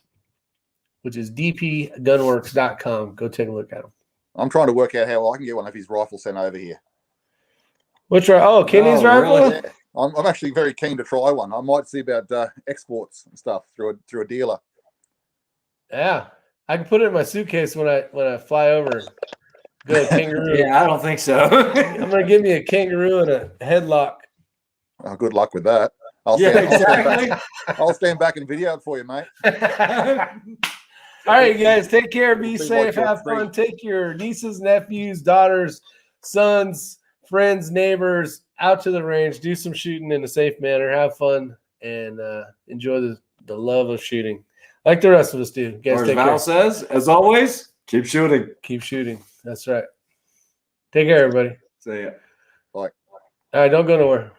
which is dpgunworks.com. Go take a look at them. I'm trying to work out how I can get one of his rifles sent over here. Which are Kenny's rifle? Really? Yeah. I'm actually very keen to try one. I might see about exports and stuff through a dealer. Yeah. I can put it in my suitcase when I fly over. Go kangaroo. Yeah, I don't think so. I'm gonna give me a kangaroo and a headlock. Oh, good luck with that. I'll stand back and video it for you, mate. All right, guys, take care. Be See safe. what you'll Have see. fun. Take your nieces, nephews, daughters, sons, friends, neighbors out to the range. Do some shooting in a safe manner. Have fun and enjoy the love of shooting, like the rest of us do. Guys, Or as take Val care. says, as always, keep shooting. Keep shooting. That's right. Take care, everybody. See ya. All right, don't go nowhere.